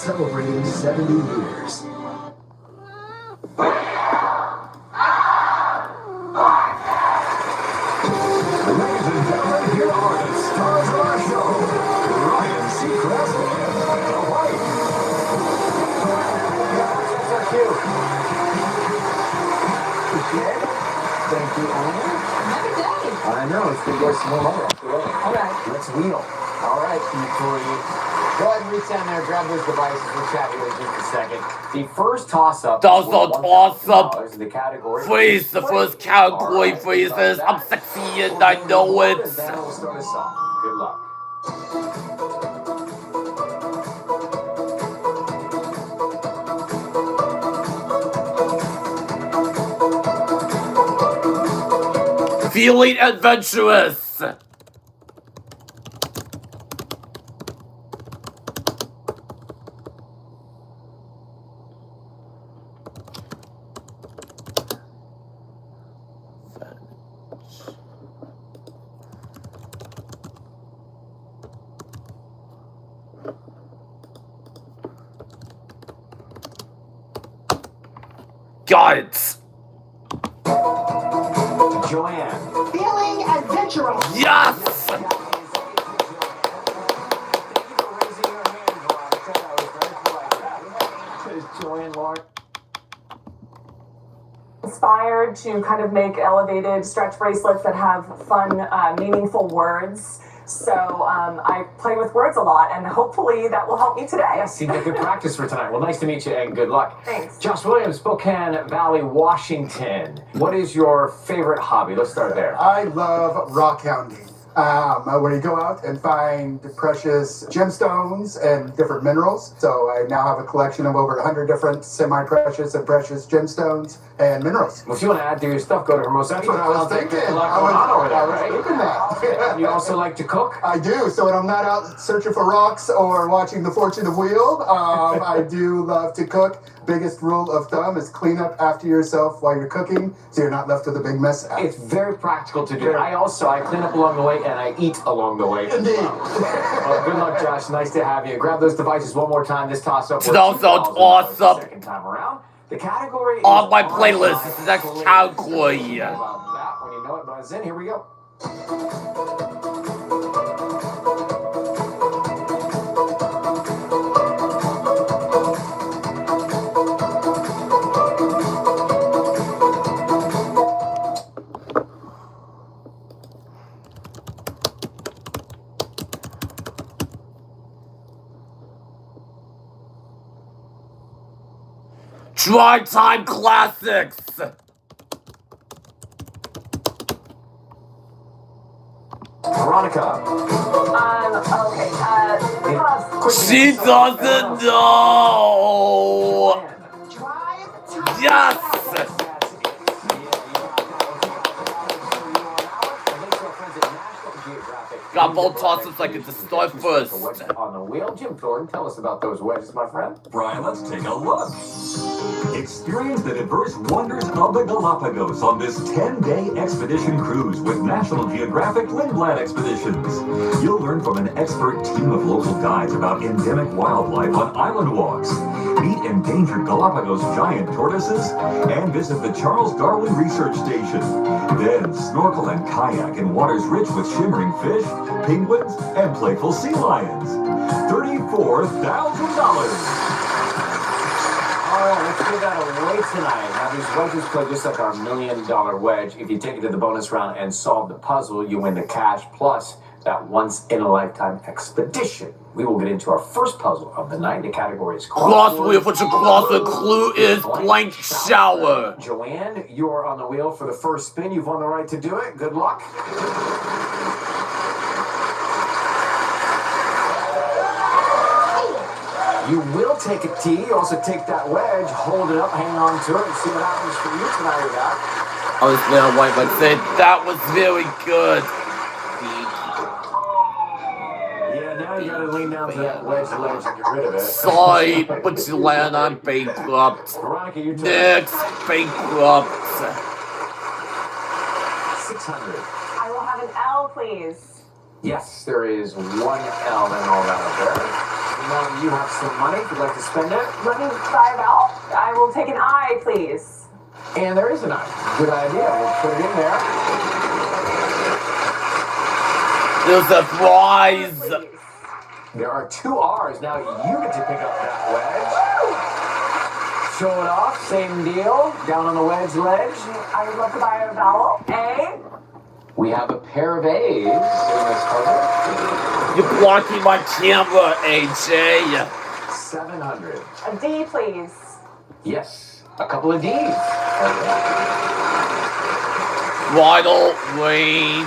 celebrating 70 years. Ladies and gentlemen, here are the stars of our show, Ryan Seacrest and the wife. That's so cute. Thank you, Anna. Another day. I know, it's going to go some more. All right. Let's wheel. All right, Victoria. Go ahead and reach down there, grab those devices. We'll chat here in just a second. The first toss-up. That was a toss-up. In the category. Freeze, the first category freezes. I'm sexy and I know it. Then we'll start us off. Good luck. Feeling adventurous. Got it. Joanne. Feeling adventurous. Yes. Thank you for raising your hand, Veronica. That was very polite. Joanne, Lauren. Inspired to kind of make elevated stretch bracelets that have fun, meaningful words. So I play with words a lot, and hopefully that will help me today. Seems like good practice for tonight. Well, nice to meet you, and good luck. Thanks. Josh Williams, Spokane Valley, Washington. What is your favorite hobby? Let's start there. I love rock hounding. Where you go out and find precious gemstones and different minerals. So I now have a collection of over 100 different semi-precious and precious gemstones and minerals. Well, if you want to add to your stuff, go to her most That's what I was thinking. Good luck going on over there, right? Thinking that. You also like to cook? I do. So when I'm not out searching for rocks or watching The Fortune of Wheel, I do love to cook. Biggest rule of thumb is clean up after yourself while you're cooking, so you're not left with a big mess. It's very practical to do. I clean up along the way and I eat along the way. Indeed. Well, good luck, Josh. Nice to have you. Grab those devices one more time. This toss-up was That sounds awesome. second time around. The category On my is playlist, this is the next category. About that when you know it, buzz in. Here we go. Drive Time Classics. Veronica. Okay. She doesn't know. Drive time. Yes. Got both toss-ups I get to start first. On the wheel, Jim Thornton, tell us about those wedges, my friend. Brian, let's take a look. Experience the diverse wonders of the Galapagos on this 10-day expedition cruise with National Geographic Lindblad Expeditions. You'll learn from an expert team of local guides about endemic wildlife on island walks, meet endangered Galapagos giant tortoises, and visit the Charles Darwin Research Station. Then snorkel and kayak in waters rich with shimmering fish, penguins, and playful sea lions. $34,000. All right, let's give that away tonight. Now, these wedges play just like our $1 million wedge. If you take it to the bonus round and solve the puzzle, you win the cash plus that once-in-a-lifetime expedition. We will get into our first puzzle of the night. The category is Crossword, what your crossword clue is blank shower. Joanne, you're on the wheel for the first spin. You've won the right to do it. Good luck. You will take a tee. You also take that wedge, hold it up, hang on to it, and see what happens for you tonight with that. I was there, white, but say that was very good. Yeah, now you gotta lean down to that wedge ledge and get rid of it. Sorry, but you land on bankrupt. Veronica, you turn. Next, bankrupt. 600. I will have an L, please. Yes, there is one L in all that up there. Now you have some money. If you'd like to spend it. Let me buy a vowel. I will take an I, please. And there is an I. Good idea. We'll put it in there. There's a prize. Please. There are 2 R's. Now you get to pick up that wedge. Show it off. Same deal. Down on the wedge ledge. I would love to buy a vowel. A. We have a pair of A's in this puzzle. You're blocking my camera, AJ. 700. A D, please. Yes. A couple of D's. Bridal, rain,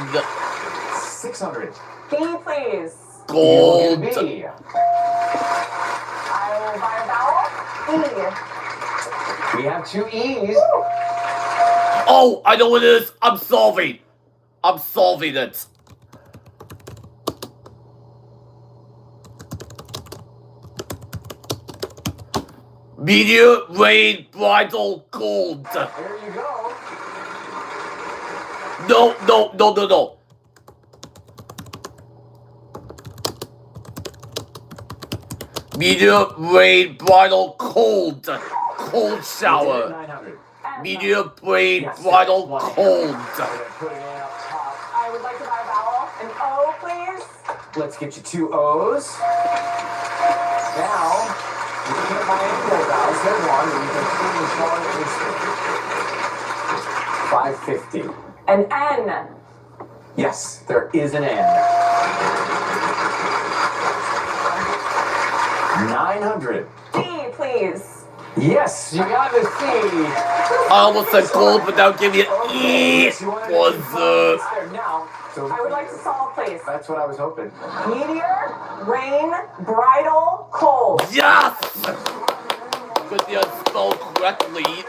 600. B, please. gold. You B. I will buy a vowel. E. We have 2 E's. Oh, I know what it is. I'm solving it. Meteor, rain, bridal, gold. There you go. No. Meteor, rain, bridal, cold. Cold shower. 900. Meteor, rain, Yes, bridal, one. cold. We're gonna put it in up top. I would like to buy a vowel. An O, please. Let's get you 2 O's. Now, you can't buy any more vowels. There's one, and you can put in Charlotte instead. 550. An N. Yes, there is an N. 900. D, please. Yes, you got the C. I almost said gold without giving it E. Was Now, so I would like to solve, please. that's what I was hoping. Meteor, rain, bridal, cold. yes! Good thing I spelled correctly. You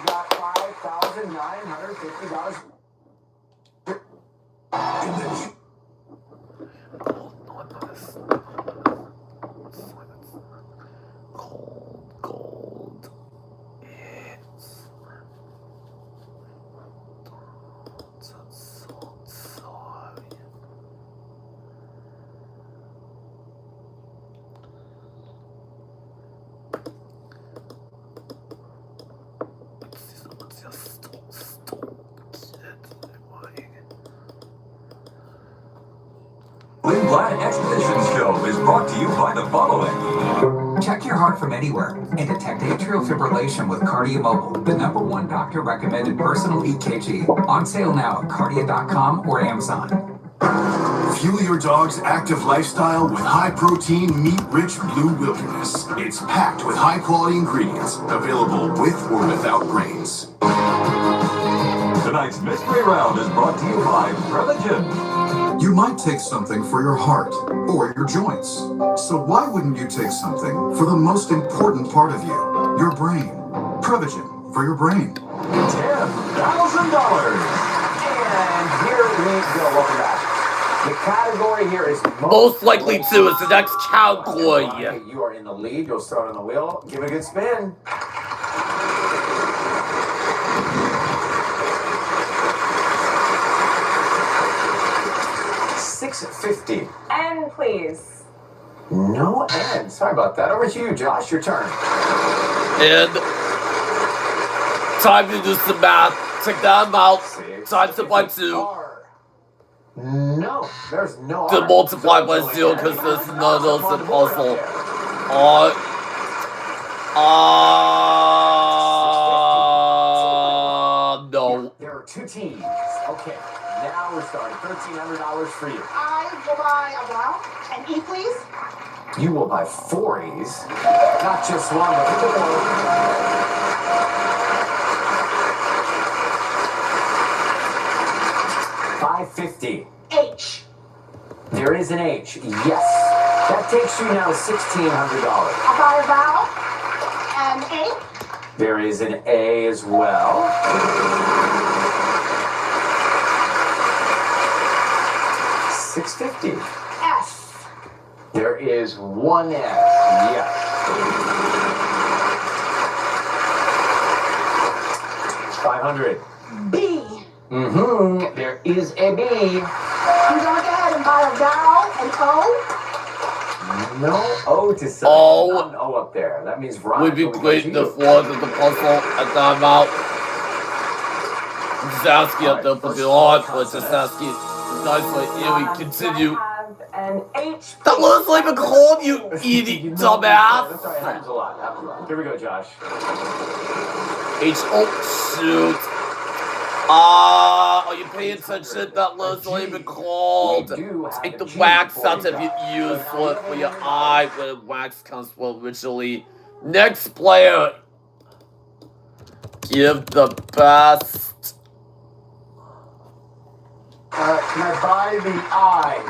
got $5,950. Gold. Sorry. Lindblad Expeditions Show is brought to you by the following. Check your heart from anywhere and detect atrial fibrillation with KardiaMobile, the #1 doctor recommended personal EKG. On sale now at kardia.com or Amazon. Fuel your dog's active lifestyle with high-protein, meat-rich Blue Wilderness. It's packed with high-quality ingredients, available with or without grains. Tonight's mystery round is brought to you by Prevagen. You might take something for your heart or your joints. So why wouldn't you take something for the most important part of you, your brain? Prevagen for your brain. $10,000. And here we go. Welcome back. The category here is Most likely to is the next cowboy. Okay, you are in the lead. You'll start on the wheel. Give it a good spin. $650. N, please. No N. Sorry about that. Over to you, Josh. Your turn. And time to do some math. Check that out. Times it by 2. R. No, there's no To R. multiply by So 0 it's because only there's N. none of those Up on in the board puzzle. right there. No. There are 2 teams. Okay, now we're starting. $1,300 for you. I will buy a vowel. An E, please. You will buy 4 A's. Not just one, but 4. $550. H. There is an H. Yes. That takes you now to $1,600. I'll buy a vowel. An A. There is an A as well. $650. S. There is one S. Yes. $500. B. There is a B. I'm going to go ahead and buy a vowel. An O. No O to sign. O. Not an O up there. That means Veronica. Would be we go great to the you. fourth of the puzzle and I'm out. Just asking All at the right, first beyond, but consonant. just asking nicely. Here we continue. I have an H. That was like a call, you idiot That's dumbass. all right. Happens a lot. Happens a lot. Here we go, Josh. H. Oh, shoot. Are you paying attention? That was not even called. We do have Take a the G wax for out you, if you Josh. use for your eye when wax comes from originally. Next player. Give the best. Can I buy the eye?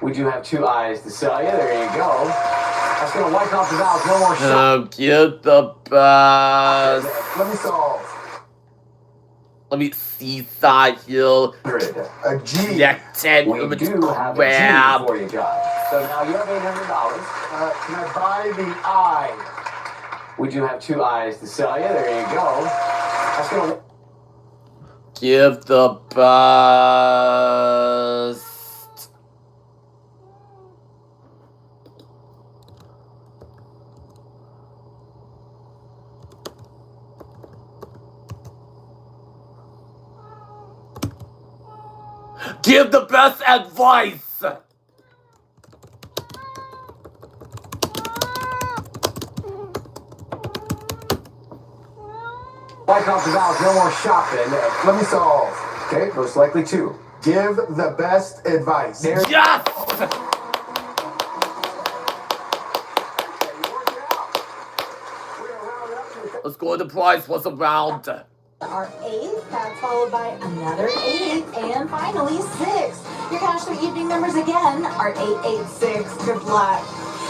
We do have 2 eyes to sell you. There you go. That's going to wipe off the vowels. No more shot. Give the best. Let me solve. Let me see side here. A G. Connected We with do have a G crab. for you, Josh. So now you have $800. Can I buy the eye? We do have 2 eyes to sell you. There you go. That's going to... Give the best. Give the best advice. Wipe off the vowels. No more shopping. Let me solve. Okay, most likely 2. Give the best advice. There. Yes! Let's go to the prize. What's around? Our 8th, that's followed by another 8, and finally 6. Your cash for evening numbers again are 886. Good luck.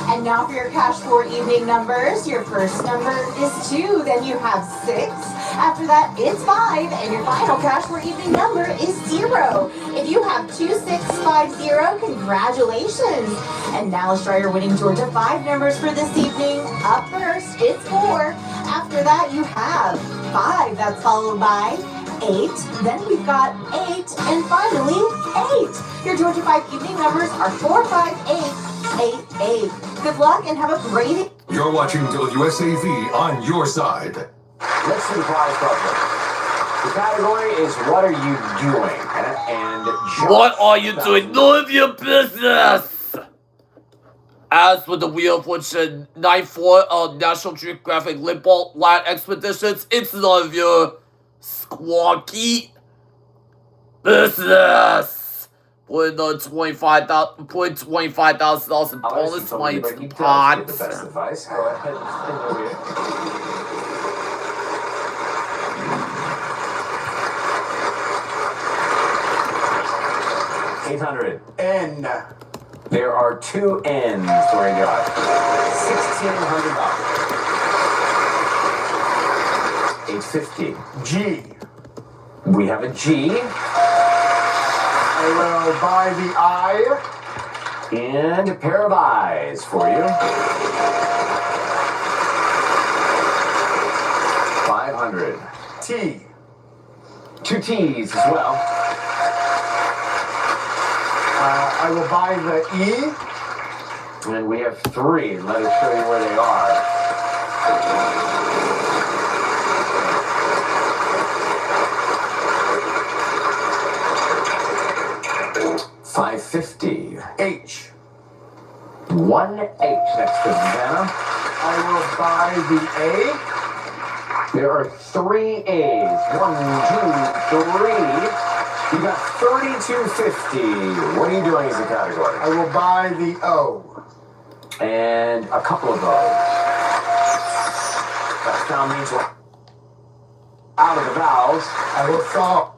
And now for your cash for evening numbers. Your first number is 2, then you have 6. After that, it's 5, and your final cash for evening number is 0. If you have 2650, congratulations. And now let's try your winning Georgia 5 numbers for this evening. Up first, it's 4. After that, you have 5. That's followed by 8. Then we've got 8. And finally, 8. Your Georgia 5 evening numbers are 45888. Good luck and have a great... You're watching WSAV on your side. Let's do the prize puzzle. The category is what are you doing? And Josh, What are you doing? None of your business! As with the Wheel of Fortune 9-4 of National Geographic Limbo Land Expeditions, it's none of your squawky business. Put another $25,000 in bonus money to the pot. The best advice. Go ahead. $800. N. There are 2 N's for you, Josh. $1,600. $850. G. We have a G. I will buy the eye. And a pair of eyes for you. 500. T. 2 T's as well. I will buy the E. And we have 3. Let us show you where they are. $550. H. 1 H next to Vanna. I will buy the A. There are 3 A's. 1, 2, 3. You got $32.50. What are you doing as a category? I will buy the O. And a couple of those. That sound means we're out of the vowels. I will solve.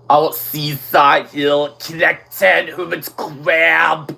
Our seaside hill connected humans crabs.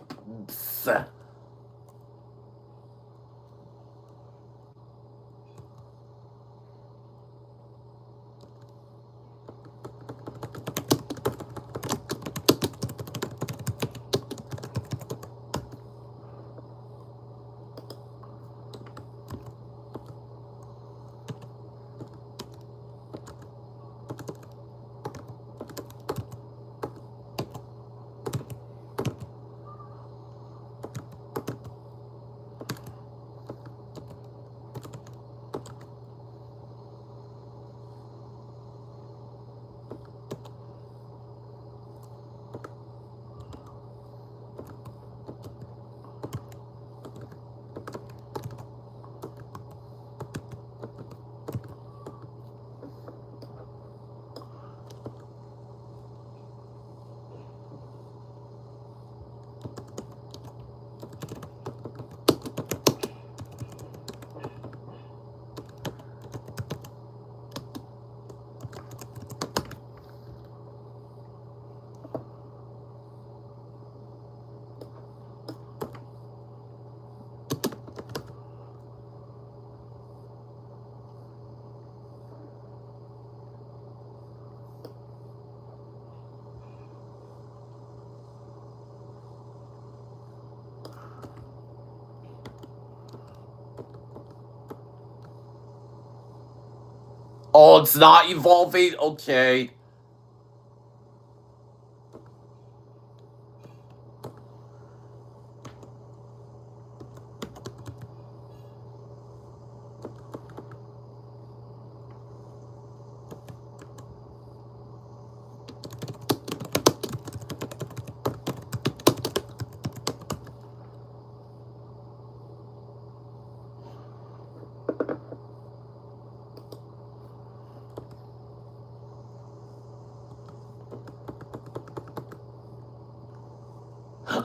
Oh, it's not evolving? Okay.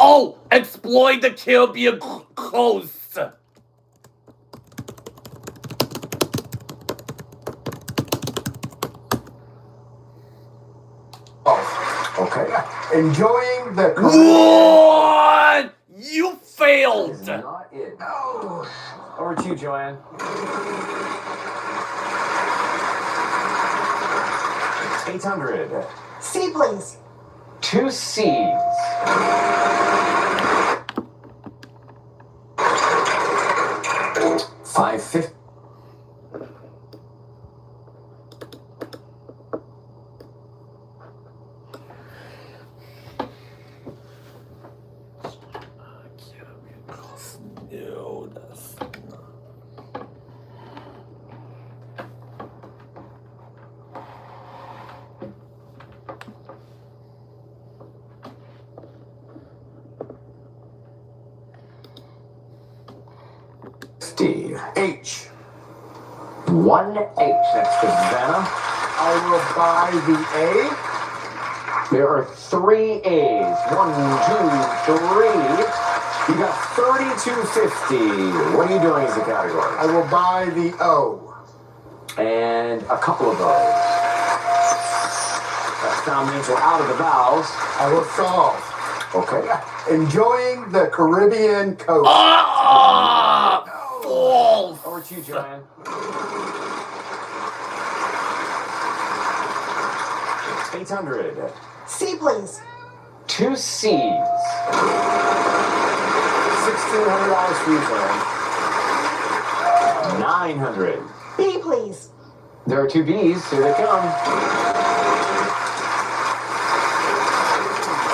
Oh! Exploit the Caribbean coast! Okay. Enjoying the What? You failed! That's not it. No. Over to you, Joanne. 800. C, please. 2 C's. 550. No, that's not. H. 1 H. That's Savannah. I will buy the A. There are 3 A's. 1, 2, 3. You got 32.50. What are you doing as a category? I will buy the O. And a couple of those. That sound means we're out of the vowels. I will solve. Okay. Enjoying the Caribbean coast. Ah! False! Over to you, Joanne. 800. C, please. 2 C's. $1,600 for you, Joanne. 900. B, please. There are 2 B's. Here they come.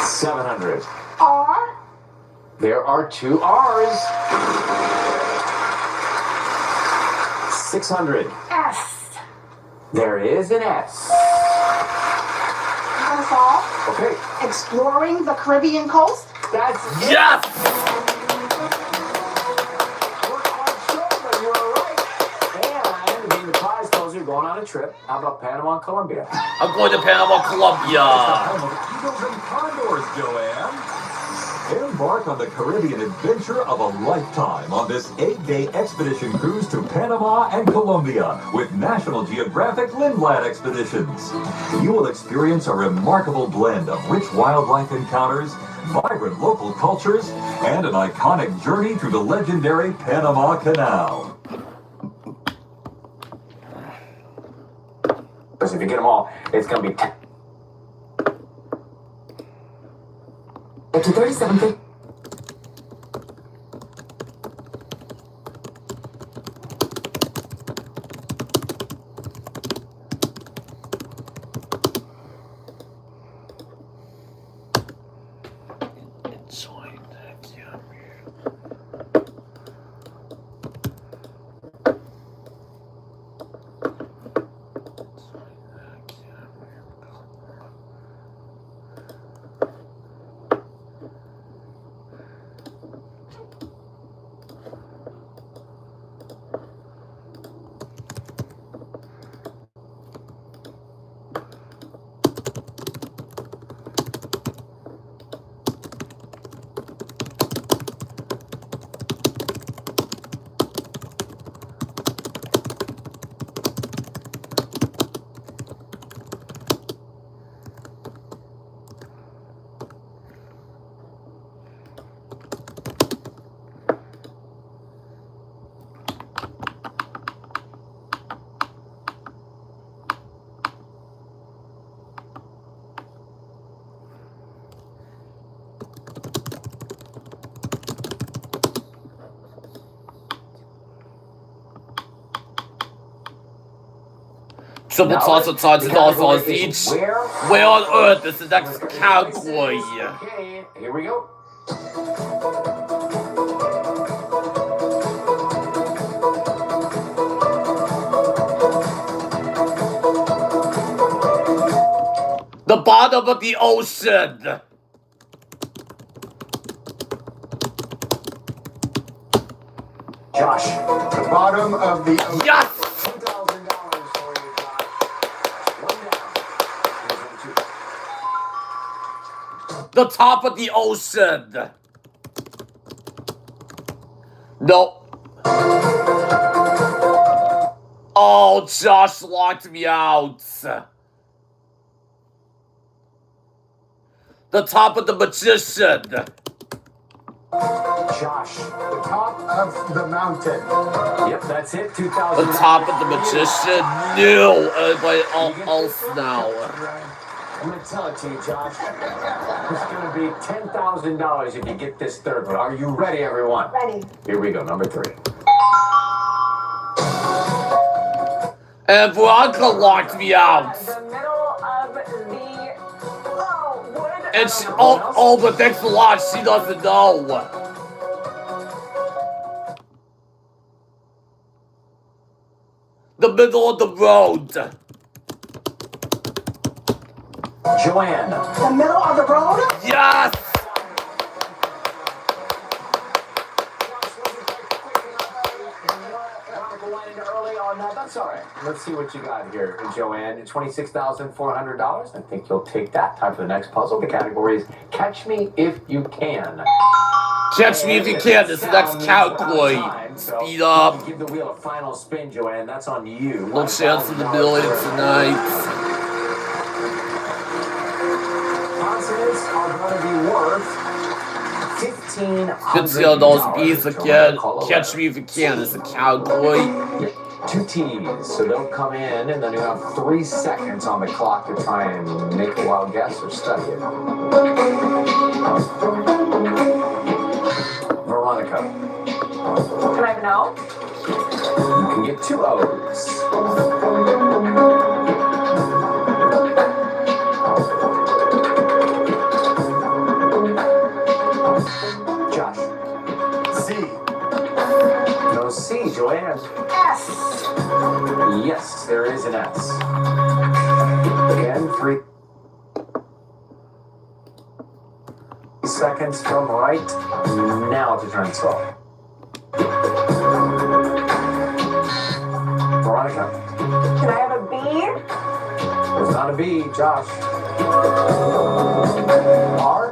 700. R. There are 2 R's. 600. S. There is an S. That's all. Okay. Exploring the Caribbean coast. That's it. Yes! We're quite sure, but you were right. And being the prize tells you you're going on a trip. How about Panama and Colombia? I'm going to Panama, Colombia. Home of eagles and condors, Joanne. Embark on the Caribbean adventure of a lifetime on this 8-day expedition cruise to Panama and Colombia with National Geographic Lindblad Expeditions. You will experience a remarkable blend of rich wildlife encounters, vibrant local cultures, and an iconic journey through the legendary Panama Canal. Because if you get them all, it's going to be... Up to 37.50. Simple Now, toss of $20 category each. is where On earth is the next category? Okay, here we go. The bottom of the ocean. Josh. The bottom of the ocean. Yes! $2,000 for you, Josh. One down. The top of the ocean. No. Oh, Josh locked me out. The top of the magician. Josh. The top of the mountain. Yep, that's it. The $2,000. top of the magician. No. Everybody else now. I'm going to tell it to you, Josh. It's going to be $10,000 if you get this third one. Are you ready, everyone? Ready. Here we go, number 3. And Veronica locked me out. The middle of the wood. And she, oh, but thanks a lot. She doesn't know. The middle of the road. Joanne. The middle of the road? Yes! That's all right. Let's see what you got here, Joanne. $26,400. I think you'll take that. Time for the next puzzle. The category is Catch Me If You Can. Catch me if you can. This is the next category. Speed up. Give the wheel a final spin, Joanne. That's on you. No chance of the million tonight. Consonants are going to be worth $1,500 B's again. Catch me if you can. It's a category. 2 T's, so they'll come in, and then you have 3 seconds on the clock to try and make a wild guess or study it. Veronica. Can I have an O? You can get 2 O's. Josh. C. No C, Joanne. S. Yes, there is an S. Again, 3 seconds from right now to try and solve. Veronica. Can I have a B? There's not a B, Josh. R?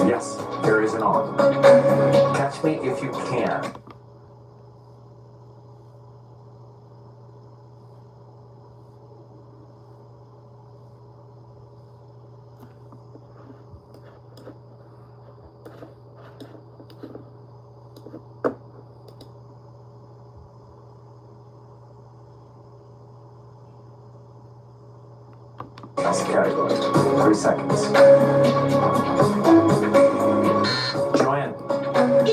Yes, there is an R. Catch me if you can. That's the category. 3 seconds. Joanne. E.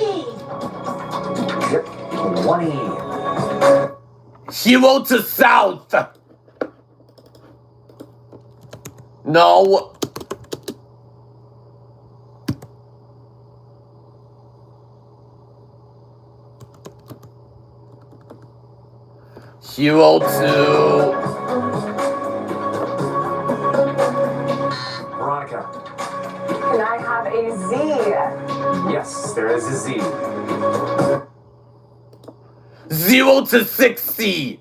Yep. 1 E. Hero to South. No. Hero to... Veronica. Can I have a Z? Yes, there is a Z. 0 to 60.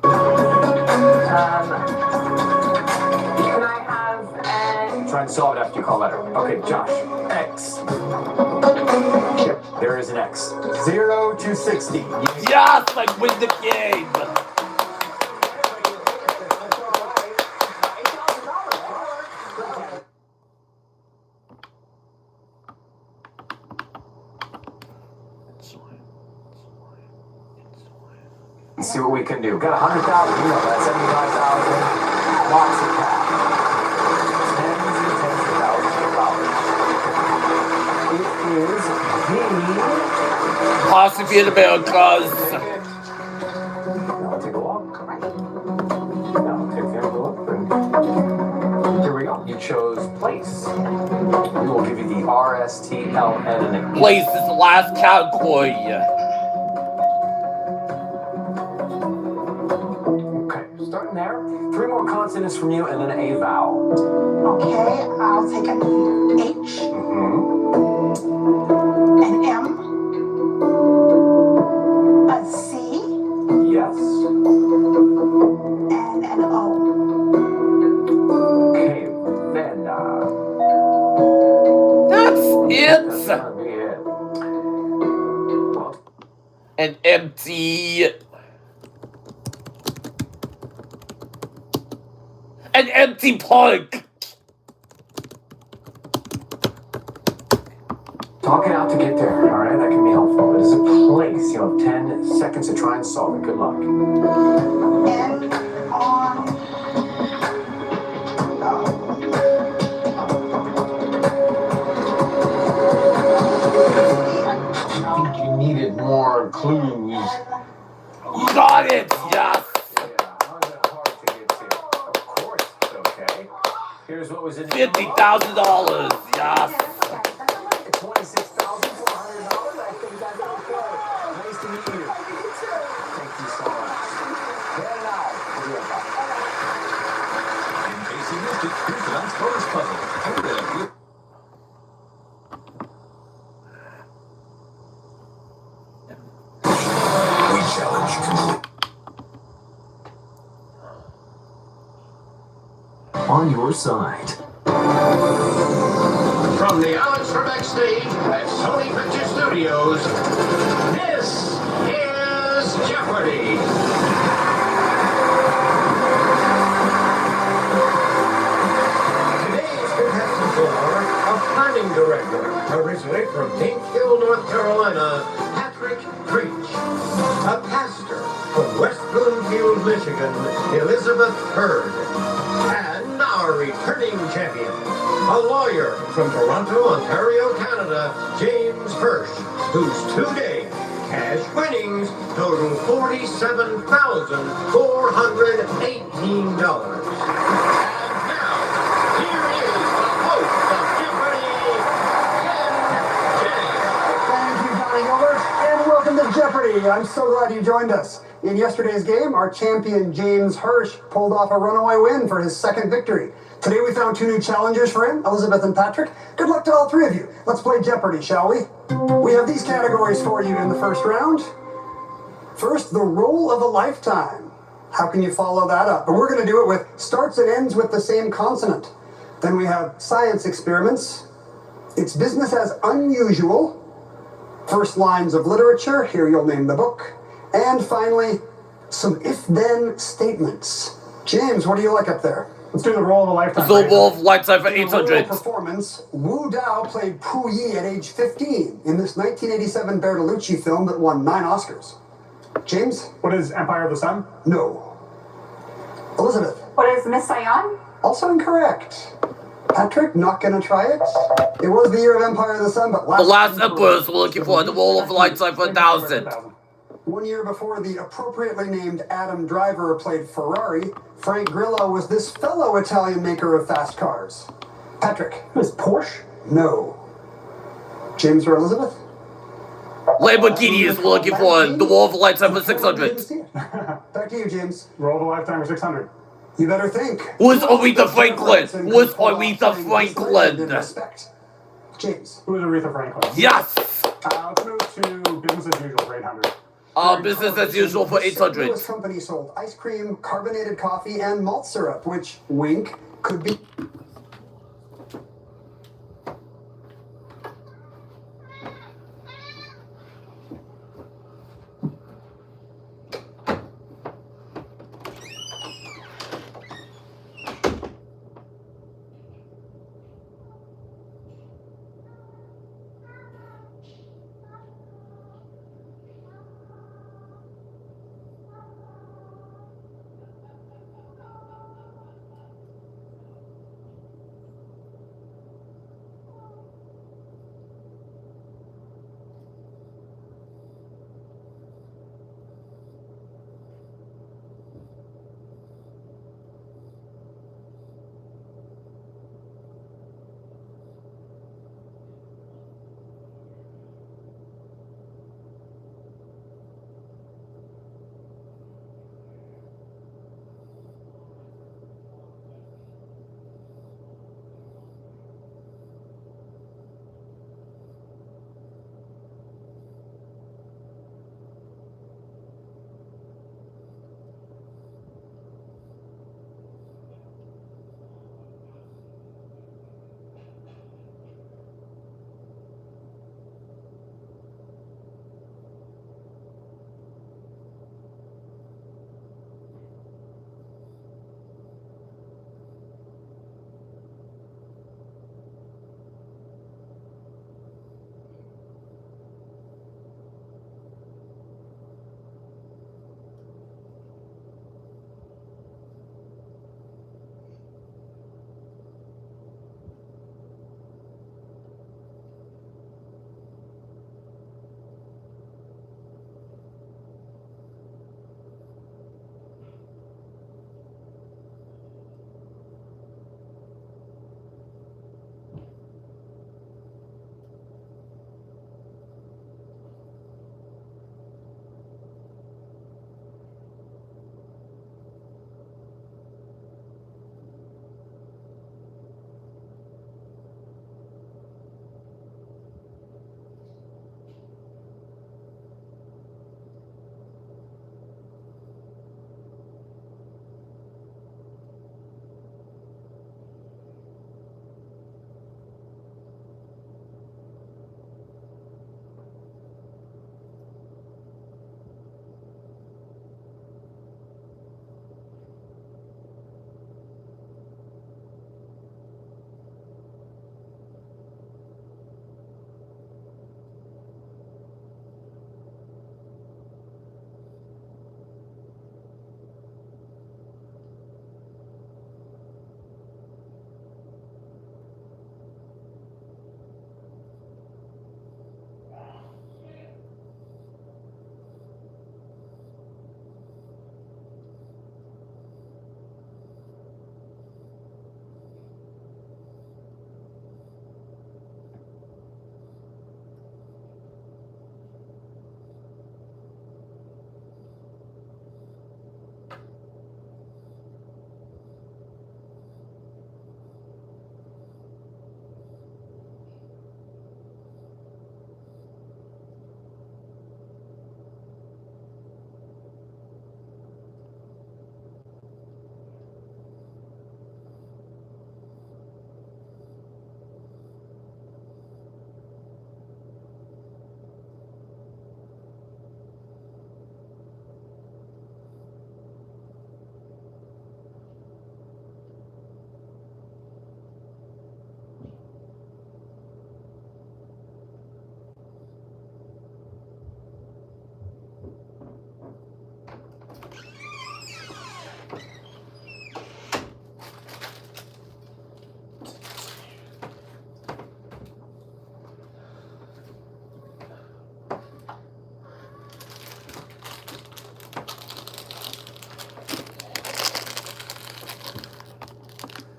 Can I have an Try and solve it after you call letter. Okay, Josh. X. Yep, there is an X. 0 to 60. Yes, I win the game. Let's see what we can do. Got 100,000. You know that. 75,000. Lots of cash. Tens and tens of thousands of dollars. It is Possibly in Americas. Now take a walk. Now take the envelope and here we go. You chose place. We will give you the R, S, T, L, N, and an E. Place is the last category. Okay, starting there. 3 more consonants from you and then a vowel. Okay, I'll take an H, an M, a C, Yes. and an O. Okay, then That's that's it. gonna be it. Well, An empty. An empty park. talk it out to get there, all right? That can be helpful. It is a place. You have 10 seconds to try and solve it. Good luck. And on. I think you needed more clues. Got it. Yes. How's that hard to get to? Of course it's okay. Here's what was in the $50,000. Yes. $26,400. I think that's okay. Nice to meet you. Thank you so much. Get it out. We'll be right back. In case you missed it, here's tonight's bonus puzzle. We challenge complete. On your side. From the Alex from backstage at Sony Picture Studios, this is Jeopardy! Today's contestants are a planning director, originally from Pink Hill, North Carolina, Patrick Creech. A pastor from West Bloomfield, Michigan, Elizabeth Hurd. And our returning champion, a lawyer from Toronto, Ontario, Canada, James Hirsch, whose 2-day cash winnings total $47,418. And now, here is the host of Jeopardy, Thank you, Johnny Gilbert, and welcome to Jeopardy! I'm so glad you joined us. In yesterday's game, our champion James Hirsch pulled off a runaway win for his second victory. Today we found 2 new challengers for him, Elizabeth and Patrick. Good luck to all 3 of you. Let's play Jeopardy, shall we? We have these categories for you in the first round. First, the role of a lifetime. How can you follow that up? And we're going to do it with starts and ends with the same consonant. Then we have science experiments. It's business as unusual. First lines of literature. Here you'll name the book. And finally, some if-then statements. James, what do you like up there? Let's do the role of a lifetime. The Wolf lights up for In a rural 800. performance, Wu Dao played Pu Yi at age 15 in this 1987 Bertolucci film that won 9 Oscars. James? What is Empire of the Sun? No. Elizabeth? What is Miss Saiyan? Also incorrect. Patrick, not gonna try it. It was the year of Empire of the Sun, but The last emperors were looking for the role of lights up for 1,000. 1 year before the appropriately named Adam Driver played Ferrari, Frank Grillo was this fellow Italian maker of fast cars. Patrick? Is Porsche? No. James or Elizabeth? Lamborghinis were looking for the Wolf lights up for 600. Back to you, James. Role of a lifetime or 600. You better think. Who is Aretha Franklin? Who is Aretha Franklin? Respect. James. Who is Aretha Franklin? Yes! Let's move to business as usual for 800. Business as usual for 800. This company sold ice cream, carbonated coffee, and malt syrup, which, wink, could be...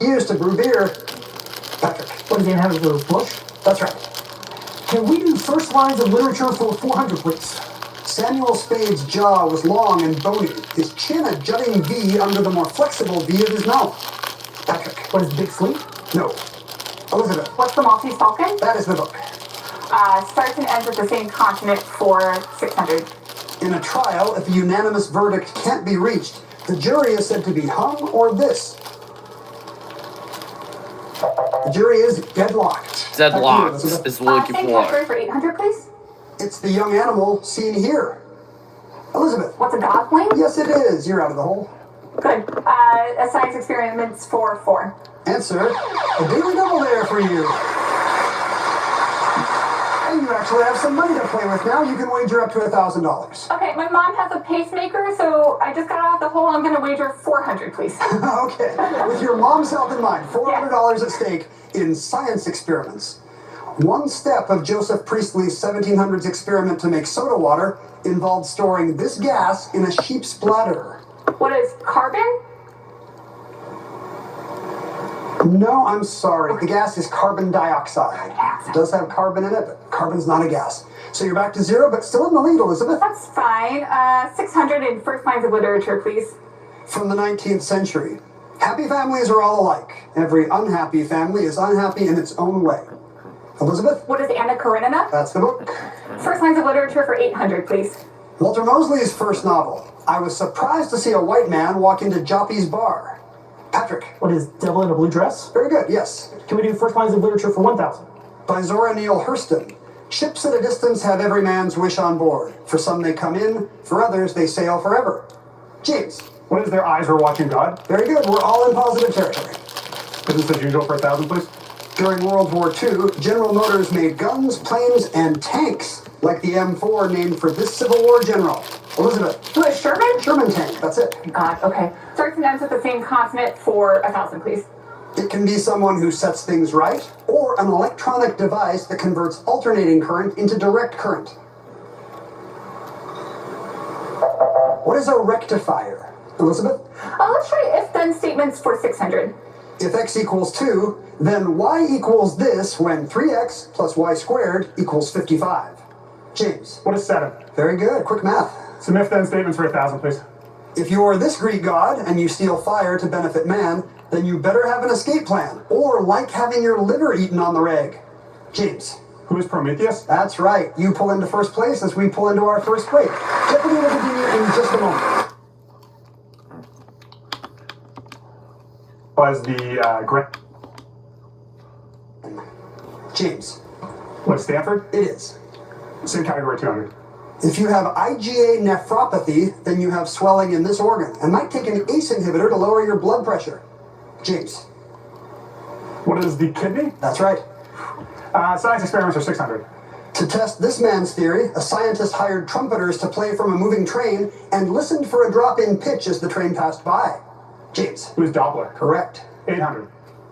used to brew beer. Patrick. What is the inhabitant of Bush? That's right. Can we do first lines of literature for 400, please? Samuel Spade's jaw was long and bony, his chin a jutting V under the more flexible V of his mouth. Patrick. What is the Big Sleep? No. Elizabeth. What's the Maltese Falcon? That is the book. Starts and ends with the same consonant for 600. In a trial, if a unanimous verdict can't be reached, the jury is said to be hung or this. The jury is deadlocked. Deadlocked is what we're looking Same for. category for 800, please. It's the young animal seen here. Elizabeth. What's a godling? Yes, it is. You're out of the hole. Good. A science experiments for 4. Answer. A daily double there for you. And you actually have some money to play with now. You can wager up to $1,000. Okay, my mom has a pacemaker, so I just got out of the hole. I'm going to wager 400, please. Okay. With your mom's health in mind, $400 at stake in science experiments. One step of Joseph Priestley's 1700s experiment to make soda water involved storing this gas in a sheep's bladder. What is carbon? No, I'm sorry. The gas is carbon dioxide. It does have carbon in it, but carbon's not a gas. So you're back to 0, but still in the lead, Elizabeth. That's fine. 600 in first lines of literature, please. From the 19th century. Happy families are all alike. Every unhappy family is unhappy in its own way. Elizabeth? What is Anna Karenina? That's the book. First lines of literature for 800, please. Walter Mosley's first novel. I was surprised to see a white man walk into Joppy's bar. Patrick. What is Devil in a Blue Dress? Very good, yes. Can we do first lines of literature for 1,000? By Zora Neale Hurston. Ships at a distance have every man's wish on board. For some they come in, for others they sail forever. James. What is their eyes were watching God? Very good, we're all in positive territory. Business as usual for 1,000, please. During World War II, General Motors made guns, planes, and tanks, like the M4 named for this Civil War general. Elizabeth. Who is Sherman? Sherman tank, that's it. God, okay. Starts and ends with the same consonant for 1,000, please. It can be someone who sets things right, or an electronic device that converts alternating current into direct current. What is a rectifier? Elizabeth? Let's try if-then statements for 600. If x equals 2, then y equals this when 3x plus y squared equals 55. James. What is 7? Very good. Quick math. Some if-then statements for 1,000, please. If you are this Greek god and you steal fire to benefit man, then you better have an escape plan, or like having your liver eaten on the reg. James. Who is Prometheus? That's right. You pull into first place as we pull into our first break. Jeopardy will continue in just a moment. Was the James. What, Stanford? It is. Same category, 200. If you have IgA nephropathy, then you have swelling in this organ and might take an ACE inhibitor to lower your blood pressure. James. What is the kidney? That's right. Science experiments are 600. To test this man's theory, a scientist hired trumpeters to play from a moving train and listened for a drop in pitch as the train passed by. James. Who's Doppler? Correct. 800.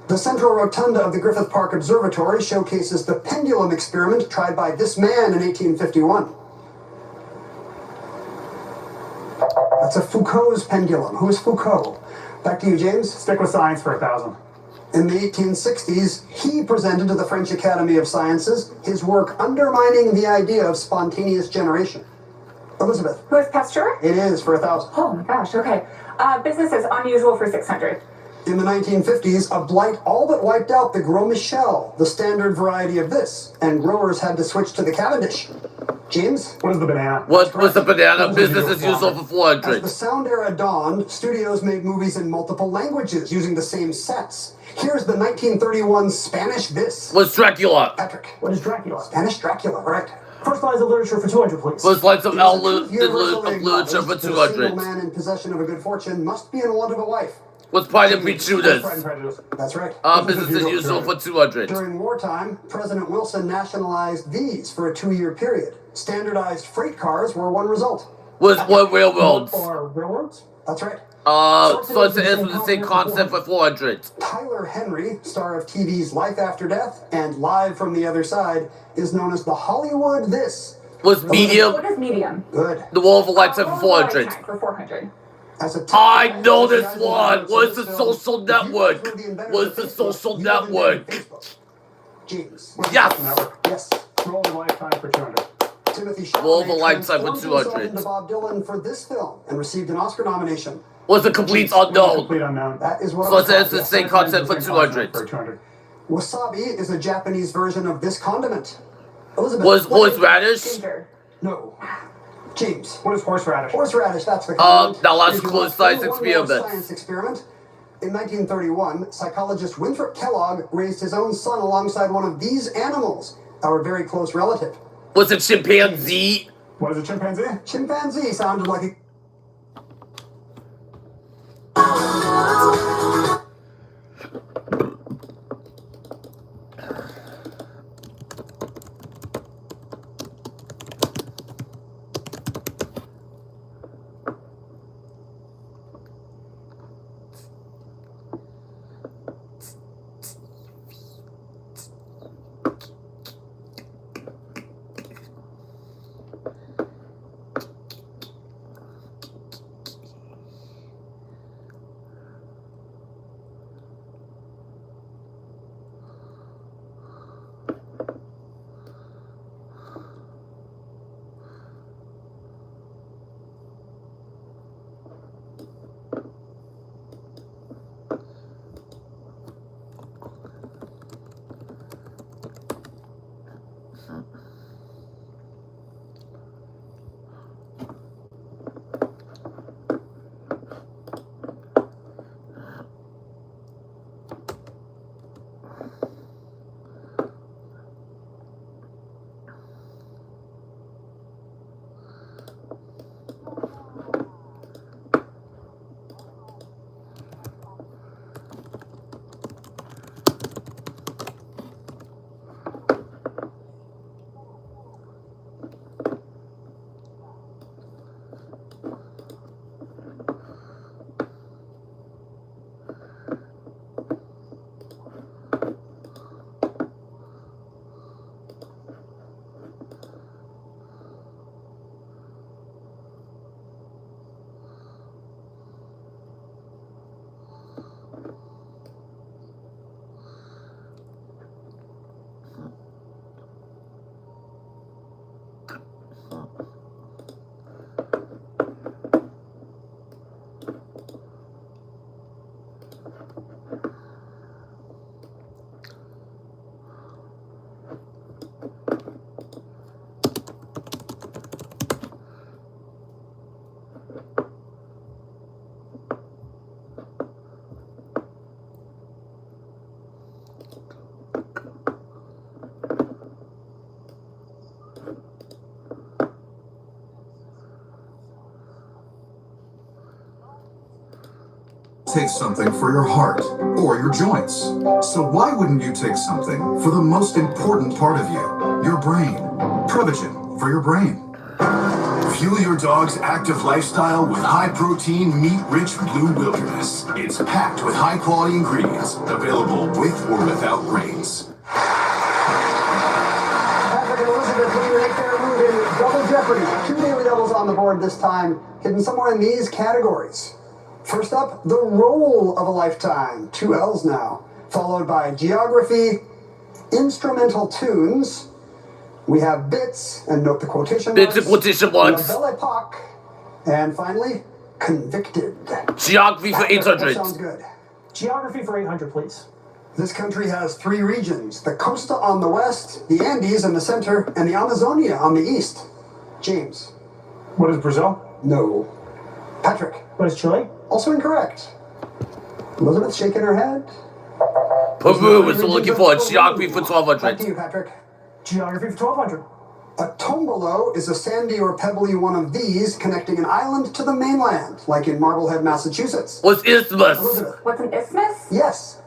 The central rotunda of the Griffith Park Observatory showcases the pendulum experiment tried by this man in 1851. That's a Foucault's pendulum. Who is Foucault? Back to you, James. Stick with science for 1,000. In the 1860s, he presented to the French Academy of Sciences his work undermining the idea of spontaneous generation. Elizabeth. Who is Pasteur? It is for 1,000. Oh my gosh, okay. Business is unusual for 600. In the 1950s, a blight all but wiped out the Gros Michel, the standard variety of this, and growers had to switch to the Cavendish. James? What is the banana? What was the banana? Business as usual for As 400. the sound era dawned, studios made movies in multiple languages using the same sets. Here's the 1931 Spanish This. What's Dracula? Patrick. What is Dracula? Spanish Dracula, right. First lines of literature for 200, please. What's lines of Universal literature for acknowledged that a single 200? man in possession of a good fortune must be in want of a wife. What's Pride and Prejudice? Pride and Prejudice. That's right. Business as usual for 200. During wartime, President Wilson nationalized these for a 2-year period. Standardized freight cars were one result. Was what railroads? Or railroads? That's right. So it's the same concept for 400. Tyler Henry, star of TV's Life After Death and Live from the Other Side, is known as the Hollywood This. Was medium? What is medium? Good. The Wall of a Lifetime for Wall of a 400. Lifetime for 400. As a I tech know guy, this guys one. and What's the girls, so social if you guys network? were the inventors What's of the Facebook, social you would have invented network? Facebook. James. Yes. Yes. Roll the lifetime for 200. Timothy Roll the Chalamet lifetime for transformed himself 200. into Bob Dylan for this film and received an Oscar nomination. Was a complete Complete unknown. unknown. That is what So I it's thought. the Yes. same content for Same content 200. For 200. Wasabi is a Japanese version of this condiment. Elizabeth. Was what is- horseradish? Ginger. No. James. What is horseradish? Horseradish, that's the condiment. now let's Here's your close last clue, science one more experiment. Science experiment. In 1931, psychologist Winthrop Kellogg raised his own son alongside one of these animals, our very close relative. Was it chimpanzee? What is a chimpanzee? Chimpanzee sounded like a... Take something for your heart or your joints. So why wouldn't you take something for the most important part of you, your brain? Prevagen for your brain. Fuel your dog's active lifestyle with high-protein, meat-rich Blue Wilderness. It's packed with high-quality ingredients, available with or without grains. Patrick and Elizabeth looking to make their move in Double Jeopardy. 2 daily doubles on the board this time, hidden somewhere in these categories. First up, the role of a lifetime. 2 L's now. Followed by geography, instrumental tunes. We have bits, and note the quotation marks. Bits and quotation marks. La Belle Epoque. And finally, convicted. Geography for That 800. sounds good. Geography for 800, please. This country has 3 regions. The Costa on the west, the Andes in the center, and the Amazonia on the east. James. What is Brazil? No. Patrick. What is Chile? Also incorrect. Elizabeth shaking her head. Peru is looking for a geography for Back to 1200. you, Patrick. Geography for 1200. A tombolo is a sandy or pebbly one of these connecting an island to the mainland, like in Marblehead, Massachusetts. What's isthmus? Elizabeth. What's an isthmus? Yes.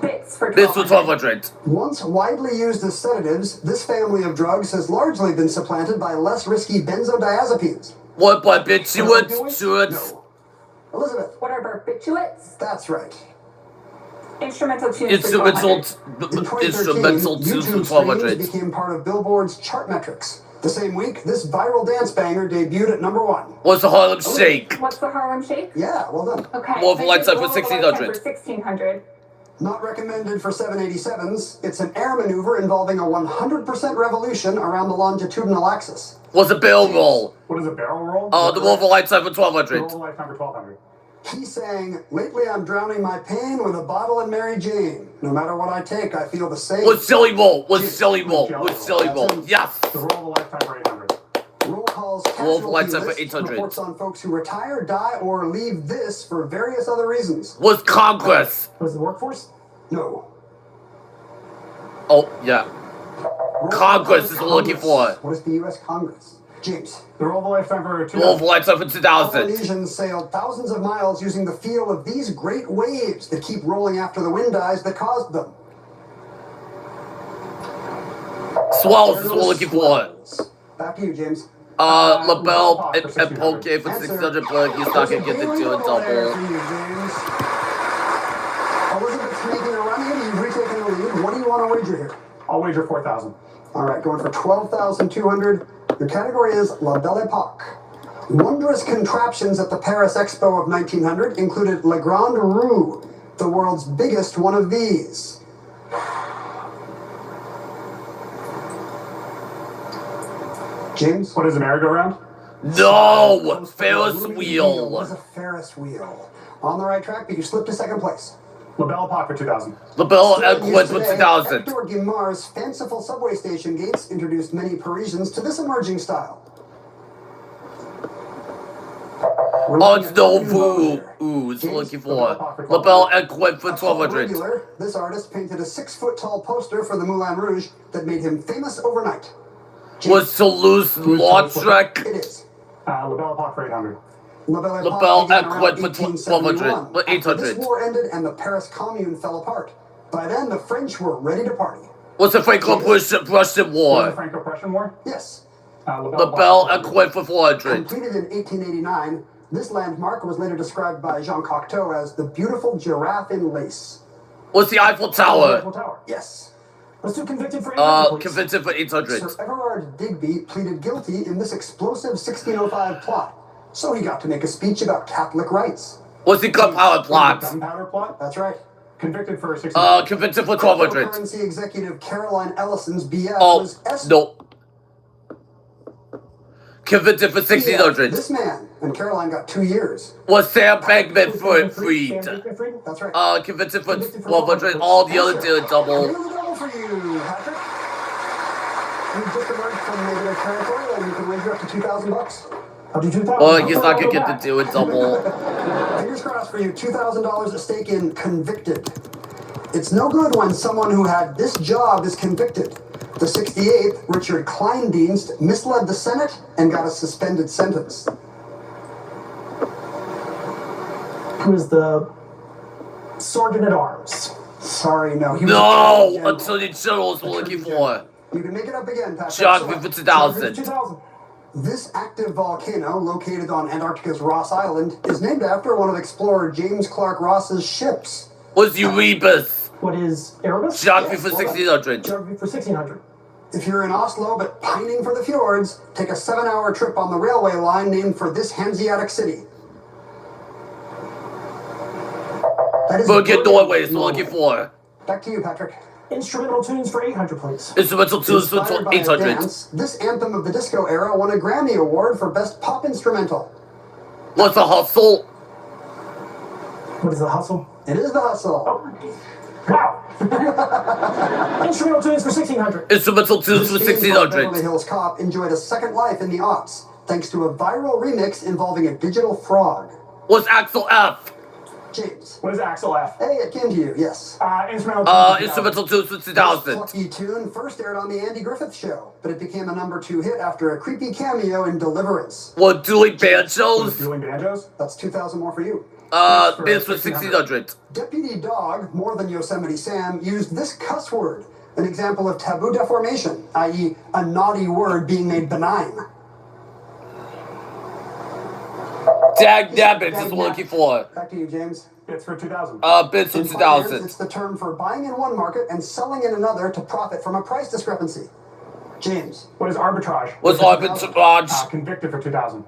Bits for Bits for 1200. 1200. Once widely used as sedatives, this family of drugs has largely been supplanted by less risky benzodiazepines. What barbiturates? No. Elizabeth. What are barbiturates? That's right. Instrumental tunes for Instrumental, 1200. In 2013, instrumental tunes for YouTube streams 1200. became part of Billboard's chart metrics. The same week, this viral dance banger debuted at number 1. What's the Harlem Shake? What's the Harlem Shake? Yeah, well done. Okay. More of a lifetime for More of a 1600. lifetime for 1600. Not recommended for 787s. It's an air maneuver involving a 100% revolution around the longitudinal axis. What's a barrel roll? What is a barrel roll? The More of a lifetime for The roll 1200. of a lifetime for 1200. He sang, "Lately I'm drowning my pain with a bottle and Mary Jane. No matter what I take, I feel the same." What's silly roll? What's silly roll? What's silly roll? Yes. The roll of a lifetime for 800. Roll calls Roll of a lifetime casualty for list 800. reports on folks who retire, die, or leave this for various other reasons. What's Congress? Was the workforce? No. Oh, yeah. Roll Congress calls is what we're looking for. What is the U.S. Congress? James. The roll of a lifetime for More of 2000. a lifetime for 2000. Polynesians sailed thousands of miles using the feel of these great waves that keep rolling after the wind dies that caused them. Swells is what we're looking for. Swells. Back to you, James. LaBelle and Poke for 600, but he's not gonna get the deal in double. Elizabeth's making a run here. You've retaken the lead. What do you want to wager here? I'll wager 4,000. All right, going for 12,200. Your category is La Belle Epoque. Wondrous contraptions at the Paris Expo of 1900 included La Grande Roue, the world's biggest one of these. James? What is a merry-go-round? No! Ferris It wheel. was a Ferris wheel. On the right track, but you slipped to second place. La Belle Epoque for 2000. LaBelle Still in and use Gwen for today, 2000. Hector Guimard's fanciful subway station gates introduced many Parisians to this emerging style. Oh, it's no Vu. Ooh, it's looking for. LaBelle and Gwen for 1200. Regular, this artist painted a 6-foot-tall poster for the Moulin Rouge that made him famous overnight. Was Toulouse-Lautrec? It is. La Belle Epoque for 800. La Belle Epoque LaBelle began and around Gwen for 1871, 1200. But after 800. This war ended and the Paris Commune fell apart. By then, the French were ready to party. What's the Franco-Prussian The War? Franco-Prussian War? Yes. LaBelle and Gwen for 400. Completed in 1889, this landmark was later described by Jean Cocteau as the beautiful giraffe in lace. What's the Eiffel Eiffel Tower? Tower. Yes. Let's do convicted for 800, please. Convicted for 800. Sir Everard Digby pleaded guilty in this explosive 1605 plot, so he got to make a speech about Catholic rights. What's the Gunpowder Plot? Gunpowder plot? That's right. Convicted for 1600. Convicted for 1200. Cryptocurrency executive Caroline Ellison's BS Oh, was no. Convicted for 1600. This man, and Caroline got 2 years. Was Sam Bankman freed? That's right. Convicted for 1200. All the other did a double. Nearly double for you, Patrick. You just emerged from negative territory, and you can wager up to $2,000. I'll do 2,000. Well, he's not gonna get to do a double. Fingers crossed for you. $2,000 at stake in convicted. It's no good when someone who had this job is convicted. The 68th, Richard Kleindienst, misled the Senate and got a suspended sentence. Who is the Sergeant at Arms? Sorry, no. He was No! Attorney General. Attorney General's what we're looking for. You can make it up again, Patrick. Shock me for 2000. 2,000. This active volcano, located on Antarctica's Ross Island, is named after one of explorer James Clark Ross's ships. What's Erebus? What is Erebus? Geography for 1600. Geography for 1600. If you're in Oslo but pining for the fjords, take a 7-hour trip on the railway line named for this Hanseatic city. That is Bergen, Norway is what we're looking for. Back to you, Patrick. Instrumental tunes for 800, please. Instrumental tunes for Inspired by a 800. dance, this anthem of the disco era won a Grammy Award for Best Pop Instrumental. What's a hustle? What is the hustle? It is the hustle. Wow. Instrumental tunes for 1600. Instrumental tunes for This game called Beverly 1600. Hills Cop enjoyed a second life in the aughts, thanks to a viral remix involving a digital frog. What's Axel F? James. What is Axel F? Hey, it came to you, yes. Instrumental tunes. Instrumental tunes for This 2000. plucky tune first aired on the Andy Griffith Show, but it became a #2 hit after a creepy cameo in Deliverance. What, Dueling What is Banjos? Dueling Banjos? That's 2,000 more for you. This for 1600. Deputy Dog, more than Yosemite Sam, used this cuss word, an example of taboo deformation, i.e. a naughty word being made benign. Dag Nabbit is what we're looking for. Back to you, James. It's for 2000. Bids for In finance, 2000. it's the term for buying in one market and selling in another to profit from a price discrepancy. James. What is arbitrage? What's arbitrage? Convicted for 2000.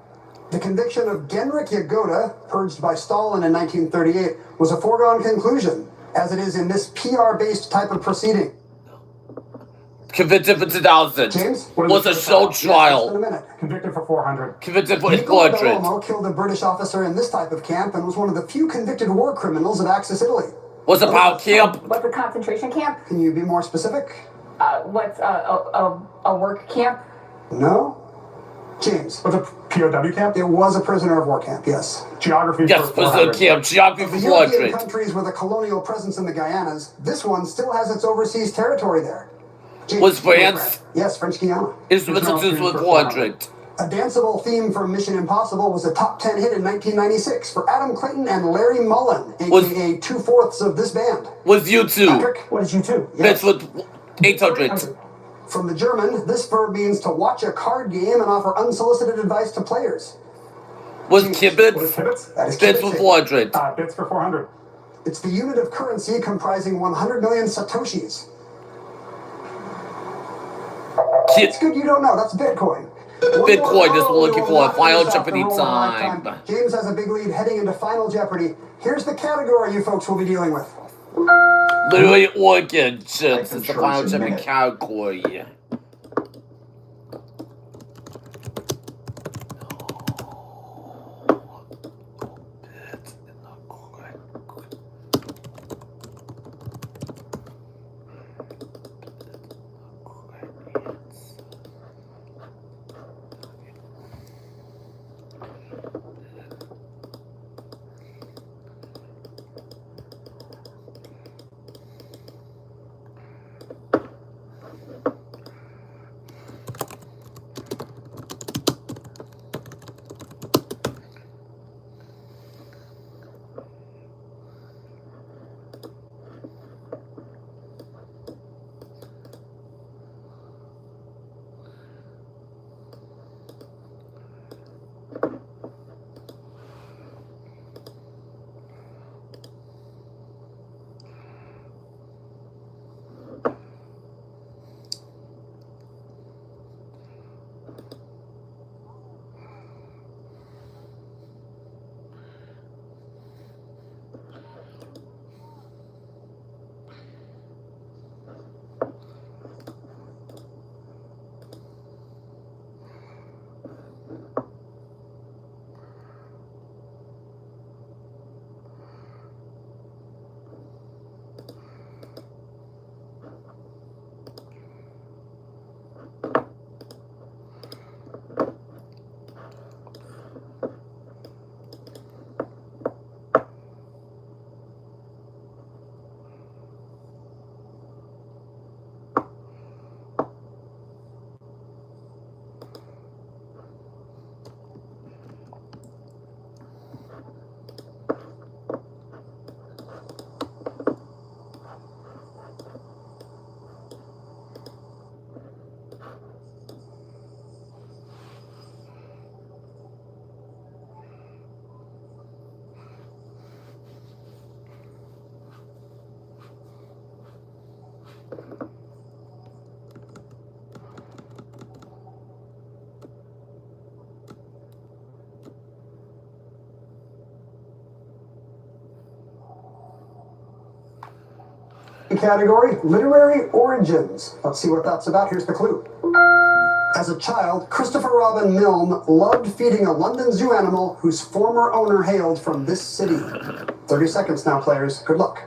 The conviction of Genrikh Yagoda, purged by Stalin in 1938, was a foregone conclusion, as it is in this PR-based type of proceeding. Convicted for 2000. James? Was a show trial. Yes, in a minute. Convicted for 400. Convicted for Nicola portrait. Bellomo killed a British officer in this type of camp and was one of the few convicted war criminals of Axis, Italy. Was a power camp. What's a concentration camp? Can you be more specific? What's a work camp? No. James. What's a POW camp? It was a prisoner of war camp, yes. Geography Yes, for prisoner 400. camp. Geography Of for the European 400. countries with a colonial presence in the Guyanas, this one still has its overseas territory there. James, Was France? Yes, French Guiana. Instrumental tunes with 400. A danceable theme from Mission Impossible was a top 10 hit in 1996 for Adam Clayton and Larry Mullen, aka 2/4 of this band. Was U2. Patrick? What is U2? Bits with 800. From the German, this verb means to watch a card game and offer unsolicited advice to players. Was What is Kibbutz. Kibbutz? That is Bits kibitz. with 400. Bits for 400. It's the unit of currency comprising 100 million satoshis. It's good you don't know. That's Bitcoin. Bitcoin is looking for a Final Jeopardy Jeopardy time. James has a big lead heading into Final Jeopardy. Here's the category you folks will be dealing with. Literally organ chips is the insurance Final in Jeopardy minute. category. Category, literary origins. Let's see what that's about. Here's the clue. As a child, Christopher Robin Milne loved feeding a London zoo animal whose former owner hailed from this city. 30 seconds now, players. Good luck.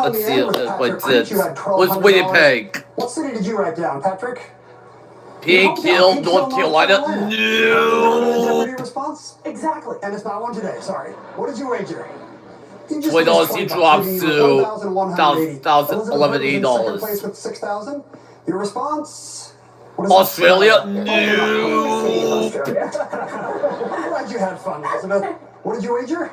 Let's see what's it. What's Winnipeg? What city did you write down, Patrick? Pink Hill, North Carolina. No. Jeopardy response? Exactly. And it's not one today, sorry. What did you wager? You just $20 missed he $20, drops leaving you to with $1,180. Elizabeth was in second $1,011 place with $6,000. Your response? What is Australia? it? No. I'm glad you had fun, Elizabeth. What did you wager?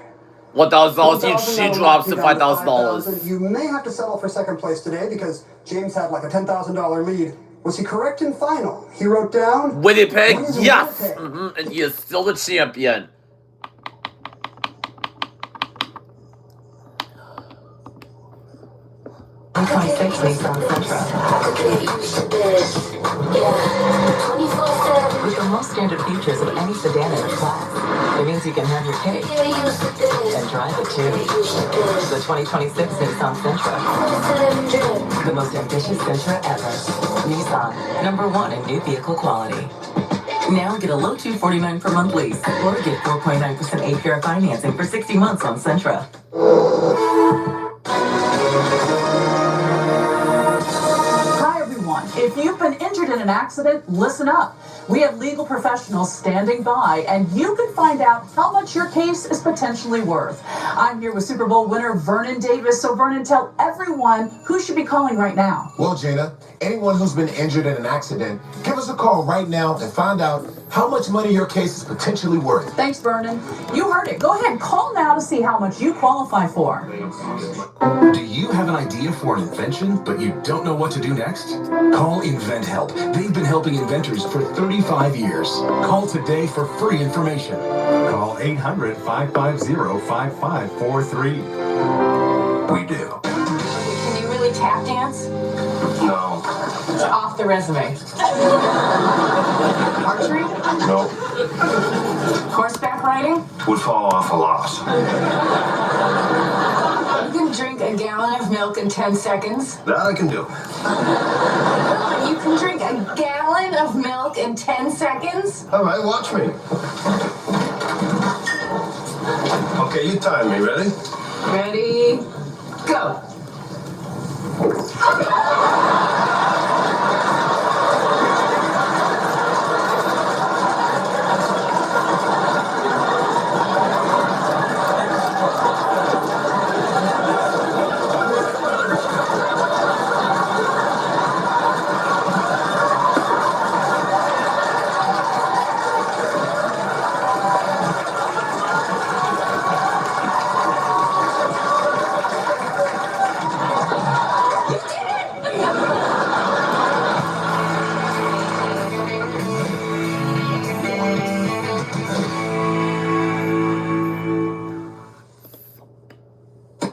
$1,000 each. She $1,000 drops to knocked you down $5,000. $5,000. You may have to settle for second place today because James had like a $10,000 lead. Was he correct in final? He wrote down Winnipeg? When is Yes! Winnipeg? And he is still the champion. With the most standard features of any sedan in the class, it means you can have your cake and drive it too. The 2026 Nissan Sentra. The most ambitious Sentra ever. Nissan, #1 in new vehicle quality. Now get a low $249 per month lease, or get 4.9% APR financing for 60 months on Sentra. Hi everyone. If you've been injured in an accident, listen up. We have legal professionals standing by, and you can find out how much your case is potentially worth. I'm here with Super Bowl winner Vernon Davis. So Vernon, tell everyone who should be calling right now. Well, Jada, anyone who's been injured in an accident, give us a call right now and find out how much money your case is potentially worth. Thanks, Vernon. You heard it. Go ahead, call now to see how much you qualify for. Do you have an idea for an invention, but you don't know what to do next? Call Invent Help. They've been helping inventors for 35 years. Call today for free information. Call 800-550-5543. We do. Can you really tap dance? No. It's off the resume. Archery? No. Horseback riding? Would fall off a lot. You can drink a gallon of milk in 10 seconds. That I can do. You can drink a gallon of milk in 10 seconds? All right, watch me. Okay, you time me. Ready? Ready, go.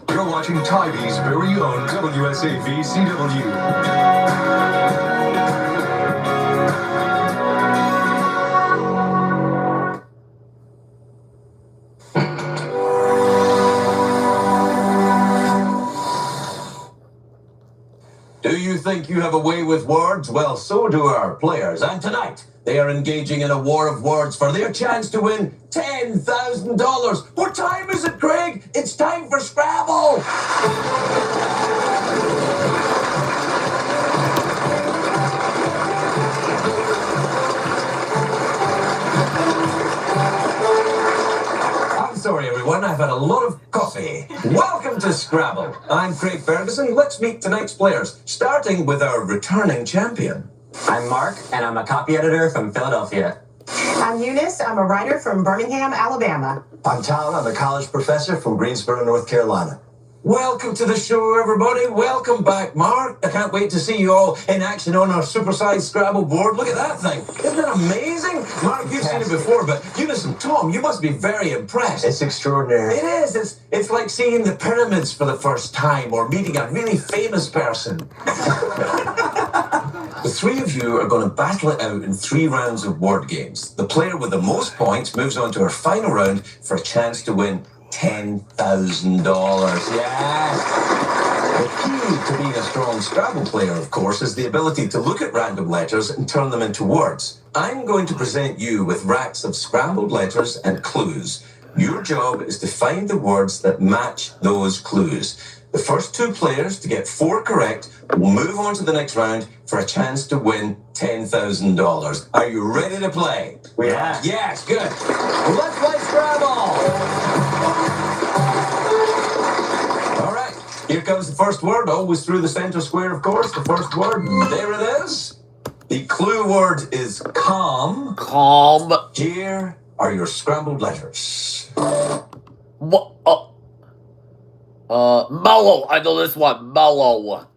You're watching Tybie's very own WSAV-CW. Do you think you have a way with words? Well, so do our players. And tonight, they are engaging in a war of words for their chance to win $10,000. What time is it, Craig? It's time for Scrabble! I'm sorry, everyone. I've had a lot of coffee. Welcome to Scrabble. I'm Craig Ferguson. Let's meet tonight's players, starting with our returning champion. I'm Mark, and I'm a copy editor from Philadelphia. I'm Eunice. I'm a writer from Birmingham, Alabama. I'm Tom. I'm a college professor from Greensboro, North Carolina. Welcome to the show, everybody. Welcome back, Mark. I can't wait to see you all in action on our supersized Scrabble board. Look at that thing. Isn't it amazing? Mark, you've seen it before, but Eunice and Tom, you must be very impressed. It's extraordinary. It is. It's like seeing the pyramids for the first time or meeting a really famous person. The three of you are going to battle it out in 3 rounds of word games. The player with the most points moves on to our final round for a chance to win $10,000. Yes! The key to being a strong Scrabble player, of course, is the ability to look at random letters and turn them into words. I'm going to present you with racks of scrambled letters and clues. Your job is to find the words that match those clues. The first 2 players to get 4 correct will move on to the next round for a chance to win $10,000. Are you ready to play? Yeah. Yes, good. Well, let's play Scrabble. All right. Here comes the first word, always through the center square, of course. The first word, there it is. The clue word is calm. Calm. Here are your scrambled letters. What? Mellow. I know this one. Mellow.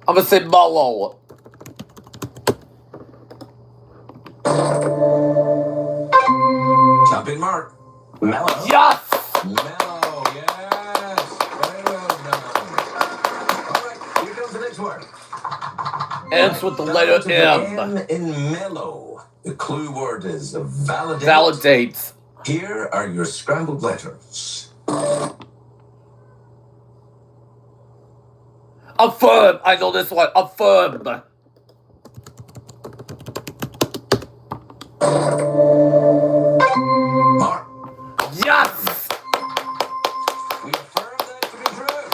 I'm gonna say mellow. Jumping mark. Mellow. Yes! Mellow, yes. Very well done. All right, here comes the next word. Ends with the letter M. M in mellow. The clue word is validate. Validate. Here are your scrambled letters. Affirm. I know this one. Affirm. Mark. Yes! We affirm that to be true.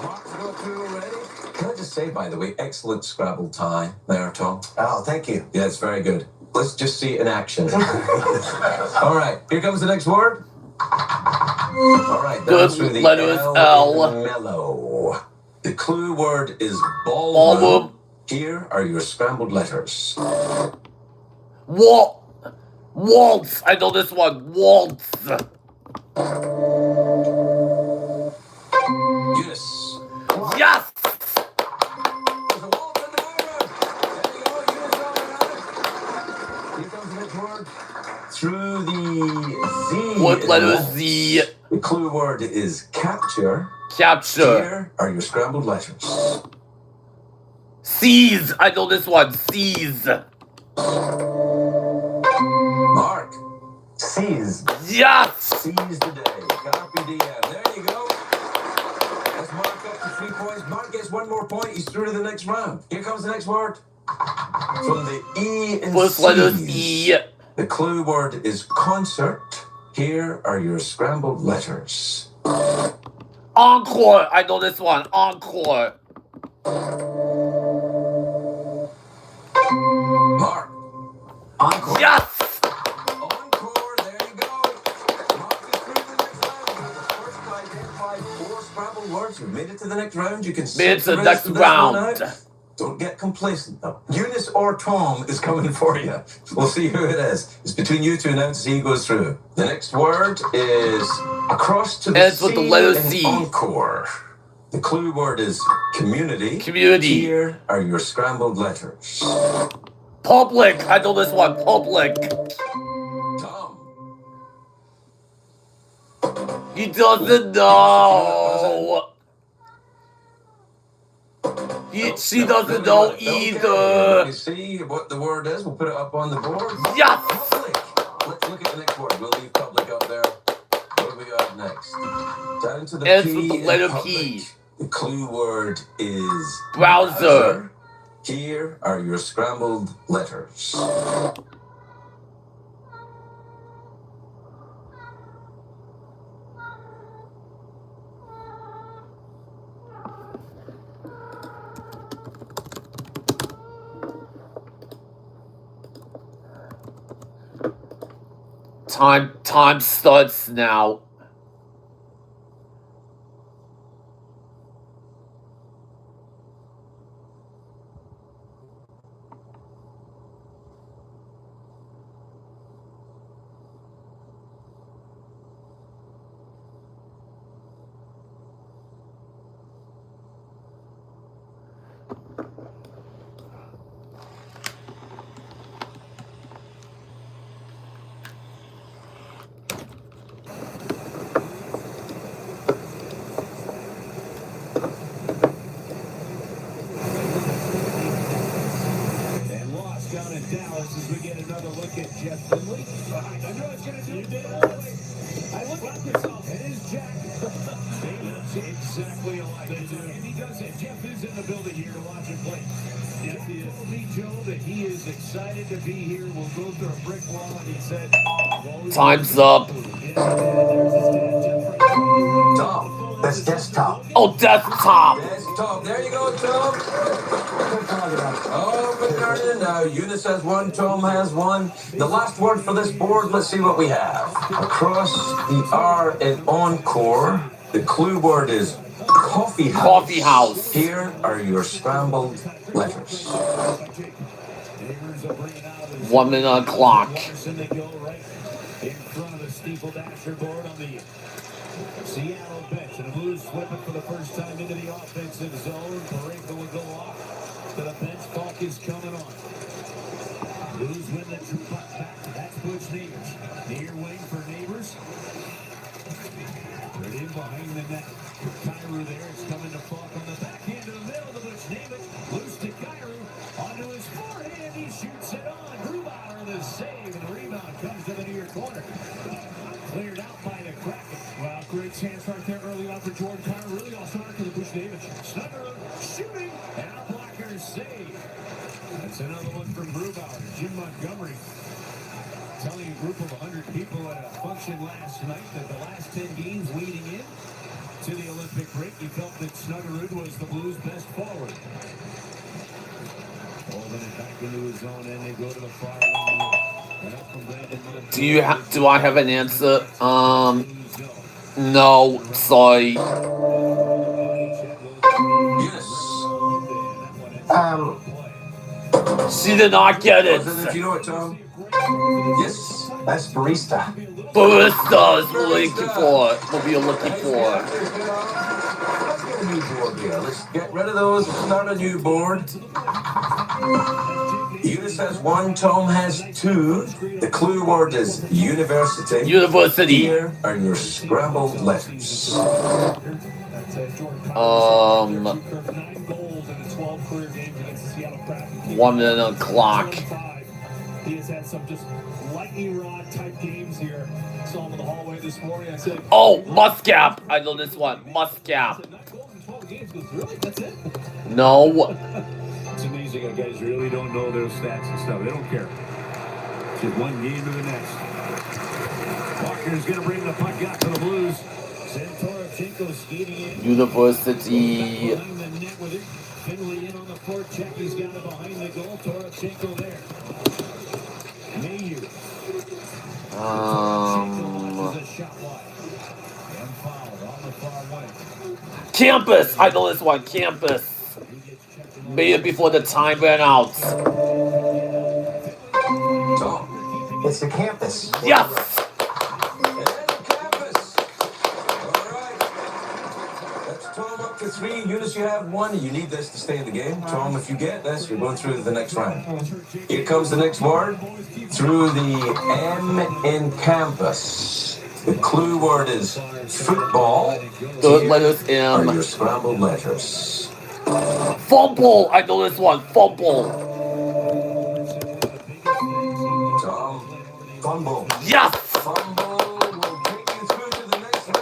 Marks go through already. Can I just say, by the way, excellent Scrabble tie there, Tom. Oh, thank you. Yeah, it's very good. Let's just see it in action. All right, here comes the next word. All right, Good that's through the letters, L. L. In mellow. The clue word is ballroom. Ballroom. Here are your scrambled letters. Waltz. I know this one. Waltz. Eunice. Yes! There's a waltz in the ballroom. There you go, Eunice over there. Here comes the next word. Through the Z. What in letter waltz. Z? The clue word is capture. Capture. Here are your scrambled letters. Seize. I know this one. Seize. Mark. Seize. Yes. Seize the day. Copy DM. There you go. Let's Mark up to 3 points. Mark gets 1 more point. He's through to the next round. Here comes the next word. From the E in First letter seize. E. The clue word is concert. Here are your scrambled letters. Encore. I know this one. Encore. Mark. Encore. Yes. Encore. There you go. Mark is through to the next round. You're the first to identify 4 scrambled words. You've made it to the next round. You can Made it to the rest next of this one round. out. Don't get complacent though. Eunice or Tom is coming for you. We'll see who it is. It's between you two now to see who goes through. The next word is across to the Ends C with the letter in C. encore. The clue word is community. Community. Here are your scrambled letters. Public. I know this one. Public. Tom. He doesn't know. She doesn't know either. You see what the word is? We'll put it up on the board. Yes. Public. Let's look at the next word. We'll leave public up there. What do we got next? Down to the Ends P with the in letter public. P. The clue word is Browser. Here are your scrambled letters. Time starts now. And lost down in Dallas as we get another look at Jeff Finley. I know it's going to do. You did. I look like yourself. It is Jack. They look exactly alike. They do. And he does it. Jeff is in the building here to watch him play. Jeff told me, Joe, that he is excited to be here. We'll go through a brick wall, and he said, Time's up. Tom, that's desktop. Oh, desktop. Desktop. There you go, Tom. Oh, but darn it. Now, Eunice has 1, Tom has 1. The last word for this board, let's see what we have. Across the R in encore, the clue word is coffee house. Coffee house. Here are your scrambled letters. 1 minute clock. in front of the steeple dasher board on the Seattle bench. And the Blues flip it for the first time into the offensive zone. Pareko will go off to the bench. Falk is coming on. Blues win the true puck back. That's Butch Neighbors. Near wing for Neighbors. Right in behind the net. Kyrou there. It's coming to Falk on the backhand to the middle to Butch Neighbors. Loose to Kyrou. Onto his forehand. He shoots it on. Grubauer the save. And the rebound comes to the near corner. Cleared out by the Kraken. Well, great chance right there early on for Jordan Kyrou. Really all started for the Butch Neighbors. Snugger shooting. And a blocker save. That's another one from Grubauer. Jim Montgomery telling a group of 100 people at a function last night that the last 10 games leading in to the Olympic break, he felt that Snuggerud was the Blues' best forward. Holding it back into his zone, and they go to the far wing. Do I have an answer? No, sorry. She did not get it. Do you know it, Tom? Yes, that's barista. Barista is what we're looking for. What we are looking for. Let's get a new board here. Let's get rid of those and start a new board. Eunice has 1, Tom has 2. The clue word is university. University. Here are your scrambled letters. 1 minute on the clock. He has had some just lightning rod type games here. Saw him in the hallway this morning. I said, Oh, Muscap. I know this one. Muscap. really? That's it? No. It's amazing how guys really don't know their stats and stuff. They don't care. It's just one game to the next. Walker's going to bring the puck out to the Blues. Santorachenko skating in. University. Behind the net with it. Finley in on the forecheck. He's got it behind the goal. Torachenko there. Mayu. Campus. I know this one. Campus. Made it before the time ran out. It's the campus. Yes. Tom up to 3. Eunice, you have 1. You need this to stay in the game. Tom, if you get this, you're going through to the next round. Here comes the next word. Through the M in campus. The clue word is football. Third letters Are M. your scrambled letters. Fumble. I know this one. Fumble. Tom, fumble. Yes. Fumble will take you through to the next round.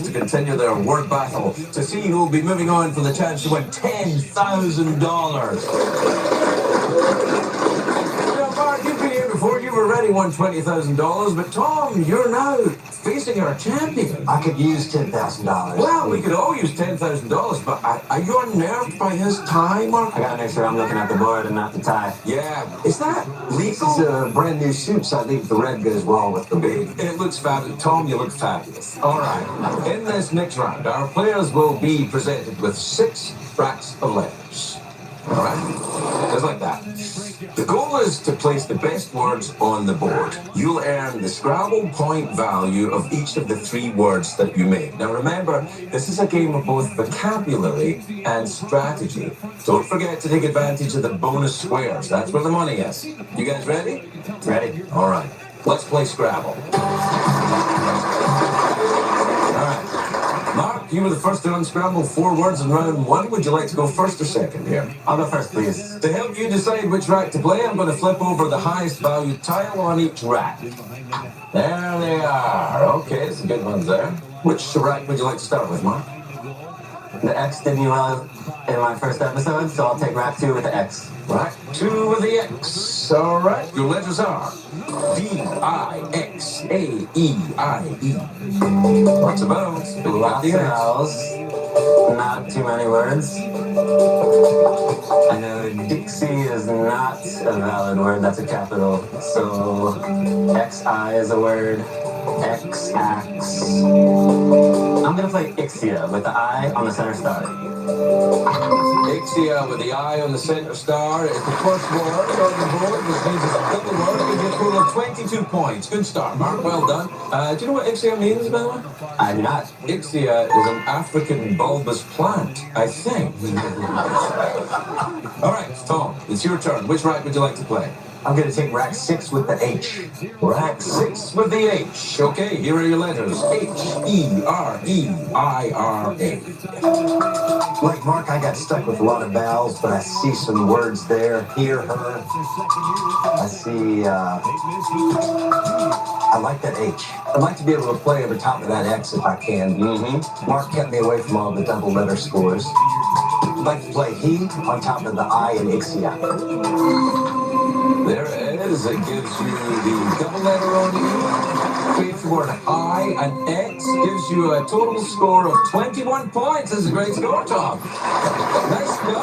To continue their word battle, to see who will be moving on for the chance to win $10,000. Mark, you've been here before. You already won $20,000, but Tom, you're now facing our champion. I could use $10,000. Well, we could all use $10,000, but are you unnerved by his tie, Mark? I gotta make sure I'm looking at the board and not the tie. Yeah. Is that legal? This is a brand new suit, so I think the red goes well with the blue. It looks fabulous. Tom, you look fabulous. All right. In this next round, our players will be presented with 6 racks of letters. All right? Just like that. The goal is to place the best words on the board. You'll earn the Scrabble point value of each of the 3 words that you make. Now remember, this is a game of both vocabulary and strategy. Don't forget to take advantage of the bonus squares. That's where the money is. You guys ready? Ready? All right. Let's play Scrabble. All right. Mark, you were the first to unscramble 4 words in round 1. Would you like to go first or second here? I'll go first, please. To help you decide which rack to play, I'm going to flip over the highest value tile on each rack. There they are. Okay, some good ones there. Which rack would you like to start with, Mark? The X did me well in my first episode, so I'll take rack 2 with the X. Rack 2 with the X. All right. Your letters are D-I-X-A-E-I-E. Lots of vowels. Lots of vowels. Not too many words. I know Dixie is not a valid word. That's a capital. So X-I is a word. X-Ax. I'm going to play Ixia with the I on the center star. Ixia with the I on the center star is the first word on the board, which means it's a double word. Gives you a total of 22 points. Good start, Mark. Well done. Do you know what Ixia means, by the way? I do not. Ixia is an African bulbous plant, I think. All right, Tom, it's your turn. Which rack would you like to play? I'm going to take rack 6 with the H. Rack 6 with the H. Okay, here are your letters. H-E-R-E-I-R-A. Like Mark, I got stuck with a lot of vowels, but I see some words there. Hear, her. I see, I like that H. I'd like to be able to play over top of that X if I can. Mark kept me away from all the double letter scores. I'd like to play he on top of the I in Ixia. There it is. It gives you the double letter on E. Creates the word I, and X gives you a total score of 21 points. This is a great score, Tom. Nice job.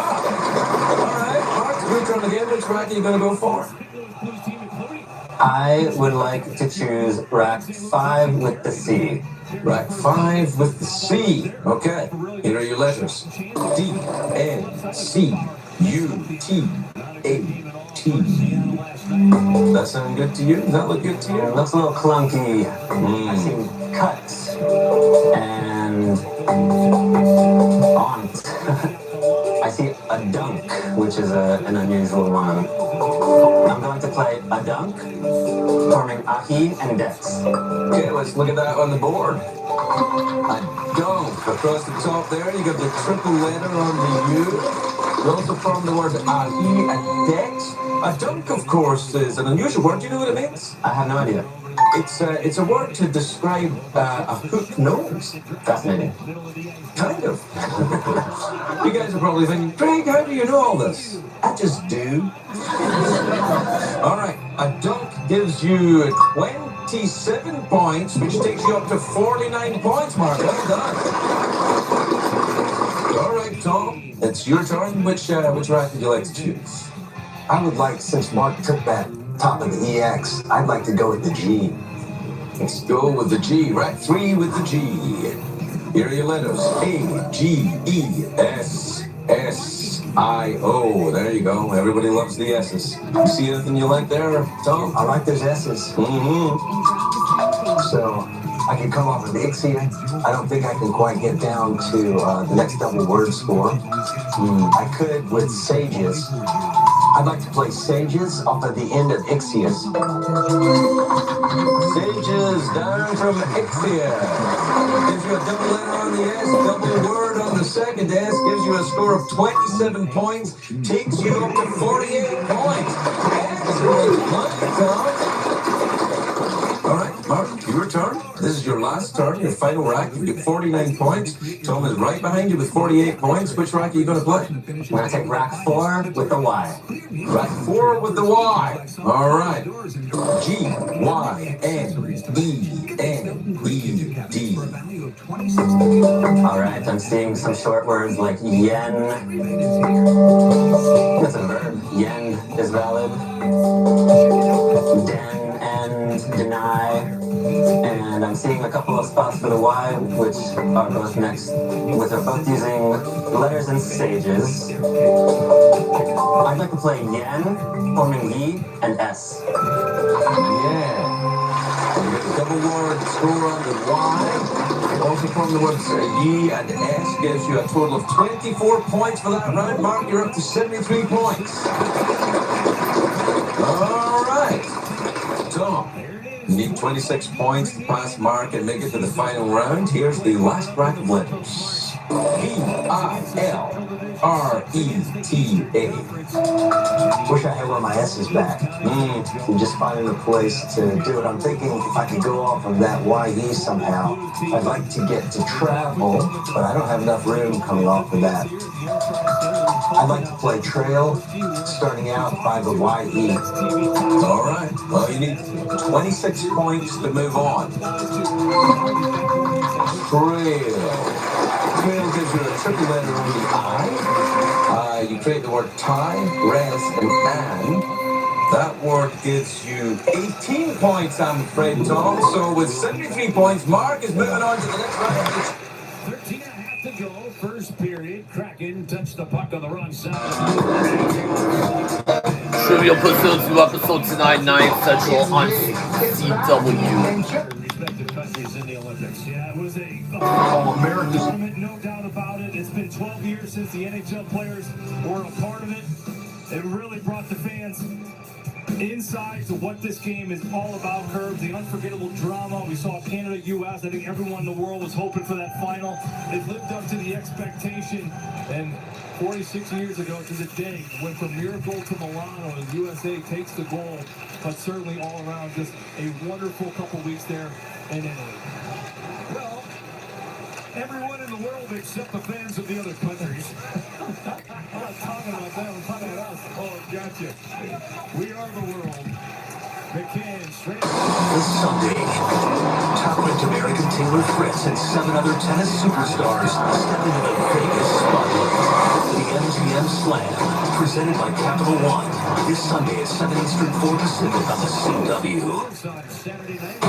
All right, Mark, your turn again. Which rack are you going to go for? I would like to choose rack 5 with the C. Rack 5 with the C. Okay, here are your letters. D-N-C. U-T-A-T. That sound good to you? Does that look good to you? It looks a little clunky. I see cuts and aunt. I see a dunk, which is an unusual one. I'm going to play a dunk, forming ahi and dex. Okay, let's look at that on the board. A dunk across the top there. You got the triple letter on the U. You also form the word ahi and dex. A dunk, of course, is an unusual word. Do you know what it means? I have no idea. It's a word to describe a hooked nose. Fascinating. Kind of. You guys are probably thinking, Craig, how do you know all this? I just do. All right, a dunk gives you 27 points, which takes you up to 49 points, Mark. Well done. All right, Tom, it's your turn. Which rack would you like to choose? I would like, since Mark took that top of the EX, I'd like to go with the G. Let's go with the G. Rack 3 with the G. Here are your letters. A-G-E-S-S-I-O. There you go. Everybody loves the S's. See anything you like there, Tom? I like those S's. Mm-hmm. So I can come off with Ixia. I don't think I can quite get down to the next double word score. I could with Sages. I'd like to play Sages off at the end of Ixius. Sages down from Ixia. Gives you a double letter on the S, double word on the second S, gives you a score of 27 points, takes you up to 48 points. Excellent money, Tom. All right, Mark, your turn. This is your last turn, your final rack. You get 49 points. Tom is right behind you with 48 points. Which rack are you going to play? I'm going to take rack 4 with the Y. Rack 4 with the Y. All right. G-Y-N-E-N-E-D. All right, I'm seeing some short words like yen. That's a verb. Yen is valid. Den and deny. And I'm seeing a couple of spots for the Y, which are both using letters and sages. I'd like to play yen, forming yi and S. Yeah. You get the double word score on the Y. Also from the words yi and S gives you a total of 24 points for that round. Mark, you're up to 73 points. All right. Tom, you need 26 points to pass Mark and make it to the final round. Here's the last rack of letters. V-I-L-R-E-T-A. Wish I had one of my S's back. I'm just finding a place to do it. I'm thinking if I could go off of that YE somehow. I'd like to get to travel, but I don't have enough room coming off of that. I'd like to play trail, starting out by the YE. All right. Well, you need 26 points to move on. Trail. Trail gives you a triple letter on the I. You create the word tie, res, and an. That word gives you 18 points, I'm afraid, Tom. So with 73 points, Mark is moving on to the next round. 13 and a half to go. First period. Kraken touched the puck on the wrong side. Trivial Pursuit to episode tonight, 9 Central on CW. Respected countries in the Olympics. Yeah, it was a All-American tournament, no doubt about it. It's been 12 years since the NHL players were a part of it. It really brought the fans inside to what this game is all about, Curbs. The unforgettable drama. We saw Canada, U.S. I think everyone in the world was hoping for that final. It lived up to the expectation. And 46 years ago to the day, went from miracle to Milano as USA takes the gold. But certainly all around, just a wonderful couple weeks there in Italy. Well, everyone in the world except the fans of the other countries. I'm not talking about them, I'm talking about us. Oh, gotcha. We are the world. McCann, straight. This Sunday, top-ranked American Taylor Fritz and 7 other tennis superstars step into the Vegas spotlight. The MGM Slam, presented by Capital One, this Sunday at 7 Eastern, 4 Pacific on the CW. Saturday night.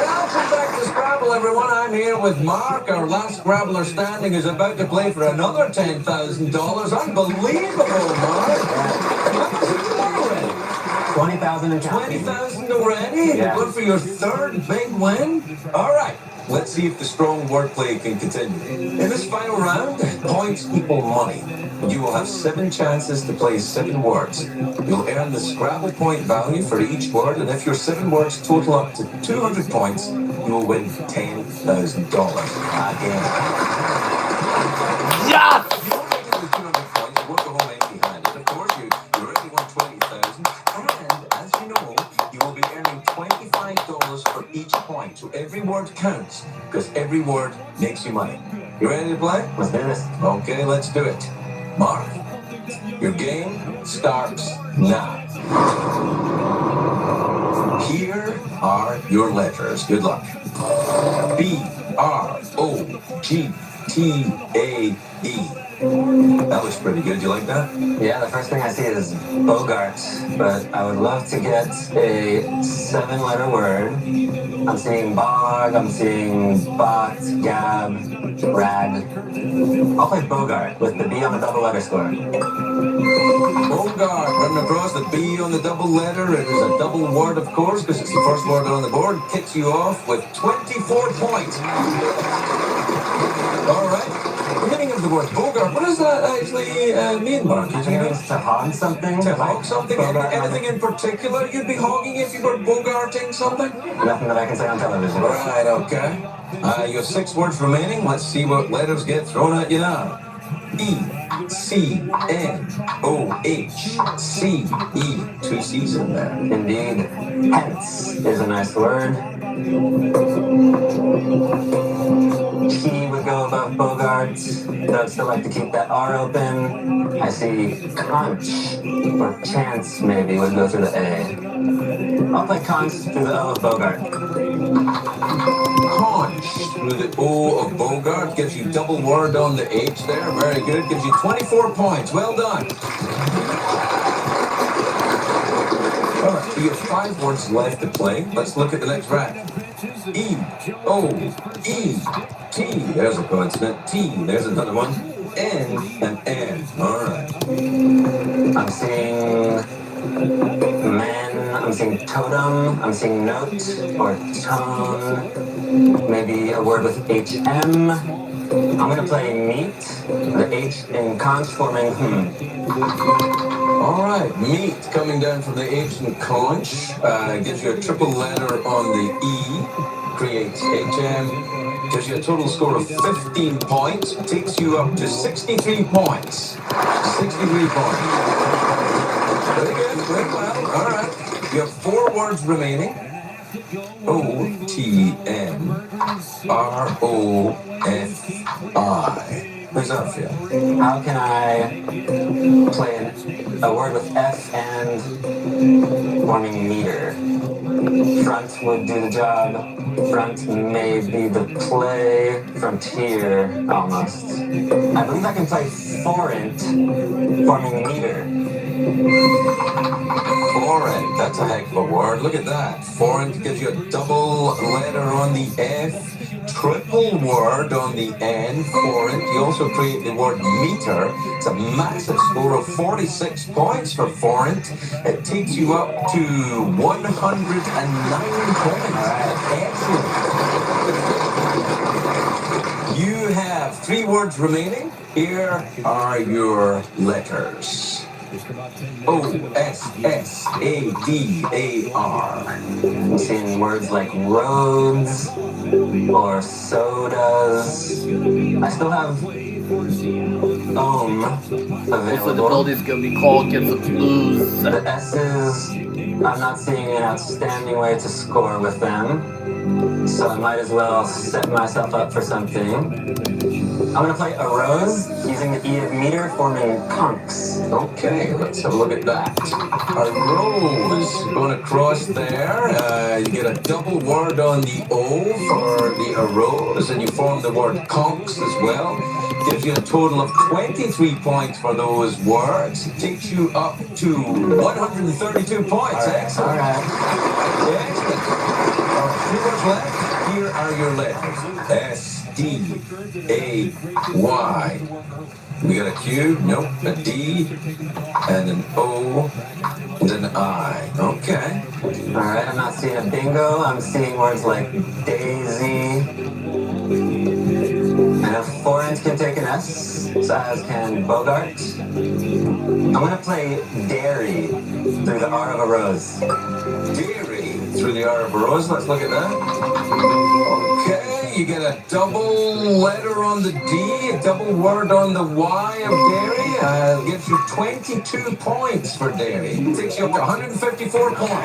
Welcome back to Scrabble, everyone. I'm here with Mark, our last Scrabbler standing, who's about to play for another $10,000. Unbelievable, Mark. How much have you won already? 20,000 and counting. 20,000 already? Yeah. Good for your third big win? All right. Let's see if the strong wordplay can continue. In this final round, points equal money. You will have 7 chances to play 7 words. You'll earn the Scrabble point value for each word, and if your 7 words total up to 200 points, you will win $10,000 again. Yes! If you don't make it to 200 points, you won't go home empty-handed. Of course, you already won 20,000, and as you know, you will be earning $25 for each point. So every word counts, because every word makes you money. You ready to play? Let's do this. Okay, let's do it. Mark, your game starts now. Here are your letters. Good luck. B-R-O-G-T-A-E. That was pretty good. You like that? Yeah, the first thing I see is Bogart, but I would love to get a 7-letter word. I'm seeing bog, I'm seeing bot, gab, rag. I'll play Bogart with the B on the double letter score. Bogart, running across the B on the double letter. It is a double word, of course, because it's the first word on the board. Kicks you off with 24 points. All right. The meaning of the word Bogart, what does that actually mean, Mark? It means to hog something. To hog something? Anything in particular you'd be hogging if you were Bogarting something? Nothing that I can say on television. Right, okay. You have 6 words remaining. Let's see what letters get thrown at you now. E-C-N-O-H-C-E. 2 C's in there. Indeed. Hence is a nice word. Key would go above Bogart, but I'd still like to keep that R open. I see conch, or chance maybe, would go through the A. I'll play conch through the O of Bogart. Conch through the O of Bogart gives you double word on the H there. Very good. Gives you 24 points. Well done. All right, you have 5 words left to play. Let's look at the next round. E-O-E-T. There's a consonant. T. There's another one. N and N. All right. I'm seeing man, I'm seeing totem, I'm seeing note or tone, maybe a word with HM. I'm going to play meet, the H in conch forming All right, meat coming down from the H in conch. Gives you a triple letter on the E. Creates HM. Gives you a total score of 15 points. Takes you up to 63 points. 63 points. Very good, very well. All right. You have 4 words remaining. O-T-M-R-O-F-I. How's that feel? How can I play a word with F and forming meter? Front would do the job. Front may be the play. Frontier, almost. I believe I can play forint, forming meter. Forint, that's a heck of a word. Look at that. Forint gives you a double letter on the F, triple word on the N, forint. You also create the word meter. It's a massive score of 46 points for forint. It takes you up to 109 points. Excellent. You have 3 words remaining. Here are your letters. O-S-S-A-D-A-R. I'm seeing words like roads or sodas. I still have available. So the building's gonna be called Get Some Blues. The S's, I'm not seeing an outstanding way to score with them, so I might as well set myself up for something. I'm going to play a rose using the E of meter forming conchs. Okay, let's have a look at that. A rose going across there. You get a double word on the O for the arose, and you form the word conchs as well. Gives you a total of 23 points for those words. Takes you up to 132 points. Excellent. All right. Excellent. 3 words left. here are your letters. S-D-A-Y. We got a Q, nope, a D, and an O, and an I. Okay. All right, I'm not seeing a bingo. I'm seeing words like daisy. And a four-inch can take an S, as can Bogart. I'm gonna play dairy through the R of a rose. Dairy through the R of a rose. Let's look at that. Okay, you get a double letter on the D, a double word on the Y of dairy. Gives you 22 points for dairy. Takes you up to 154 points. All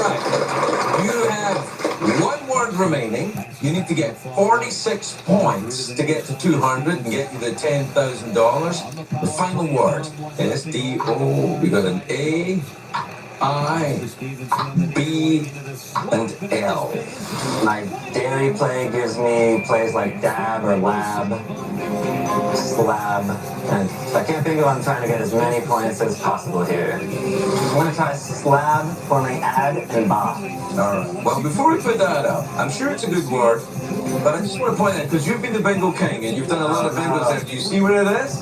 right. You have one word remaining. You need to get 46 points to get to 200 and get you the $10,000. The final word, S-D-O. We got an A, I, B, and L. My dairy play gives me plays like dab or lab, slab, and if I can't bingo, I'm trying to get as many points as possible here. I'm gonna try slab for my ad and ba. Alright, well before we put that up, I'm sure it's a good word, but I just want to point out, because you've been the bingo king and you've done a lot of bingos there. Do you see where it is?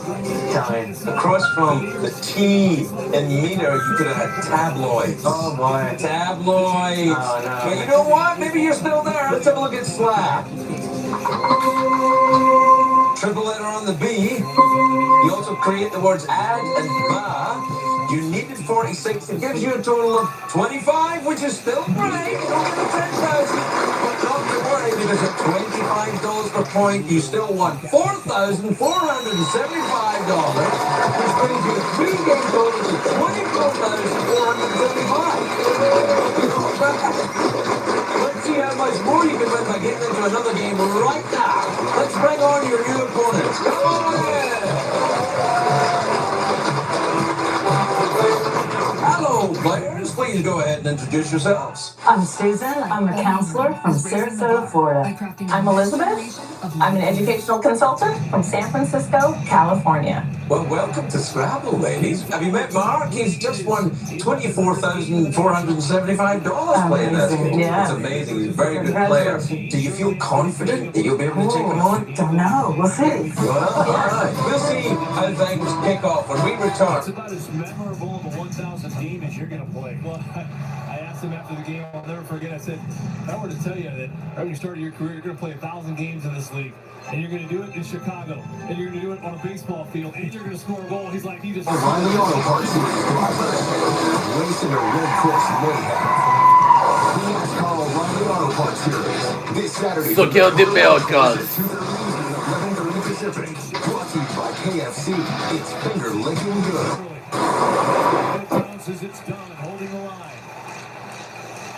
Tell me. Across from the T in meter, you could have had tabloids. Oh boy. Tabloids. Oh no. But you know what? Maybe you're still there. Let's have a look at slab. Triple letter on the B. You also create the words ad and ba. You needed 46. It gives you a total of 25, which is still great. You don't get the 10,000. But not to worry, because at $25 per point, you still won $4,475, which brings you a three-game total of $24,475. Let's see how much more you can win by getting into another game right now. Let's bring on your new opponents. Come on in. Hello, players. Please go ahead and introduce yourselves. I'm Susan. I'm a counselor from Sarasota, Florida. I'm Elizabeth. I'm an educational consultant from San Francisco, California. Well, welcome to Scrabble, ladies. Have you met Mark? He's just won $24,475 playing this game. Yeah. It's amazing. He's a very good player. Do you feel confident that you'll be able to take him on? Don't know. We'll see. Well, all right. We'll see how things kick off when we return. It's about as memorable of a 1,000 game as you're going to play. Well, I asked him after the game, I'll never forget, I said, if I were to tell you that right when you started your career, you're going to play 1,000 games in this league, and you're going to do it in Chicago, and you're going to do it on a baseball field, and you're going to score a goal. He's like, he just... O'Reilly Auto Parts driver. Racing a Red Course mayhem. The NASCAR O'Reilly Auto Parts Series. This Saturday. So kill the Americans. Pacific. Brought to you by KFC. It's finger licking good. It's done, holding the line.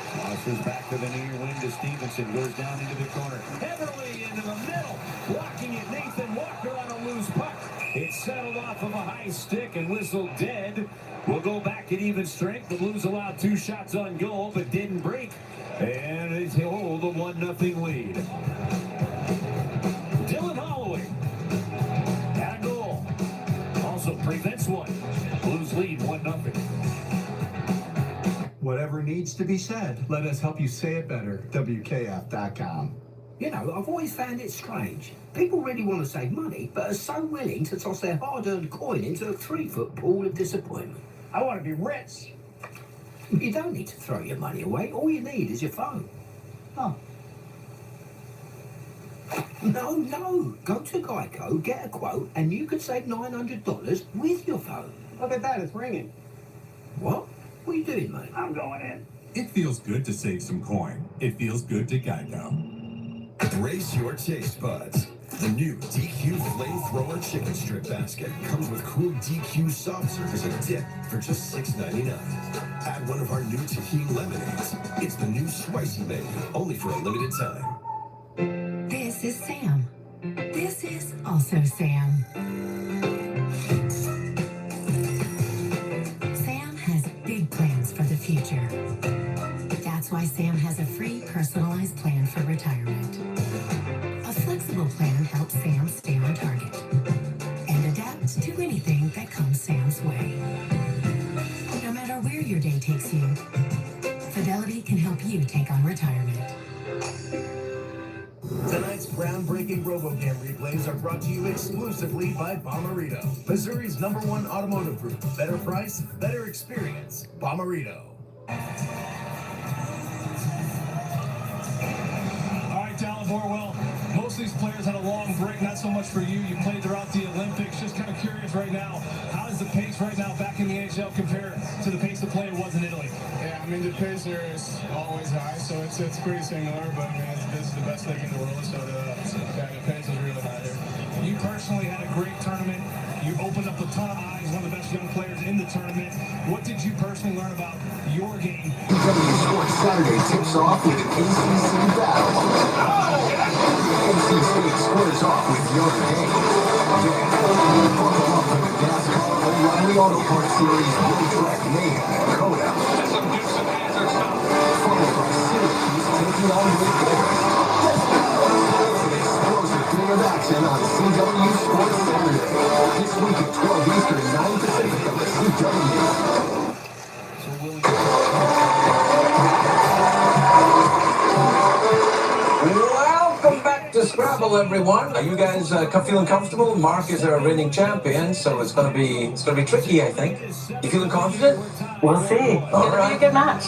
Crosses back to the near wing to Stevenson, goes down into the corner. Heavily into the middle, blocking it. Nathan Walker on a loose puck. It's settled off of a high stick and whistled dead. We'll go back at even strength. The Blues allowed 2 shots on goal, but didn't break. And they hold a 1-0 lead. Dylan Holloway had a goal. Also prevents one. Blues lead 1-0. Whatever needs to be said, let us help you say it better. WKF.com. You know, I've always found it strange. People really want to save money, but are so willing to toss their hard-earned coin into a 3-foot pool of disappointment. I want to be rich. You don't need to throw your money away. All you need is your phone. Oh. No. Go to Geico, get a quote, and you could save $900 with your phone. Look at that, it's ringing. What? What are you doing, mate? I'm going in. It feels good to save some coin. It feels good to Geico. Raise your taste buds. The new DQ Flamethrower Chicken Strip Basket comes with cool DQ soft serve as a dip for just $6.99. Add one of our new tahini lemonades. It's the new spicy menu, only for a limited time. This is Sam. This is also Sam. Sam has big plans for the future. That's why Sam has a free personalized plan for retirement. A flexible plan helps Sam stay on target and adapt to anything that comes Sam's way. No matter where your day takes you, Fidelity can help you take on retirement. Groundbreaking RoboGam replays are brought to you exclusively by Bommarito, Missouri's #1 automotive group. Better price, better experience. Bommarito. All right, Dalibor, well, most of these players had a long break, not so much for you. You played throughout the Olympics. Just kind of curious right now, how does the pace right now back in the NHL compare to the pace the player was in Italy? Yeah, I mean, the pace here is always high, so it's pretty similar, but I mean, this is the best league in the world, so the pace is really high here. You personally had a great tournament. You opened up a ton of eyes, one of the best young players in the tournament. What did you personally learn about your game? BW Sports Saturday tips off with an ACC battle. NC State squares off with Notre Dame. Then, buckle up for the NASCAR O'Reilly Auto Parts Series Road Track Mayhem at Coda. Followed by Syracuse taking on Louisville. It's an explosive day of action on CW Sports Saturday. This week at 12 Eastern, 9 Pacific on the CW. Welcome back to Scrabble, everyone. Are you guys feeling comfortable? Mark is our reigning champion, so it's gonna be tricky, I think. You feeling confident? We'll see. All It'll right. be a good match.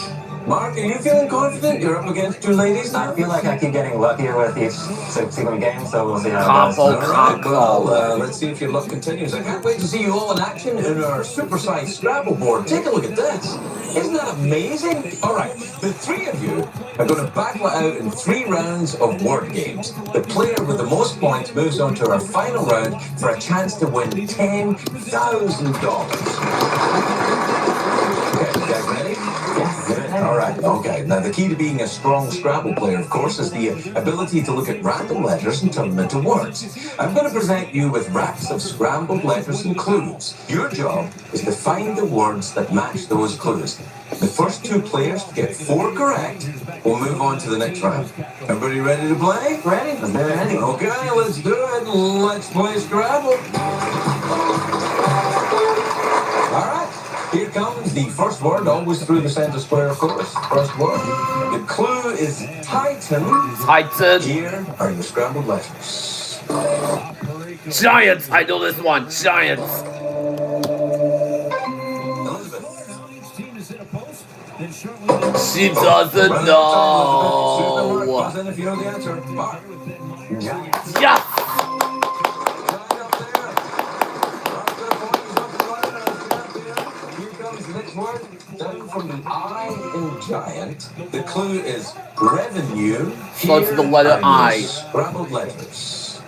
Mark, are you feeling confident? You're up against two ladies now? I feel like I keep getting luckier with each subsequent game, so we'll see how it goes. All right, well, let's see if your luck continues. I can't wait to see you all in action in our supersized Scrabble board. Take a look at this. Isn't that amazing? All right, the three of you are going to battle it out in 3 rounds of word games. The player with the most points moves on to our final round for a chance to win $10,000. Okay, you guys ready? All right, okay. Now, the key to being a strong Scrabble player, of course, is the ability to look at random letters and turn them into words. I'm going to present you with racks of scrambled letters and clues. Your job is to find the words that match those clues. The first 2 players to get 4 correct will move on to the next round. Everybody ready to play? Ready? Let's do it. Okay, let's do it. Let's play Scrabble. All right. Here comes the first word, always through the center square, of course. First word. The clue is Titan. Titan. Here are your scrambled letters. Giants. I know this one. Giants. She doesn't know. If you know the answer. Mark. Yes. Down from the I in giant, the clue is revenue. So it's the letter I. Scrambled letters.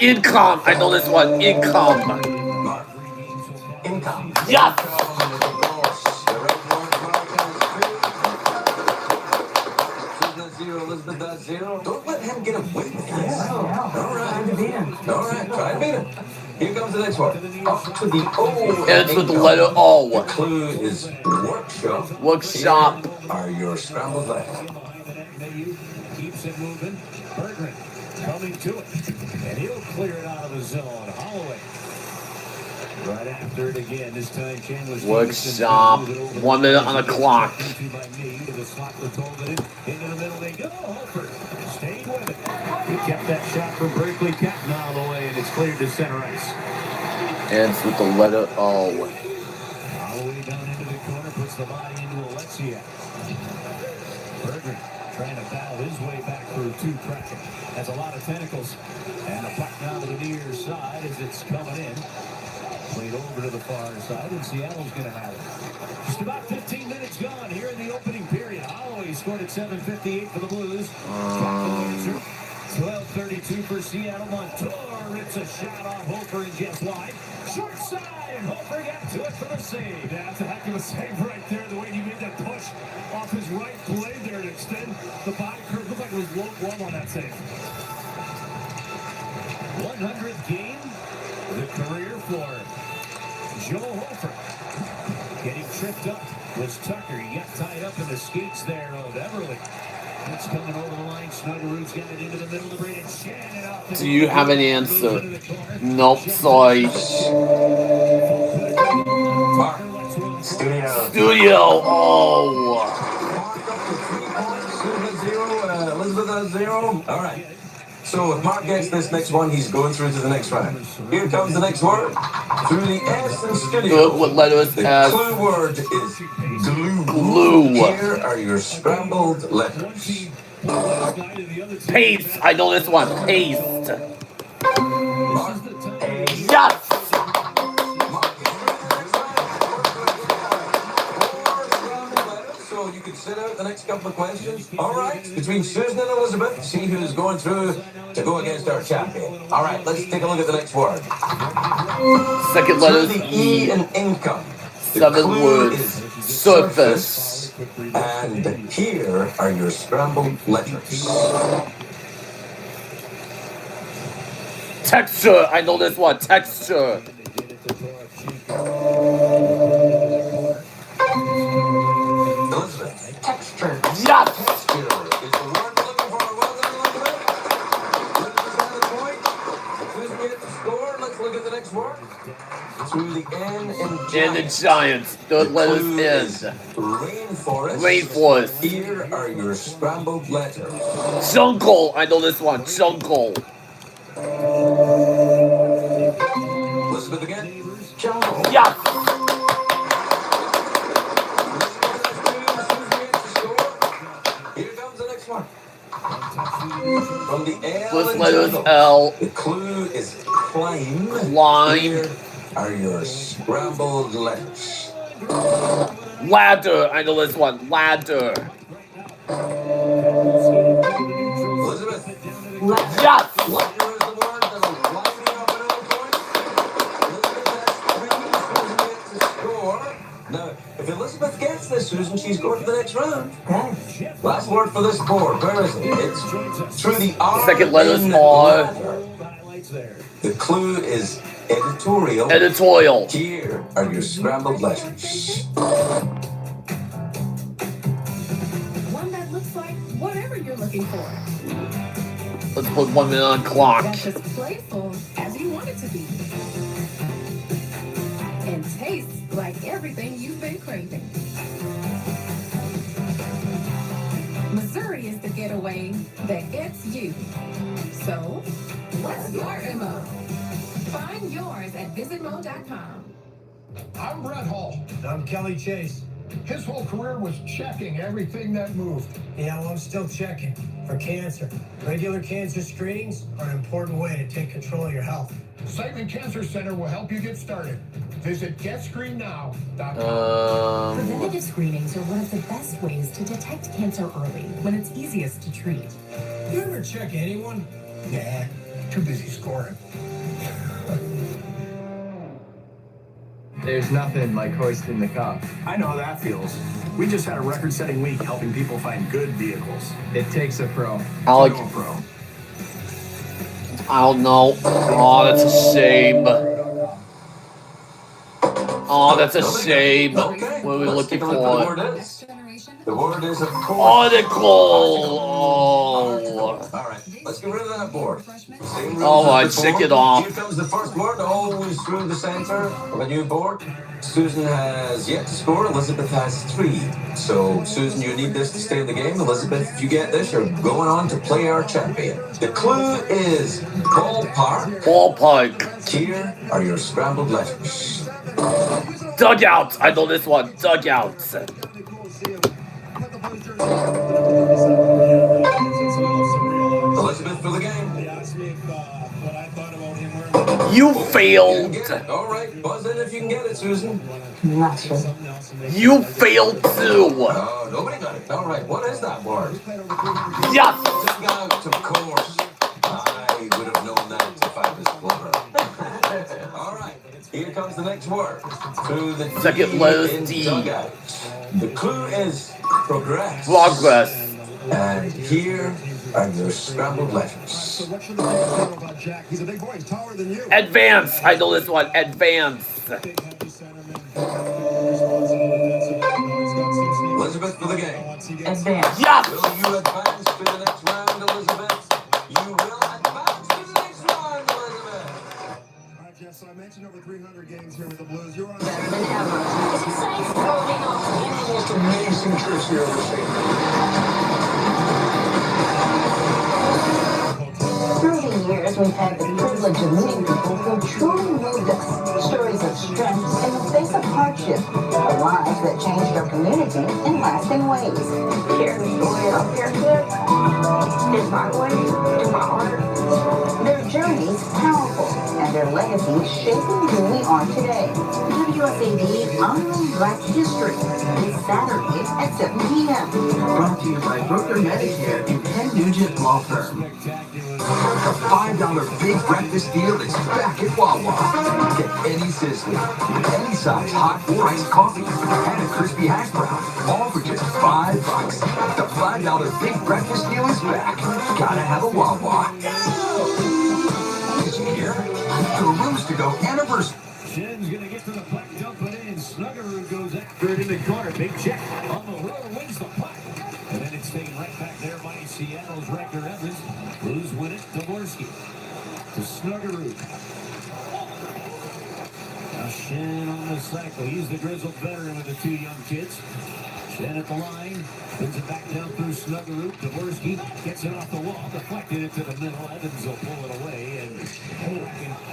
Income. I know this one. Income. Mark. Income. Yes. Elizabeth does 0. Don't let him get away with this. All right, Try to beat him. Here comes the next one. Up to the O. Ends with the letter O. The clue is workshop. Workshop. Here are your scrambled letters. Keeps it moving. Berggren coming to it. And he'll clear it out of the zone. Holloway. Right after it again. This time Chandler's Workshop. 1 minute on the clock. into the middle they go. Holford stayed with it. He kept that shot from Berkeley Catton out of the way, and it's cleared to center ice. Ends with the letter O. Holloway down into the corner, puts the body into Alexia. Berggren trying to battle his way back through 2 cracking. Has a lot of tentacles. And the puck now to the near side as it's coming in. Played over to the far side, and Seattle's going to have it. Just about 15 minutes gone here in the opening period. Holloway scored at 7:58 for the Blues. 12:32 for Seattle. Montour rips a shot off Hofer and gets wide. Short side. Hofer got to it for the save. That's a heck of a save right there. The way he made that push off his right blade there to extend the body curve. Looked like it was low glove on that save. 100th game. The career for Joe Hofer. Getting tripped up was Tucker. He got tied up in the skates there of Everly. It's coming over the line. Schneiderud's got it into the middle of Braden Shannon out there. Do you have an answer? Nope, sorry. Studio. Oh. Elizabeth does 0. 0. All right. So if Mark gets this next one, he's going through to the next round. Here comes the next word. Through the S in studio. Good with letters The S. clue word is glue. Glue. Here are your scrambled letters. Paste. I know this one. Paste. Mark, Yes. so you can sit out the next couple of questions. All right, between Susan and Elizabeth, see who's going through to go against our champion. All right, let's take a look at the next word. Second letter Through is the E in income. The 7 clue words. is Surface. And here are your scrambled letters. Texture. I know this one. Texture. Elizabeth. Texture. Yes. Texture is the word we're looking for. Well done, Elizabeth. Elizabeth has the point. Susan gets the score. Let's look at the next word. Through the N in In the giant. giant. Third letter Clue is is rainforest. Rainforest. Here are your scrambled letters. Jungle. I know this one. Jungle. Elizabeth again. Jungle. Yes. Here comes the next one. From the L First in letter is jungle. L. The clue is climb. Lime. Here are your scrambled letters. Ladder. I know this one. Ladder. Elizabeth. Yes. Ladder is the word that'll line you up another point. Elizabeth has 3. Susan gets the score. Now, if Elizabeth gets this, Susan, she's going to the next round. Okay. Last word for this board. Where is it? It's through the R. Second letter is in R. ladder. The clue is editorial. Editorial. Here are your scrambled letters. One that looks like whatever you're looking for. Let's put 1 minute on clock. That's as playful as you want it to be. And tastes like everything you've been craving. Missouri is the getaway that gets you. So, what's your MO? Find yours at visitmo.com. I'm Brett Hall. I'm Kelly Chase. His whole career was checking everything that moved. Yeah, well, I'm still checking for cancer. Regular cancer screenings are an important way to take control of your health. Simon Cancer Center will help you get started. Visit GetScreenNow.com. Preventative screenings are one of the best ways to detect cancer early when it's easiest to treat. You ever check anyone? Nah, too busy scoring. There's nothing like hoisting the cup. I know how that feels. We just had a record-setting week helping people find good vehicles. It takes a pro. Alec. No pro. I don't know. Oh, that's a shame. Oh, that's a shame. Okay. What are we Let's looking take a look at for? the word is. The word is, of course. Article. All right, let's get rid of that board. Same rules Oh, as check before. it off. Here comes the first word, always through the center of a new board. Susan has yet to score. Elizabeth has 3. So, Susan, you need this to stay in the game. Elizabeth, if you get this, you're going on to play our champion. The clue is ballpark. Ballpark. Here are your scrambled letters. Dugout. I know this one. Dugout. Elizabeth for the game. You failed. All right, buzz in if you can get it, Susan. Not sure. You failed too. Oh, nobody got it. All right, what is that word? Yes. Dugout, of course. I would have known that if I was clever. All right, here comes the next word. Through the Second D letter in D. dugout. The clue is progress. Progress. And here are your scrambled letters. Advance. I know this one. Advance. Elizabeth for the game. Advance. Yes. Will you advance to the next round, Elizabeth? You will advance to the next round, Elizabeth. All right, Jeff, so I mentioned over 300 games here with the Blues. You're on Better than ever. It's nice holding on. one of the most amazing trips you ever seen. years, we've had the privilege of meeting people who truly moved us. Stories of strength in the face of hardship. Lives that changed our community in lasting ways. Share the story of their gift in my way, to my heart. Their journeys powerful, and their legacies shaping who we are today. WSAD Honoring Black History this Saturday at 7 p.m. Brought to you by Brooker Medicare and Ken Nugent Law Firm. The $5 Big Breakfast Deal is back at Wawa. Get any sizzling, any size hot or iced coffee, and a crispy hash brown, all for just $5. The $5 Big Breakfast Deal is back. Gotta have a Wawa. Did you hear? The Rooms to Go anniversary. Shen's gonna get to the puck, dump it in. Snuggerud goes after it in the corner. Big check on the road, wins the puck. And then it's taken right back there by Seattle's Rector Evans. Blues win it. Dvorsky to Snuggerud. Now Shen on the cycle. He's the grizzled veteran with the two young kids. Shen at the line. Brings it back down through Snuggerud. Dvorsky gets it off the wall. Deflected it to the middle. Evans will pull it away. And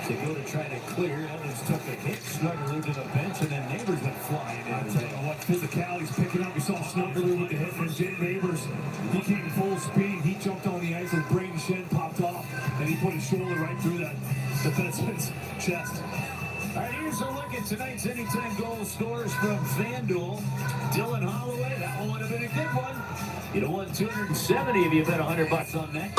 to go to try to clear. Evans took a hit. Snuggerud to the bench. And then Neighbors went flying in. I'll tell you what, physicality's picking up. We saw Snuggerud with the hit from Jim Neighbors. He came full speed. He jumped on the ice and Braden Shen popped off. And he put his shoulder right through that defenseman's chest. All right, here's a look at tonight's anytime goal scores from FanDuel. Dylan Holloway, that one would have been a good one. You'd have won 270 if you bet $100 on that.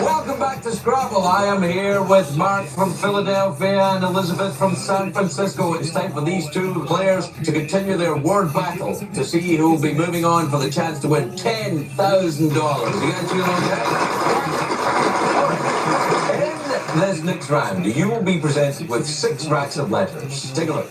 Welcome back to Scrabble. I am here with Mark from Philadelphia and Elizabeth from San Francisco. It's time for these two players to continue their word battle to see who will be moving on for the chance to win $10,000. You guys feel okay? In this next round, you will be presented with 6 racks of letters. Take a look.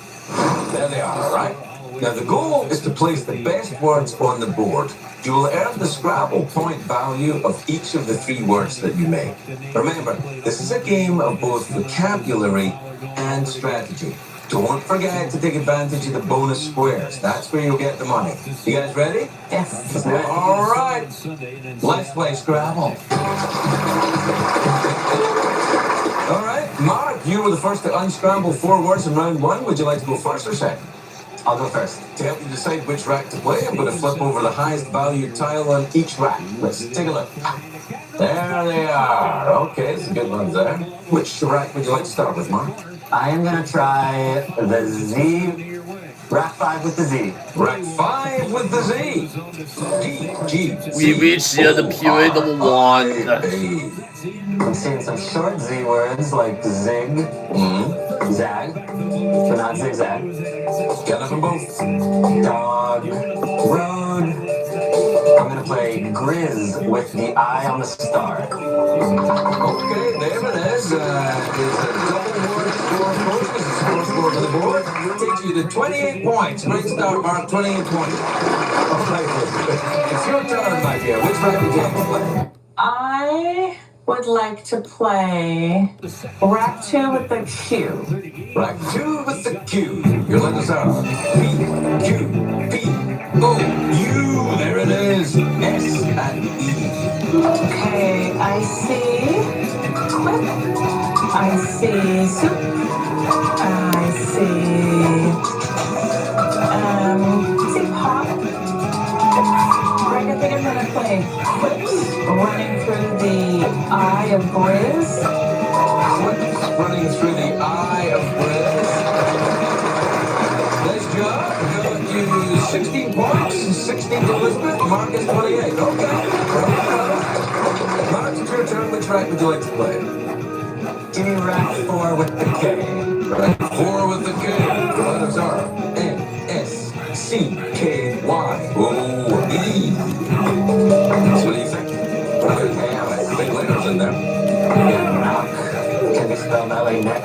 There they are, right? Now, the goal is to place the best words on the board. You will earn the Scrabble point value of each of the 3 words that you make. Remember, this is a game of both vocabulary and strategy. Don't forget to take advantage of the bonus squares. That's where you'll get the money. You guys ready? Yes. All right. Let's play Scrabble. All right. Mark, you were the first to unscramble 4 words in round 1. Would you like to go first or second? I'll go first. To help you decide which rack to play, I'm going to flip over the highest value tile on each rack. Let's take a look. There they are. Okay, some good ones there. Which rack would you like to start with, Mark? I am going to try the Z. Rack 5 with the Z. Rack 5 with the Z. D, G, We reached the other period number 1. I'm seeing some short Z words like zig, zag, but not zigzag. Get them both. Dog, road. I'm going to play Grizz with the eye on the star. Okay, there it is. Is a double word score post. This is the score to the board. Takes you to 28 points. Great start, Mark. 28 points. All right, it's your turn, my dear. Which rack would you like to play? I would like to play rack 2 with the Q. Rack 2 with the Q. Your letters are P, Q, P, O, U. There it is. S and E. Okay, I see clip. I see soup. I see pop. Greg, I think I'm gonna play clips running through the eye of Grizz. Clips running through the eye of Grizz. Nice job. Got you 16 points. 16 to Elizabeth. Mark is 28. Okay. Mark, it's your turn. Which rack would you like to play? Give me rack 4 with the K. Rack 4 with the K. The letters are N, S, C, K, Y, O, E. So what do you think? Okay, big letters in there. Knock. Can be spelled that way, neck.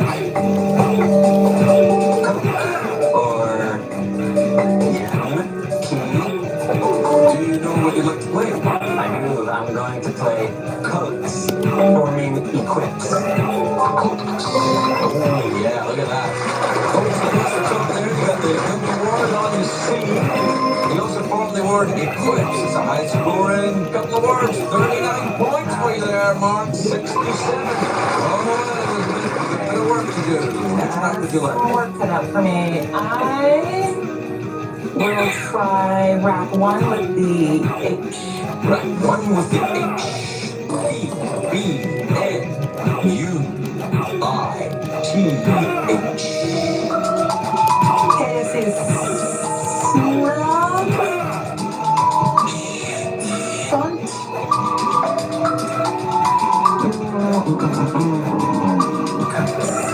Or key. Do you know what you'd like to play? I do. I'm going to play coats, forming equips. Oh, yeah, look at that. Coats, the top there, you got the word on the C. You also form the word Eclipse is a high scoring couple of words. 39 points for you there, Mark. 67. Oh, Elizabeth, you got a bit of work to do. Which round would you like? Work cut out for me. I will try rack 1 with the H. Rack 1 with the H. E-B-N-U-I-T-H. Okay, this is snug. Shunt.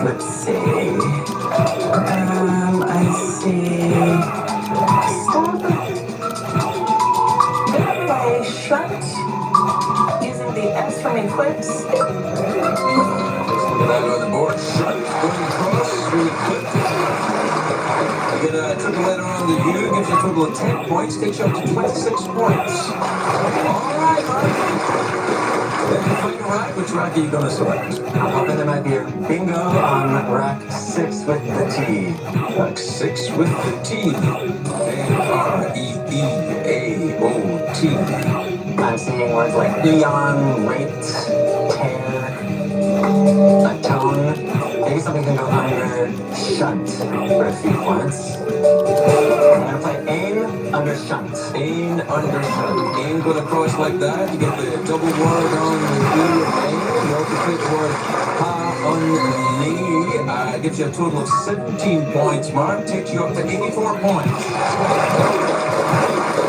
Let's see. I see. Stop. Gonna play shunt using the S from Eclipse. Let's look at that on the board. Shunt going across through the clip. You get a triple letter on the U, gives you a total of 10 points, takes you up to 26 points. All right, Mark. Then the final rack, which rack are you going to select? I'm hoping there might be a bingo on rack 6 with the T. Rack 6 with the T. A-R-E-E-A-O-T. I'm seeing words like eon, rate, tear, atone. Maybe something can go under shunt for a few points. I'm gonna play aim under shunt. Aim under shunt. Aim going across like that. You get the double word on the E of aim. You also take the word ha on knee. Gives you a total of 17 points, Mark. Takes you up to 84 points.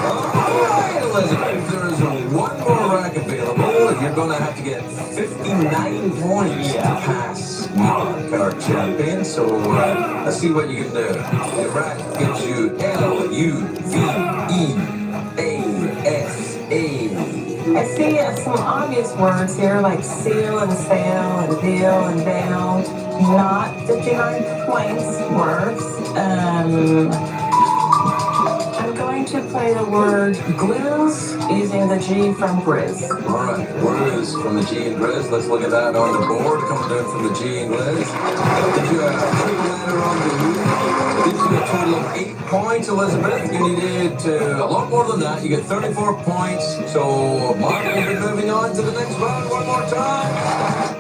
Alright, Elizabeth. There is one more rack available. You're going to have to get 59 points to pass Mark, our champion. So let's see what you can do. The rack gives you L-U-V-E-A-S-A. I see some obvious words here like seal and sail and deal and bail. Not 59 points words. I'm going to play the word glues using the G from Grizz. Alright, words from the G and Grizz. Let's look at that on the board. Coming down from the G and Grizz. Gives you a triple letter on the U. Gives you a total of 8 points, Elizabeth. You needed a lot more than that. You get 34 points. So, Mark will be moving on to the next round one more time.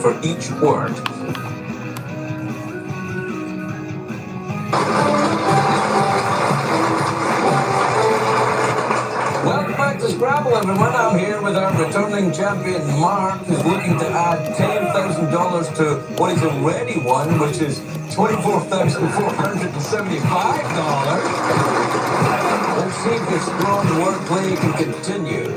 for each word. Welcome back to Scrabble, everyone. I'm here with our returning champion, Mark, who's looking to add $10,000 to what he's already won, which is $24,475. Let's see if this strong wordplay can continue.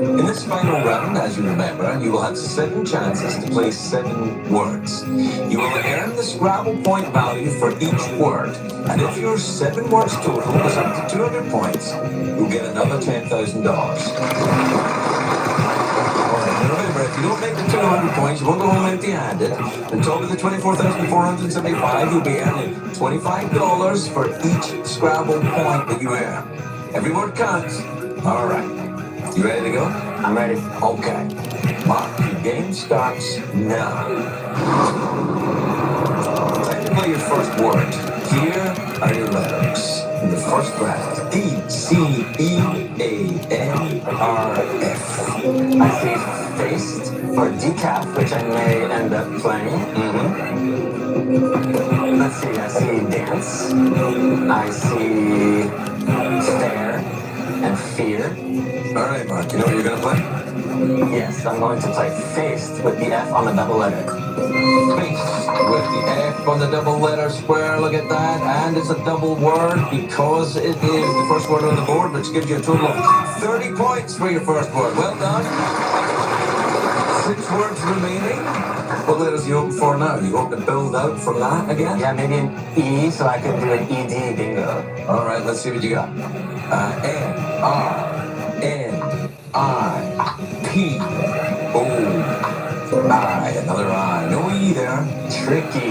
In this final round, as you remember, you will have 7 chances to play 7 words. You will earn the Scrabble point value for each word, and if your 7 words total is up to 200 points, you'll get another $10,000. Remember, if you don't make the 200 points, you won't go home empty-handed. On top of the 24,475, you'll be earning $25 for each Scrabble point that you earn. Every word counts. All right. You ready to go? I'm ready. Okay. Mark, your game starts now. Time to play your first word. Here are your letters. In the first round, D-C-E-A-N-R-F. I see faced or decaf, which I may end up playing. Let's see, I see dance. I see fair and fear. All right, Mark, you know what you're going to play? Yes, I'm going to play faced with the F on the double letter. Faced with the F on the double letter square, look at that. And it's a double word because it is the first word on the board, which gives you a total of 30 points for your first word. Well done. 6 words remaining. What letters are you hoping for now? You hope to build out from that again? Yeah, maybe an E so I could do an ED bingo. All right, let's see what you got. N-R-N-I-P-O-I. Another I. No E there. Tricky.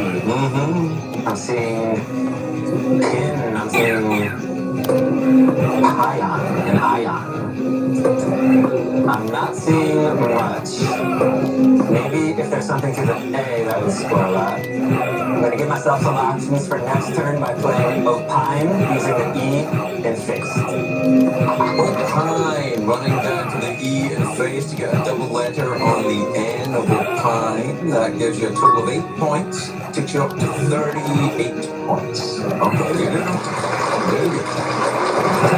I'm seeing pin. I'm seeing pion and ion. I'm not seeing much. Maybe if there's something to the A, that would score a lot. I'm going to give myself some options for next turn by playing opine using the E in faced. Opine, running down to the E and faced. You got a double letter on the N of opine. That gives you a total of 8 points. Takes you up to 38 points. Okay, there you go. Very good.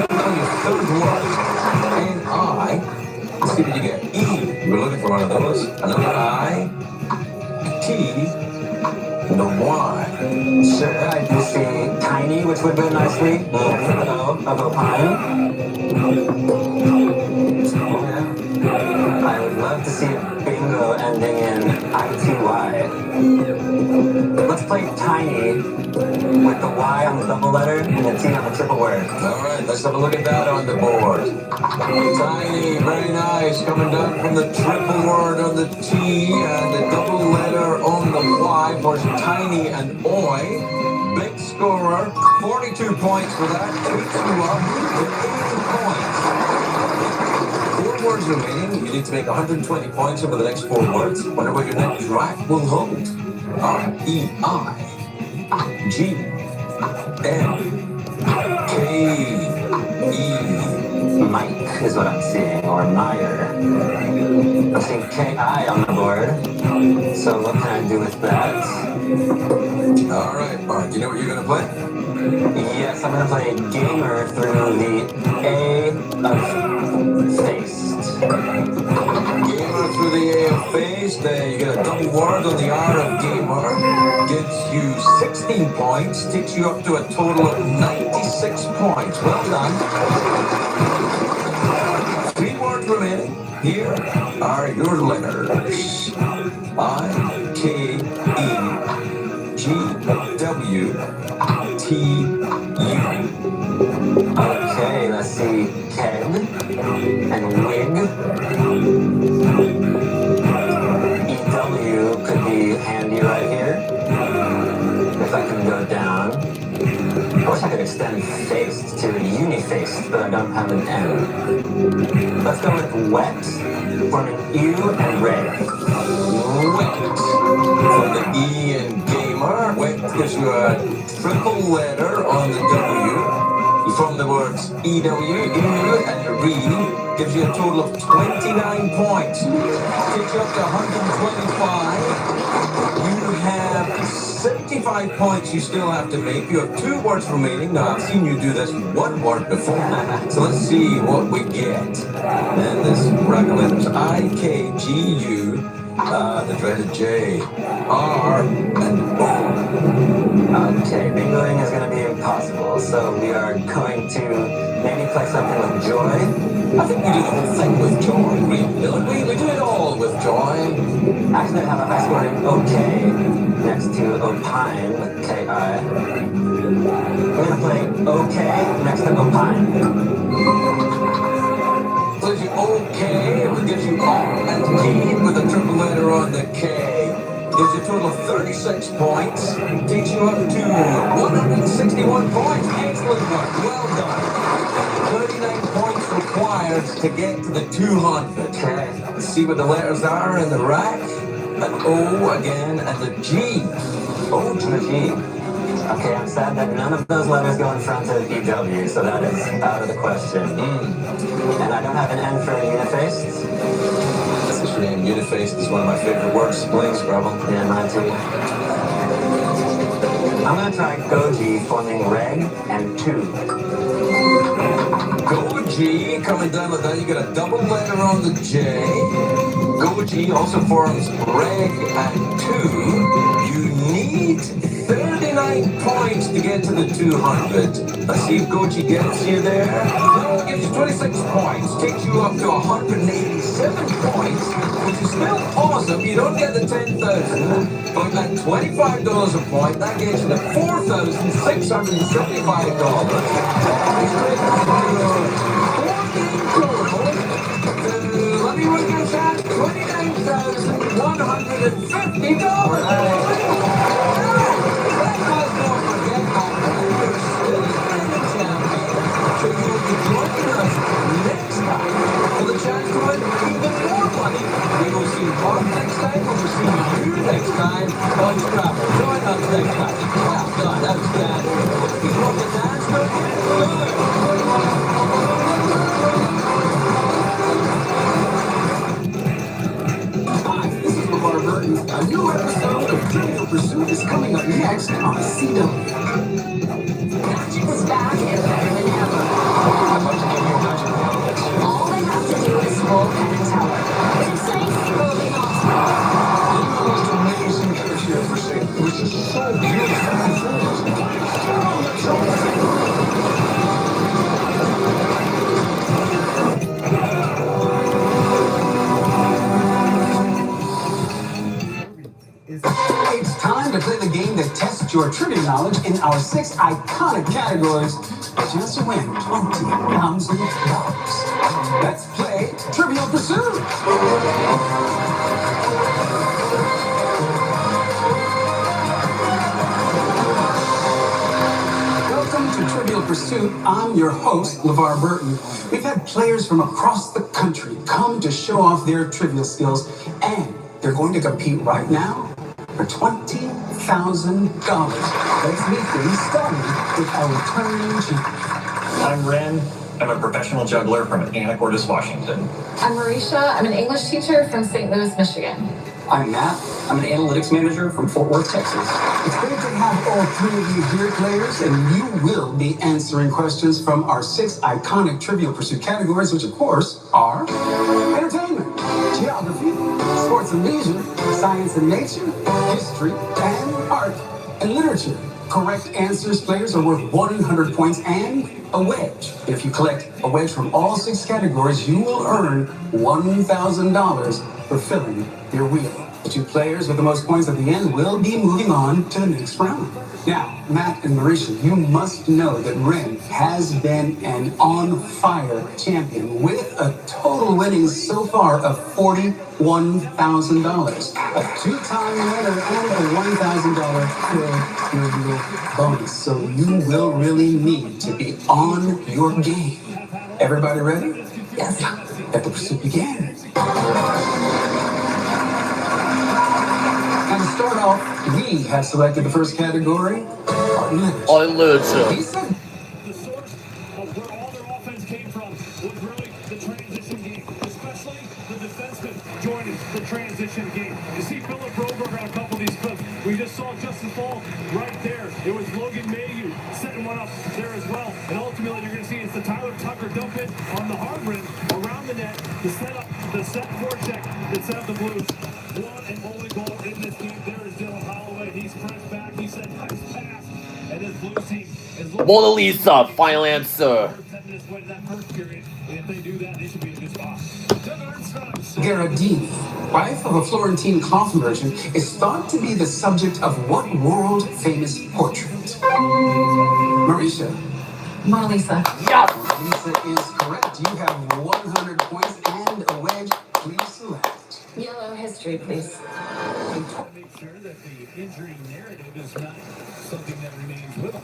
Now your third word. N-I. Let's see what you get. E. You were looking for one of those. Another I. T. And a Y. Sure, I do see tiny, which would go nicely. And for the O of opine. Oh, yeah. I would love to see a bingo ending in ITY. Let's play tiny with the Y on the double letter and the T on the triple word. All right, let's have a look at that on the board. Tiny, very nice. Coming down from the triple word on the T and the double letter on the Y for tiny and oi. Big scorer, 42 points for that. Takes you up to 80 points. 4 words remaining. You need to make 120 points over the next 4 words. Wonder what your next rack will hold. R-E-I-G-N-K-E. Mike is what I'm seeing, or Meyer. I'm seeing K-I on the board. So what can I do with that? All right, Mark, you know what you're going to play? Yes, I'm going to play gamer through the A of faced. Gamer through the A of faced. You get a double word on the R of gamer. Gives you 16 points. Takes you up to a total of 96 points. Well done. 3 words remaining. Here are your letters. I-K-E-G-W-T-U. Okay, let's see. Keg and wig. EW could be handy right here. If I can go down. I wish I could extend faced to uni-faced, but I don't have an N. Let's go with wet, forming U and red. Wet. For the E in gamer. Wet gives you a triple letter on the W. You form the word words. EW, and your read gives you a total of 29 points. Takes you up to 125. You have 75 points you still have to make. You have 2 words remaining. Now, I've seen you do this 1 word before. So let's see what we get. And this bracket letters IKGU, the dreaded J, R, and O. Okay, bingoing is going to be impossible, so we are going to maybe play something with joy. I think we do the whole thing with joy, really, don't we? We do it all with joy. Actually, how about I scoring okay next to opine with K-I. We're going to play okay next to opine. Gives you okay, it gives you R and G with a triple letter on the K. Gives you a total of 36 points. Takes you up to 161 points. Excellent work. Well done. 39 points required to get to the 200. Okay. Let's see what the letters are in the rack. An O again and the G. O to the G. Okay, I'm sad that none of those letters go in front of EW, so that is out of the question. And I don't have an N for unifaced. That's a shame. Unifaced is one of my favorite words. Playing Scrabble. Yeah, mine too. I'm going to try Goji forming reg and 2. Goji, coming down with that, you get a double letter on the J. Goji also forms reg and 2. You need 39 points to get to the 200. Let's see if Goji gets you there. No, it gives you 26 points. Takes you up to 187 points, which is still awesome. You don't get the 10,000, but at $25 a point, that gets you to $4,675. Let me work your chat. Next time on Scrabble. Join us next time. Well done, that was bad. You want the dance Hi, this is LeVar Burton. A new episode of Trivial Pursuit is coming up next on CW. Magic is back and better than ever. All they have to do is roll Penn and Teller. It's safe, moving on. The most amazing energy I've ever seen. It was just so beautiful. It's time to play the game that tests your trivia knowledge in our 6 iconic categories. A chance to win $20,000. Let's play Trivial Pursuit. Welcome to Trivial Pursuit. I'm your host, LeVar Burton. We've had players from across the country come to show off their trivia skills, and they're going to compete right now for $20,000. Let's meet them, starting with our returning champion. I'm Ren. I'm a professional juggler from Anacortes, Washington. I'm Marisha. I'm an English teacher from St. Louis, Michigan. I'm Matt. I'm an analytics manager from Fort Worth, Texas. It's great to have all 3 of you here, players, and you will be answering questions from our 6 iconic Trivial Pursuit categories, which of course are entertainment, geography, sports and leisure, science and nature, history, and art and literature. Correct answers, players, are worth 100 points and a wedge. If you collect a wedge from all 6 categories, you will earn $1,000 for filling your wheel. The 2 players with the most points at the end will be moving on to the next round. Now, Matt and Marisha, you must know that Ren has been an on-fire champion with a total winnings so far of $41,000. A 2-time winner and a $1,000 fill your wheel bonus. So you will really need to be on your game. Everybody ready? Yes. Let the pursuit begin. And to start off, we have selected the first category, art and literature. Art and literature. Lisa? The source of where all joining the transition game. You see Philip Broberg on a couple of these clips. We just saw Justin Fall right there. It was Logan Mayhew setting one up there as well. And ultimately, you're going to see it's the Tyler Tucker dump it on the hard rim around the net to set up the set forecheck that set up the Blues. One and only goal in this game. There is Dylan Holloway. He's pressed back. He said, nice pass. And this Blues team is looking. Mona Lisa, final answer. 10 minutes went in that first period. And if they do that, they should be in a good spot. Gherardini, wife of a Florentine cloth merchant, is thought to be the subject of what world-famous portrait? Marisha. Mona Lisa. Yes! Mona Lisa is correct. You have 100 points and a wedge. Please select. Yellow history, please. Make sure that the injury narrative is not something that remains with him.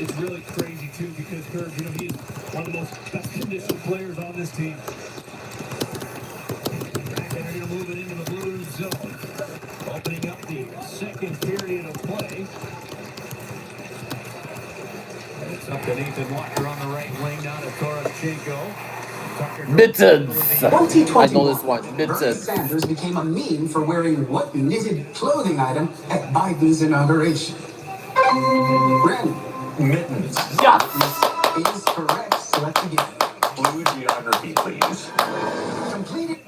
It's really crazy, too, because Kirk, he's one of the most best-conditioned players on this team. They're going to move it into the Blues zone. Opening up the second period of play. And it's up to Nathan Walker on the right wing, now to Tarasenko. Mittens. I 2021, know this one. Bernie Mittens. Sanders became a meme for wearing what knitted clothing item at Biden's inauguration? Ren. Mittens. Yes! Is correct. Select again. Blue geography, please. Completed.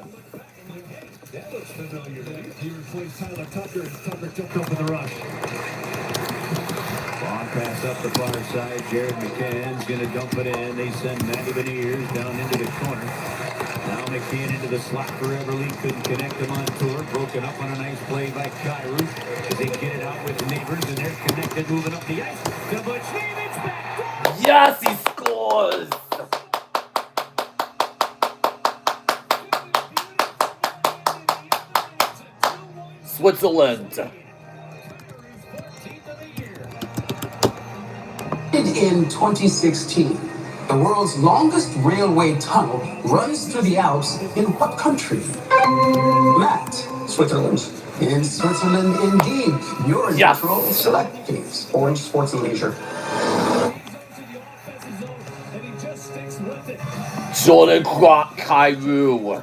That looks familiar. He replaced Tyler Tucker as Tucker jumped up in the rush. Long pass up the far side. Jared McCann's going to dump it in. They send Matty Beniers down into the corner. Now McCann into the slot for Everly. Couldn't connect him on tour. Broken up on a nice play by Kyrou. As they get it out with Neighbors, and they're connected, moving up the ice. To Butch Neighbors back. Yes, he scores! Switzerland. In 2016, the world's longest railway tunnel runs through the Alps in what country? Matt. Switzerland. In Switzerland, indeed. You're in control. Select, please. Orange Sports and Leisure. Jordan Kyrou.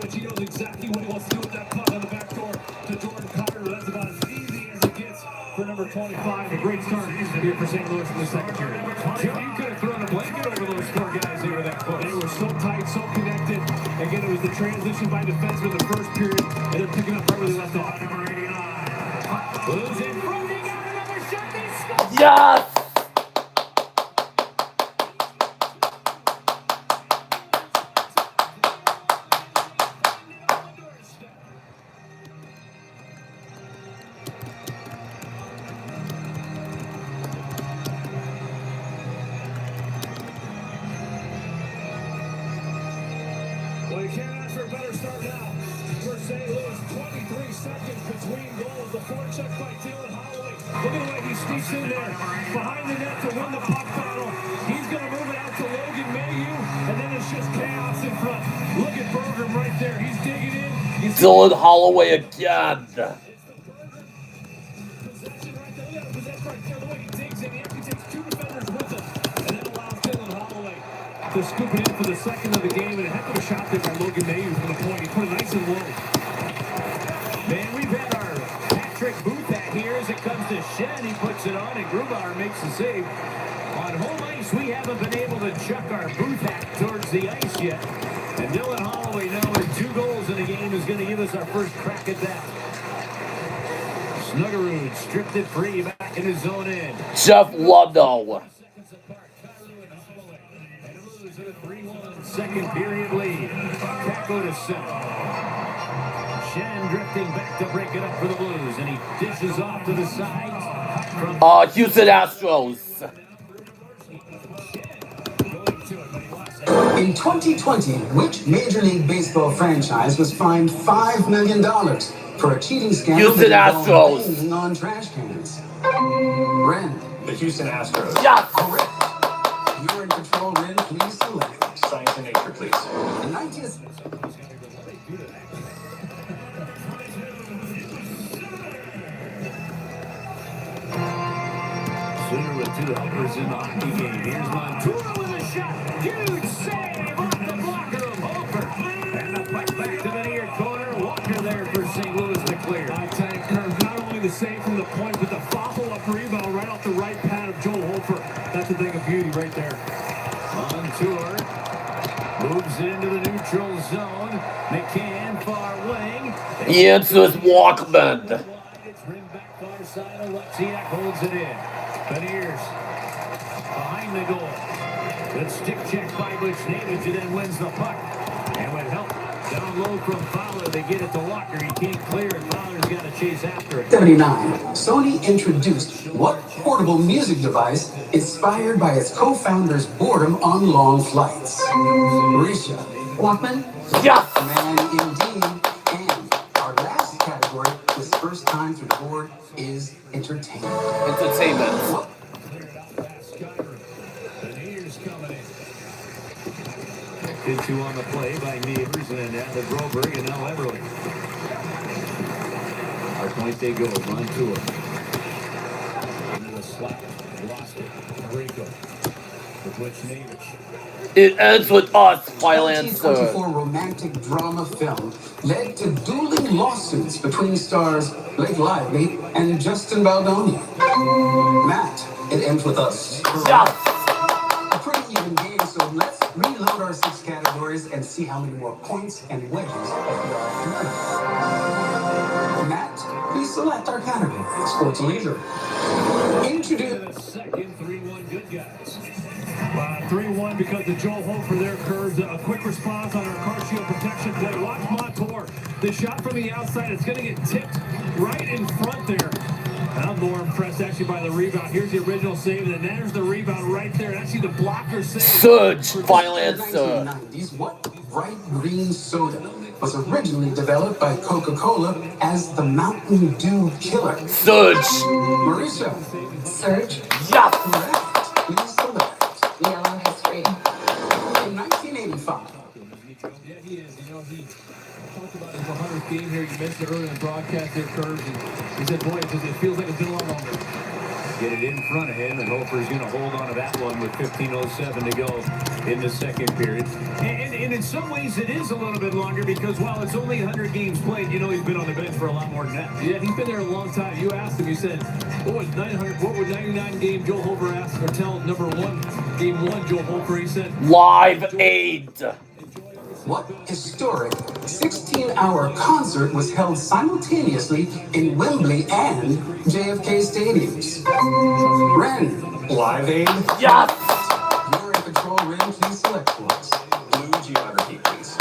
He knows exactly what he wants to do with that puck on the back door to Jordan Kyrou. That's about as easy as it gets for number 25. A great start here for St. Louis in the second period. Joe, you could have thrown a blanket over those four guys there with that puck. They were so tight, so connected. Again, it was the transition by defenseman in the first period, and they're picking up right where they left off. Number 89. Blues in front. They got another shot. They score. Yes! Well, you can't ask for a better start now. For St. Louis, 23 seconds between goals. The forecheck by Dylan Holloway. Look at the way he sneaks in there behind the net to win the puck battle. He's going to move it out to Logan Mayhew, and then it's just chaos in front. Look at Bergman right there. He's digging in. Dylan Holloway again. To scoop it in for the second of the game, and a heck of a shot there by Logan Mayhew from the point. He put it nice and low. Man, we've had our Patrick Boothak here as it comes to Shen. He puts it on, and Grubauer makes the save. On home ice, we haven't been able to chuck our Boothak towards the ice yet. And Dylan Holloway now with 2 goals in the game is going to give us our first crack at that. Snuggerud stripped it free back in his zone end. Jeff Ludlow. Second period lead. Tackle to center. Shen drifting back to break it up for the Blues, and he dishes off to the sides. Houston Astros. In 2020, which Major League Baseball franchise was fined $5 million for a cheating scandal Houston that involved Astros. banging on trash cans? Ren. The Houston Astros. Yes! Correct. You're in control, Ren. Please select. Science and nature, please. The 19th. Sooner with helpers in the hockey game. Here's Montour with a shot. Huge save off the blocker of Hofer. And the puck back to the near corner. Walker there for St. Louis to clear. I tell you, Curve, not only the save from the point, but the follow-up rebound right off the right pad of Joel Hofer. That's a thing of beauty right there. Montour moves into the neutral zone. McCann, far wing. It's Walkman. It's rimmed back far side. Alexiak holds it in. Beniers behind the goal. Good stick check by Buchnevich, and then wins the puck. And with help down low from Fowler, they get it to Walker. He can't clear it. Fowler's got to chase after it. 79. Sony introduced what portable music device inspired by its co-founder's boredom on long flights? Marisha. Walkman? Yes! Man, indeed. And our last category, this first time through the board, is entertainment. Entertainment. Did two on the play by Nevers, and then down to Broberg, and now Everly. Our point they go, Montour. Into the slap, lost it. Rico. With which Nevers. It ends with us, Violence. 1924 romantic drama film led to dueling lawsuits between stars Blake Lively and Justin Baldoni. Matt, it ends with us. Yes! A pretty even game, so let's reload our 6 categories and see how many more points and wedges we are after. Matt, please select our category. Sports and leisure. Introduce the second 3-1 good guys. 3-1 because of Joel Hofer there curves. A quick response on our car shield protection play. Watch Montour. The shot from the outside, it's going to get tipped right in front there. And I'm more impressed actually by the rebound. Here's the original save, and then there's the rebound right there. And actually the blocker save. Surge, Violence. 1990s, what bright green soda was originally developed by Coca-Cola as the Mountain Dew Killer? Surge. Marisha. Surge? Yes! Correct. Please select. Yellow history. In 1985. Yeah, he is. You know, he talked about his 100th game here. You mentioned it earlier in the broadcast there, Curves. And he said, boy, it feels like it's been a lot longer. Get it in front of him, and Hofer's going to hold on to that one with 15:07 to go in the second period. And in some ways, it is a little bit longer because while it's only 100 games played, you know he's been on the bench for a lot more than that. Yeah, he's been there a long time. You asked him, you said, what would 99 game Joel Hofer ask or tell number 1, game 1 Joel Hofer? He said, Live Aid. What historic 16-hour concert was held simultaneously in Wembley and JFK stadiums? Ren. Live Aid? Yes! You're in control, Ren. Please select for us. Blue geography, please.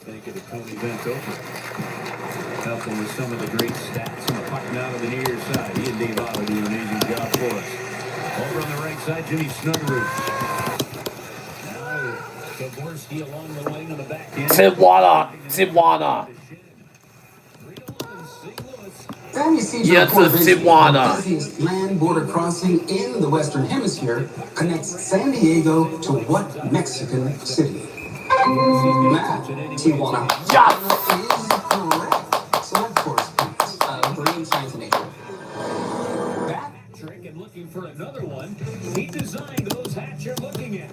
Thank you to Tony Ventover. Helping with some of the great stats and the puck now to the near side. He and Dave Otto do an amazing job for us. Over on the right side, Jimmy Snuggerud. Gaborski along the lane on the back end. Tijuana. Sammy Cedar Yes, Tijuana. the busiest land border crossing in the Western Hemisphere, connects San Diego to what Mexican city? Matt. Tijuana. Yes! Is correct. Select course, please. Green science and nature. Trick and looking for another one. He designed those hats you're looking at.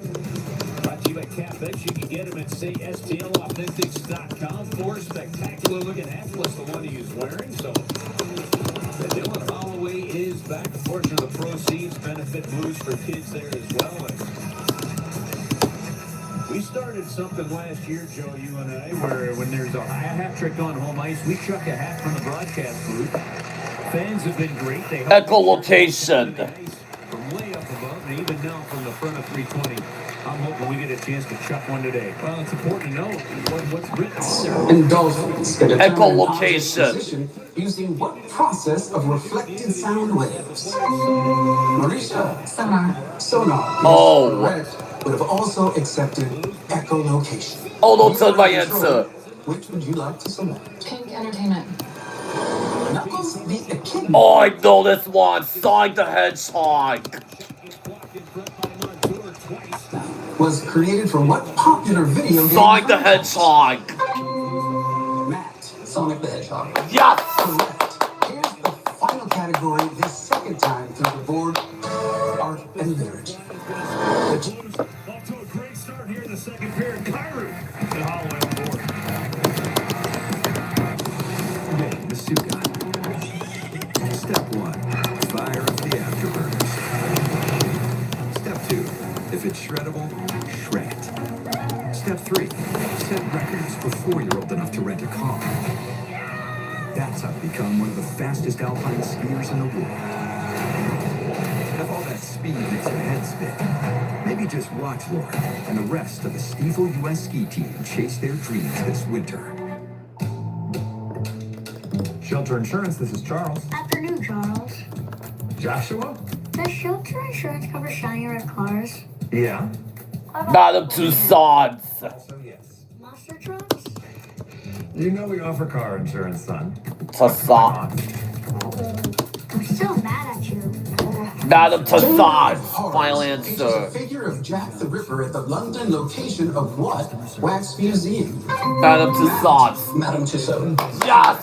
Brought to you by CapEx. You can get them at STLauthentics.com. 4 spectacular looking hats plus the one he is wearing. So the Dylan Holloway is back. A portion of the proceeds benefit moves for kids there as well. And we started something last year, Joe, you and I, where when there's a hat trick on home ice, we chuck a hat from the broadcast booth. Fans have been great. They Echolocation. From way up above, and even now from the front of 320. I'm hoping we get a chance to chuck one today. well, it's important to know what's written on there. And dolphins can determine an object's Echolocation. position using what process of reflected sound waves? Marisha. Sonar. Sonar. Oh. Correct. Would have also accepted echolocation. Oh, don't tell my answer. Which would you like to select? Pink entertainment. Knuckles the Echidna. Oh, I know this one. Sonic the Hedgehog. Was created from what popular video game? Sonic the Hedgehog. Matt. Sonic the Hedgehog. Yes! Correct. Here's the final category, this second quiet time through the board, art, and literature. The Blues off to a great start here in the second period. Cairo and Holloway on board. Okay, the suit guy. Step 1, fire up the afterburners. Step 2, if it's shreddable, shred it. Step 3, set records before you're old enough to rent a car. That's how to become one of the fastest alpine skiers in the world. If all that speed makes your head spin, maybe just watch Laura and the rest of the Stiefel U.S. ski team chase their dreams this winter. Shelter Insurance, this is Charles. Afternoon, Charles. Joshua? Does Shelter Insurance cover shiny red cars? Yeah. Madame Tussauds. Also, yes. Monster trucks? You know we offer car insurance, son. Tussauds. I'm still mad at you. Madame Tussauds. Final Features answer. a figure of Jack the Ripper at the London location of what wax museum? Madame Tussauds. Madame Tussauds. Yes!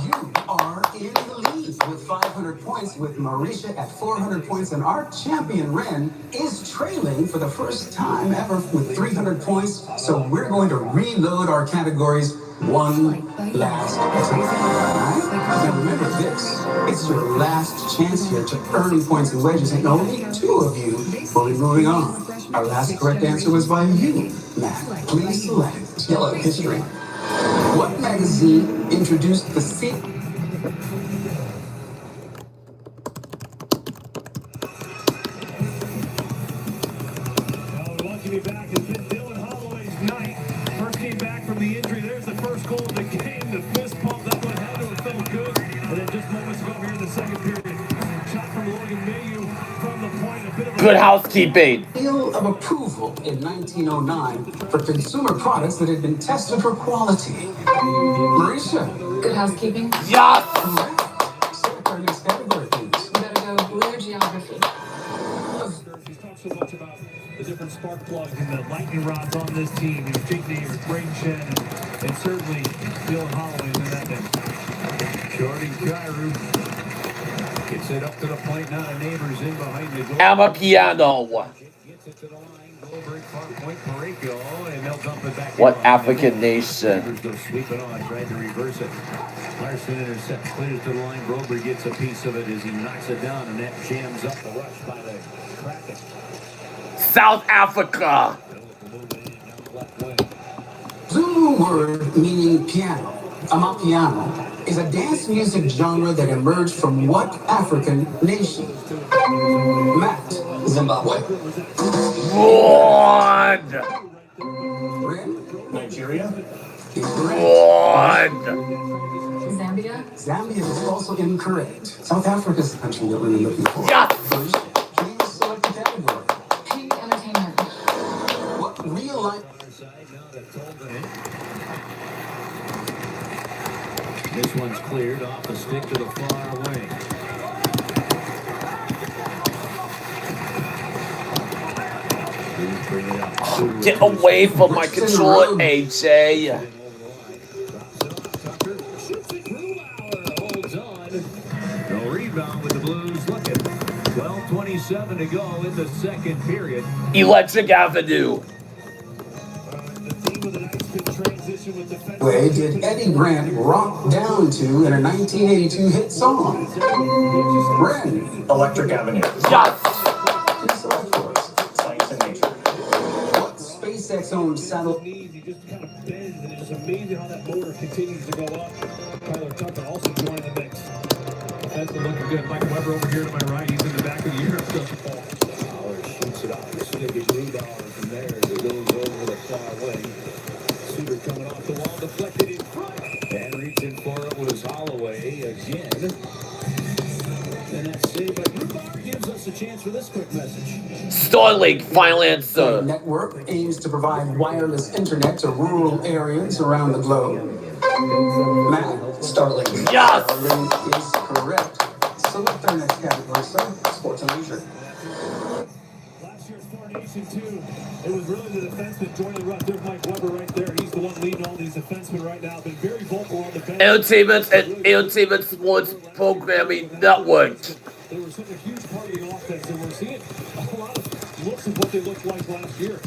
You are in the lead with 500 points, with Marisha at 400 points, and our champion Ren is trailing for the first time ever with 300 points. So we're going to reload our categories one last time. Alright? Now remember this, it's your last chance here to earn points and wedges, and only 2 of you will be moving on. Our last correct answer was by you, Matt. Please select Yellow History. What magazine introduced the secret? Lucky to be back has been Dylan Holloway's night. First came back from the injury. There's the first goal of the game. The fist pump, that one had to have felt good. And then just moments ago here in the second period, shot from Logan Mayu from the point. A bit of a Good housekeeping. Seal of approval in 1909 for consumer products that had been tested for quality. Marisha. Good housekeeping. Yes! Select our next category, please. We better go blue geography. He's talked so much about the different spark plugs and the lightning rods on this team. He's Jigney or Brain Shen, and certainly Dylan Holloway's in that mix. Shorty Cairo gets it up to the plate. Now the neighbors in behind the goal. Amapiano. Gets it to the line. Goldberg, far point, Pareko, and they'll dump it back. What African nation? Neighbors go sweep it on, tried to reverse it. Larson intercepts, clears to the line. Goldberg gets a piece of it as he knocks it down, and that jams up the rush by the Kraken. South Africa. Zulu word meaning piano, amapiano, is a dance music genre that emerged from what African nation? Matt. Zimbabwe. One. Nigeria. One. Zambia? Zambia is also incorrect. South Africa is the country that we're looking for. Yes! Please select the category. Pink entertainment. What real life... This one's cleared off the stick to the far wing. Get away from my controller, AJ. No rebound with the Blues looking. 12:27 to go in the second period. Electric Avenue. Way did Eddie Grant rock down to in a 1982 hit song? Ren. Electric Avenue. Yes! Please select for us. Science and nature. What SpaceX-owned satellite... He just kind of bends, and it's amazing how that motor continues to go up. Tyler Tucker also joining the mix. That's looking good. Mike Weber over here to my right. He's in the back of the Europe. Bauer shoots it off. This is a Grubauer from there as it goes over the far wing. Suter coming off the wall, deflected in front. And reaching for it was Holloway again. And that's saved by Grubauer. Gives us a chance for this quick message. Starlink, final answer. Network aims to provide wireless internet to rural areas around the globe. Matt. Starlink. Yes! Starlink is correct. Select our next category, sir. Sports and leisure. Last year's Four Nation 2, it was really the defenseman joining the rush. There's Mike Weber right there. He's the one leading all these defensemen right now. Been very vocal on the bench. Entertainment and Entertainment Sports Programming Network. They were such a huge part of the offense, and we're seeing a lot of looks of what they looked like last year.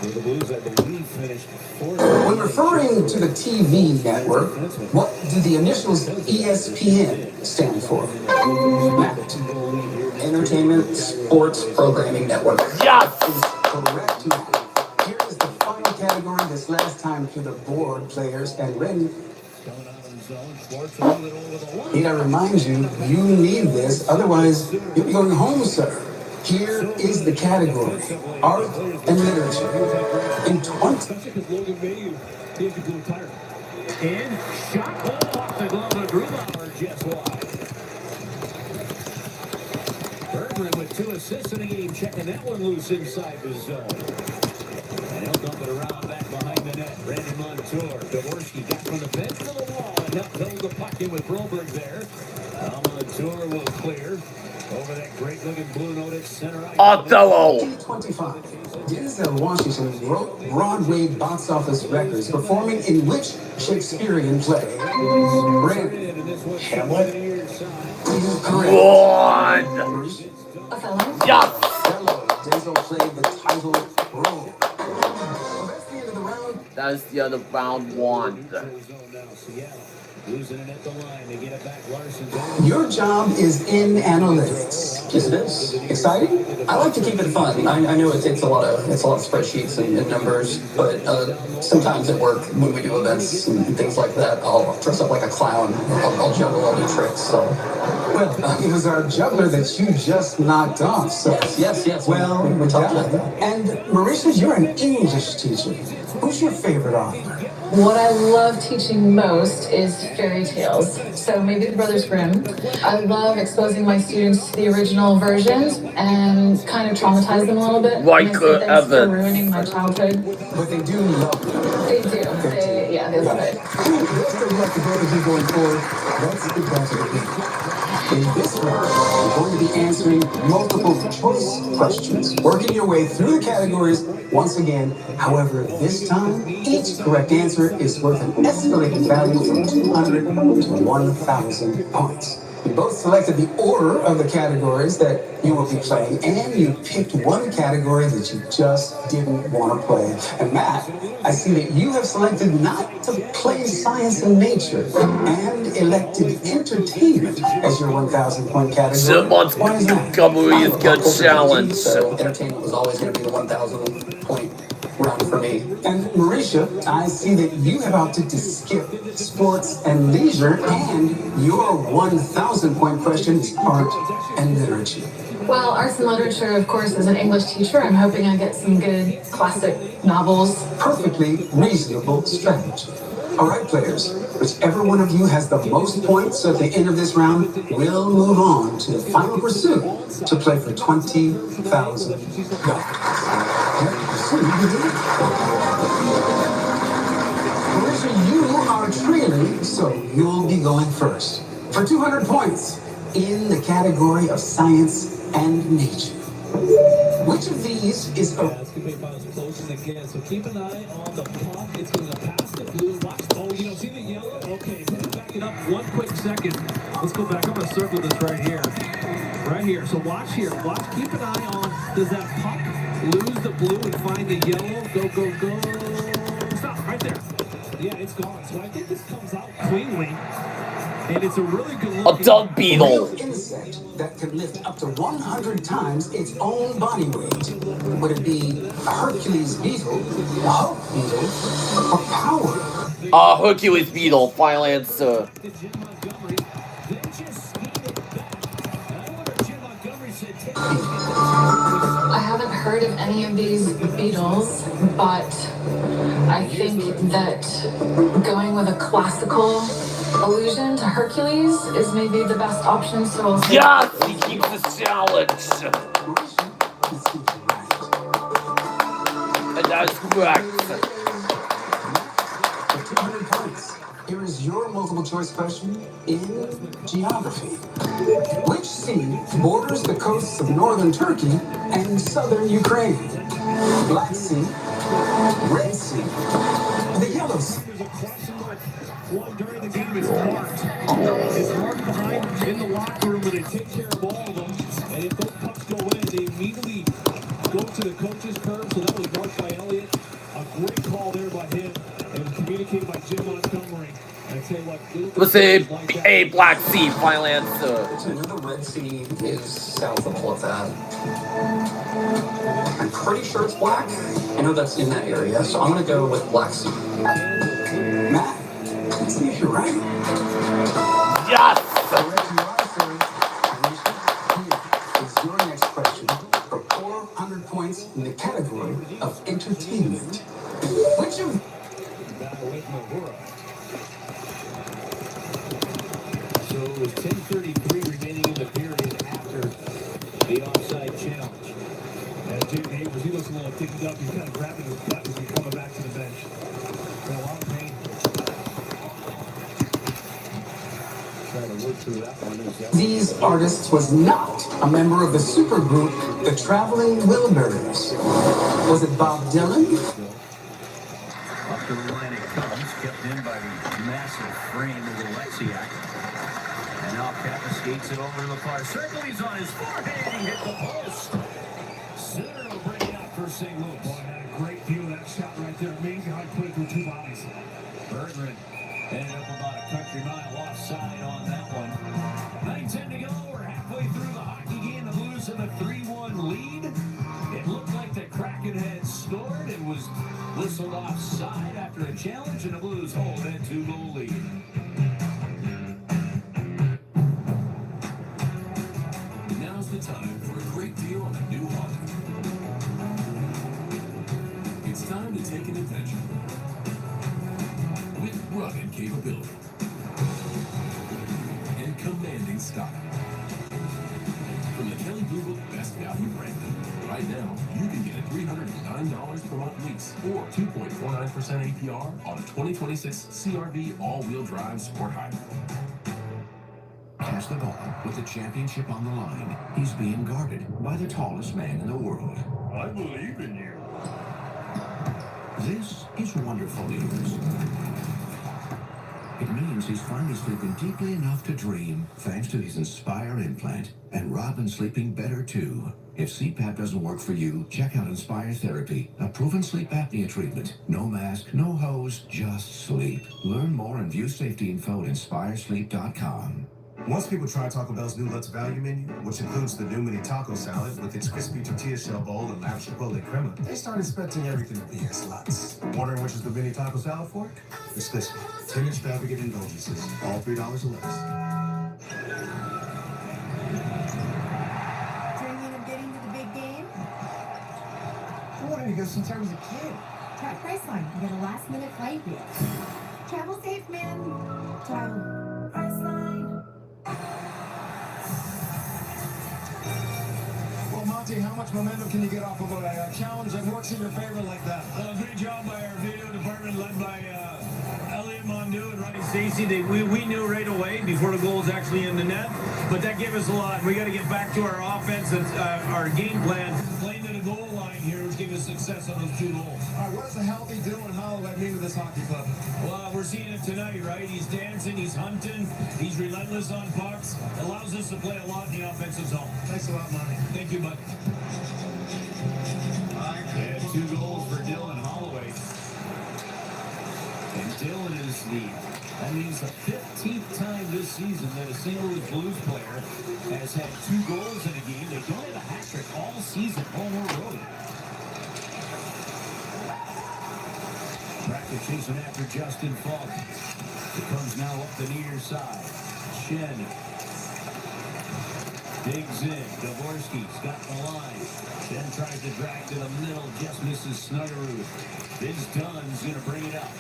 The Blues, I believe, finished fourth. When referring to the TV network, what do the initials ESPN stand for? Matt. Entertainment Sports Programming Network. Yes! Is correct, Matt. Here is the final category this last time to the board players, and Ren, need I remind you, you need this, otherwise you'll be going home, sir. Here is the category, art and literature. In 20... And shot ball off the glove of Grubauer just wide. Bergman with 2 assists in the game, checking that one loose inside the zone. And he'll dump it around back behind the net. Randy Montour, Dvorsky got from the bench to the wall and helped hold the puck in with Broberg there. Now Montour will clear. Over that great-looking blue note at center ice. Othello. 25. Denzel Washington wrote Broadway box office records, performing in which Shakespearean play? Ren. Hamlet. Correct. One. Othello. Yes. Othello. Denzel played the title role. Well, that's the end of the round. That is the end of round 1. Losing it at the line. They get it back. Larson's Your job is in analytics. Yes, it is. Exciting? I like to keep it fun. I know it's a lot of spreadsheets and numbers, but sometimes at work when we do events and things like that, I'll dress up like a clown. I'll juggle, I'll do tricks. So, Well, it was our juggler that you just knocked off. So. yes. Well, we talked about that. And Marisha, you're an English teacher. Who's your favorite author? What I love teaching most is fairy tales. So maybe the Brothers Grimm. I love exposing my students to the original versions and kind of traumatize them a little bit. Riker Thanks for Evans. ruining my childhood. But they do love it. They do. They love it. Best of luck to both of you going forward. Let's get back to the game. In this round, you're going to be answering multiple choice questions, working your way through the categories once again. However, this time, each correct answer is worth an escalating value from 200 to 1,000 points. You both selected the order of the categories that you will be playing, and you picked one category that you just didn't want to play. And Matt, I see that you have selected not to play science and nature and elected entertainment as your 1,000-point category. Someone's Why is that? Montgomery is good challenge. So entertainment was always going to be the 1,000-point round for me. And Marisha, I see that you have opted to skip sports and leisure, and your 1,000-point question is art and literature. Well, arts and literature, of course, as an English teacher, I'm hoping I get some good classic novels. Perfectly reasonable strategy. All right, players, whichever one of you has the most points at the end of this round will move on to the final pursuit to play for $20,000. Marisha, you are trailing, so you'll be going first. For 200 points in the category of science and nature. Which of these is a... closing again, so keep an eye on the puck. It's going to pass the blue. Watch. Oh, you don't see the yellow? Okay, back it up 1 quick second. Let's go back. I'm going to circle this right here. Right here. So watch here. Watch. Keep an eye on, does that puck lose the blue and find the yellow? Go, go, go. Stop. Right there. Yeah, it's gone. So I think this comes out cleanly. And it's a really good look. A dung beetle. Real insect that could lift up to 100 times its own body weight. Would it be a Hercules beetle, a Hulk beetle, or power? Hercules beetle. Final answer. I haven't heard of any of these beetles, but I think that going with a classical allusion to Hercules is maybe the best option, so I'll say... Yes! He keeps the challenge! And that is correct. For 200 points, here is your multiple choice question in geography. Which sea borders the coasts of northern Turkey and southern Ukraine? Black Sea, Red Sea, The yellows. There's a questionable one during the game. It's marked. It's marked behind in the locker room, where they take care of all of them. And if those pucks go in, they immediately go to the coach's curve. So that was marked by Elliott. A great call there by him, and communicated by Jim Montgomery. And I tell you what, Let's say a Black Sea final answer. I know the Red Sea is south of Plymouth. I'm pretty sure it's black. I know that's in that area, so I'm gonna go with Black Sea. Matt, let's see if you're right. Yes! Correct you are, sir. Here is your next question for 400 points in the category of entertainment. Which of So it was 10:33 remaining in the period after the offside challenge. As Jim Neighbors, he looks a little ticked up. He's kind of grabbing his butt as he's coming back to the bench. In a lot of pain. Trying to work through that one. these artists was not a member of the supergroup the Traveling Wilburys? Was it Bob Dylan? Up to the line it comes, kept in by the massive frame of Alexiak. And now Kappa skates it over to the far circle. He's on his forehead. He hit the post. Center will bring it out for St. Louis. Boy, had a great view of that shot right there. Amazing how he put it through two bodies. Berggren ended up about a country mile offside on that one. 9:10 to go. We're halfway through the hockey game. The Blues have a 3-1 lead. It looked like the Kraken had scored. It was whistled offside after a challenge, and the Blues hold that 2-goal lead. Now's the time for a great deal on a new Honda. It's time to take an adventure with rugged capability and commanding style. From the Kelly Blue Book Best Value brand, right now you can get a $309 per month lease or 2.49% APR on a 2026 CRV all-wheel drive sport hybrid. Catch the ball with the championship on the line. He's being guarded by the tallest man in the world. I believe in you. This is wonderful news. It means he's finally sleeping deeply enough to dream, thanks to his Inspire implant. And Robin's sleeping better too. If CPAP doesn't work for you, check out Inspire Therapy, a proven sleep apnea treatment. No mask, no hose, just sleep. Learn more and view safety info at inspiresleep.com. Most people try Taco Bell's new Let's Value menu, which includes the new mini taco salad with its crispy tortilla shell bowl and lavish chipotle crema. They start expecting everything to be as lots. Wondering which is the mini taco salad for? It's this one. 10 extravagant indulgences, all $3 or less. Dreaming of getting to the big game? I wanted to go since I was a kid. Try Priceline and get a last-minute flight deal. Travel safe, man. Travel Priceline. Well, Monty, how much momentum can you get off of a challenge that works in your favor like that? Great job by our video department led by Elliot Mondu and Ronnie Stacy. We knew right away before the goal was actually in the net, but that gave us a lot. We got to get back to our offense and our game plan. Playing to the goal line here, which gave us success on those 2 goals. All right, what does a healthy Dylan Holloway mean to this hockey club? Well, we're seeing it tonight, right? He's dancing, he's hunting, he's relentless on pucks. Allows us to play a lot in the offensive zone. Thanks a lot, Monty. Thank you, bud. And 2 goals for Dylan Holloway. And Dylan is that means the 15th time this season that a St. Louis Blues player has had 2 goals in a game. They don't have a hat trick all season, home or road. Brackett chasing after Justin Falk. It comes now up the near side. Shen digs in. Dvorsky's got the line. Shen tries to drag to the middle. Just misses Snyderud. Vince Dunn's going to bring it up.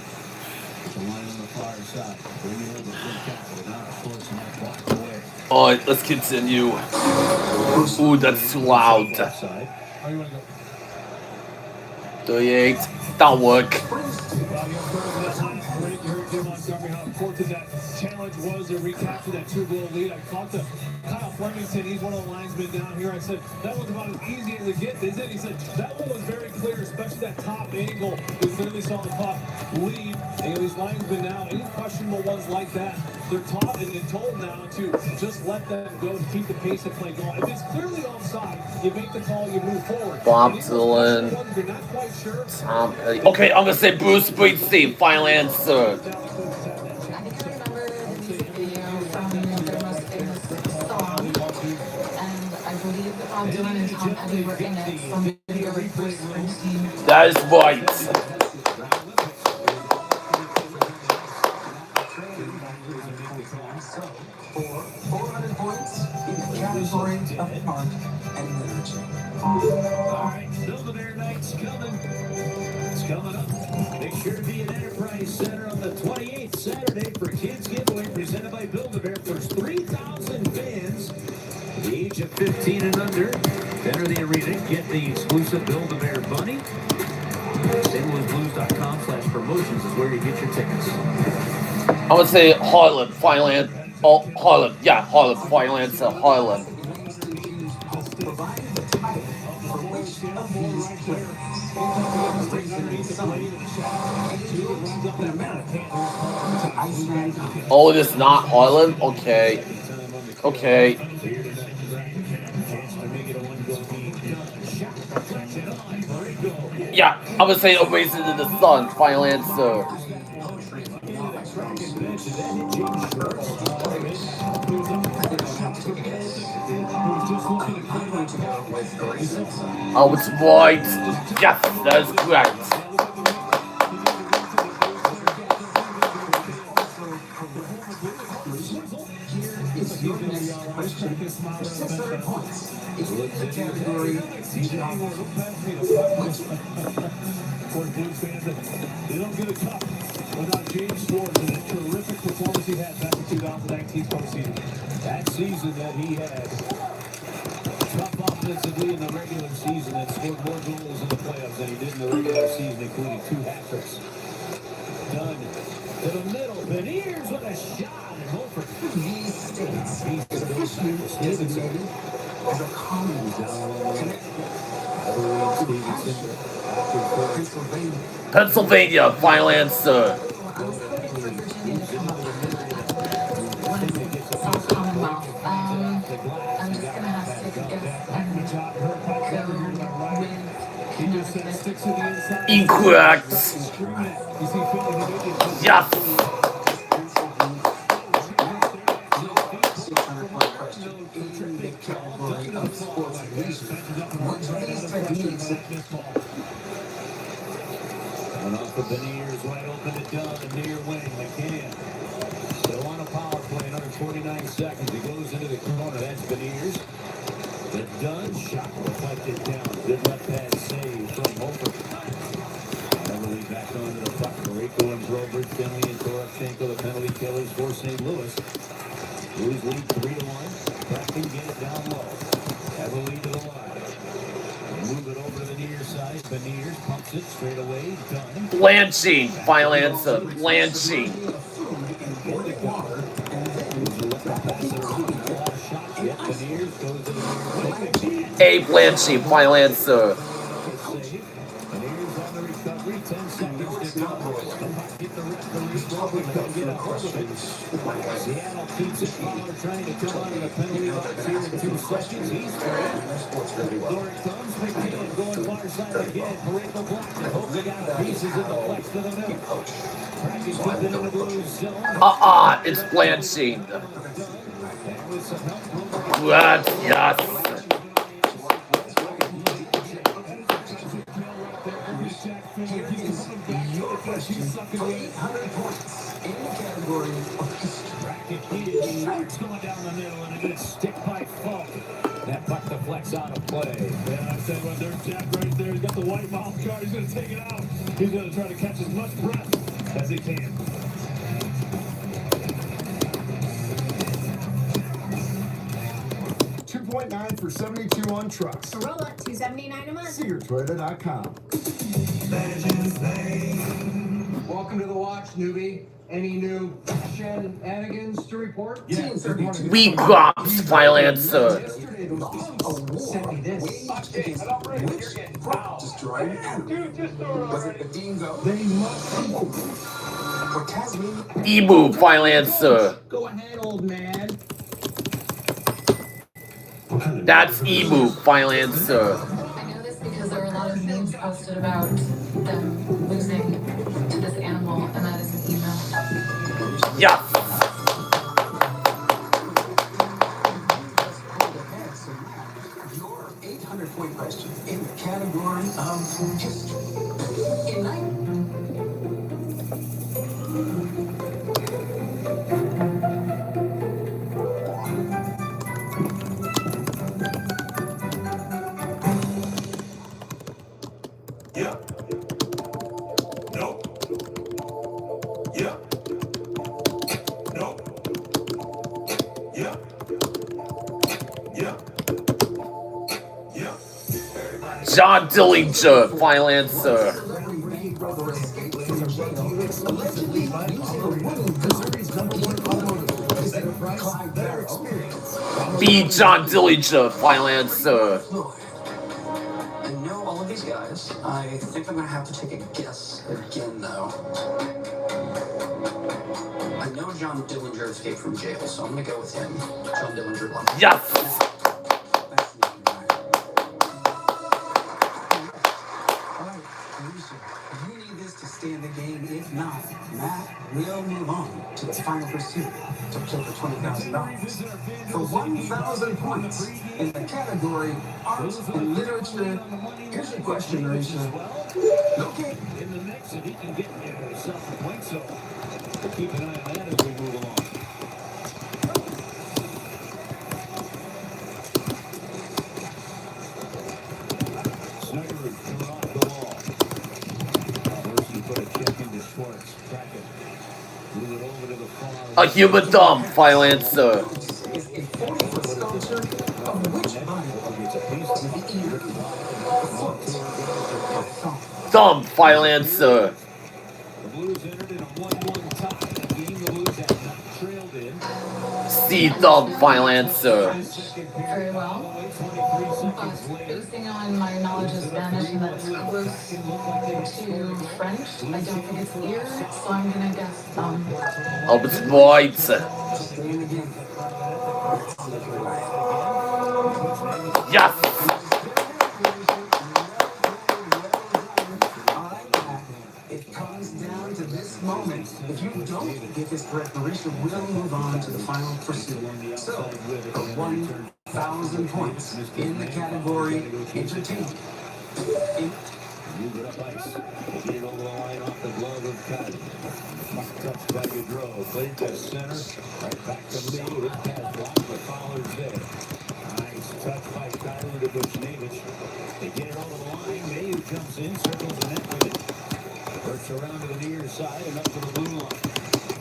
The line on the far side. Bring it over for Kappa. Now forcing that block away. Alright, let's continue. Ooh, that's too loud. 38. That'll work. discovering how important that challenge was to recapture that 2-goal lead. I talked to Kyle Flemington, he's one of the linesmen down here. I said, that was about as easy as it gets, isn't it? He said, that one was very clear, especially that top angle. We clearly saw the puck leave. And these linesmen now, any questionable ones like that, they're taught and told now to just let them go to keep the pace of play going. If it's clearly offside, you make the call, you move forward. Bob Dylan. Tom Petty. Okay, I'm gonna say Bruce Springsteen. Final answer. Bob Dylan and Tom Petty were in it from the video with Bruce Springsteen. That is right. For 400 points in the category of art and literature. All right, Build-A-Bear Night's coming. It's coming up. Make sure to be at Enterprise Center on the 28th, Saturday, for Kids Giveaway presented by Build-A-Bear. First 3,000 fans, the age of 15 and under, enter the arena, get the exclusive Build-A-Bear bunny. StLouisBlues.com/promotions is where you get your tickets. I would say Harlem. Final answer. Oh, Harlem. Yeah, Harlem. Final answer. Harlem. Oh, it is not Harlem? Okay. Okay. Yeah, I would say Oasis in the Sun. Final answer. Oh, it's right. Yes, that is correct. Is your next question for 600 points in the category For Blues fans, they don't get a cup without James Schwartz and the terrific performance he had back in 2019 postseason. That season that he had, tough offensively in the regular season, and scored more goals in the playoffs than he did in the regular season, including 2 hat-tricks. Done to the middle, Beniers with a shot, and Hofer. these states is officially designated as a common Pennsylvania. Final answer. Commonwealth. I'm just gonna have to take a guess and go with Connecticut. Incorrect. Yes. And off the Beniers, wide open to Dunn, and near wing, McCann. Still on a power play, another 49 seconds. He goes into the corner, that's Beniers. The Dunn shot reflected down. Good left pad save from Hofer. Heavily back onto the puck. Mariko and Brobert, Finley and Toroshenko, the penalty killers for St. Louis. Blues lead 3-1. Back and get it down low. Heavily to the line. Move it over to the near side. Beniers pumps it straight away. Done. Blanching. Final answer. Blanching. A Blanching. Final answer. Seattle keeps it. Pollard trying to come out of the penalty box here in 2 seconds. He's through. There it comes. McNeil going far side again. Mariko blocked it. Hopefully got pieces in the flex to the middle. Practice kept it in the Blues zone. It's Blanching. Yes. your question for 800 points in the category of history. Sharks going down the middle and a good stick by Falk. That puck deflects out of play. Yeah, I said, well, there's Jack right there. He's got the white mouth guard. He's going to take it out. He's going to try to catch as much breath as he can. $2.9 for 72 on trucks. Corolla, $279 a month. SeagerToyota.com. Welcome Welcome to the watch, newbie. Any new shenanigans to report? Team 32. We crops, file answer. Yesterday, those punks sent me this. Which crop destroyed an animal? Was it the dingo? They must be. Or Tasmanian? Emu, file answer. Go ahead, old man. That's emu, file answer. I know this because there were a lot of memes posted about them losing to this animal, and that is an email. Yes. Your 800-point question in the category of history. In Yeah. No. Yeah. No. Yeah. Yeah. Yeah. John Dillinger, file answer. allegedly using a wooden gun. B. John Dillinger, file answer. I know all of these guys. I think I'm gonna have to take a guess again, though. I know John Dillinger escaped from jail, so I'm gonna go with him. John Dillinger won. Yes. You need this to stay in the game. If not, Matt will move on to the final pursuit to play for $20,000. For 1,000 points in the category Art and Literature, here's your question, Arisha. Okay. In the mix, if he can get himself a point, so we'll keep an eye on that as we move along. Snyder threw off the wall. Mercy put a check into Schwartz. Bracket. Move it over to the far. A human thumb, file answer. Is a 40-foot sculpture of which body to the ear, foot, or thumb? Thumb, file answer. The Blues entered in a 1-1 tie. A game the Blues had not trailed in. C. Thumb, file answer. Very well. But basing on my knowledge of Spanish and that's close to French, I don't think it's ear, so I'm gonna guess thumb. Oh, it's right. Yes. It comes down to this moment. If you don't get this correct, Marisha will move on to the final pursuit. So, for 1,000 points in the category entertainment. Move it up ice. Get it over the line off the glove of Cotton. Touch by Gaudreau. Played to center. Right back to Lee. This pass blocked. The Fowler's there. Nice touch by Kyrou to Buchnevich. They get it over the line. Mayu comes in. Circles the net with it. Works around to the near side and up to the blue line.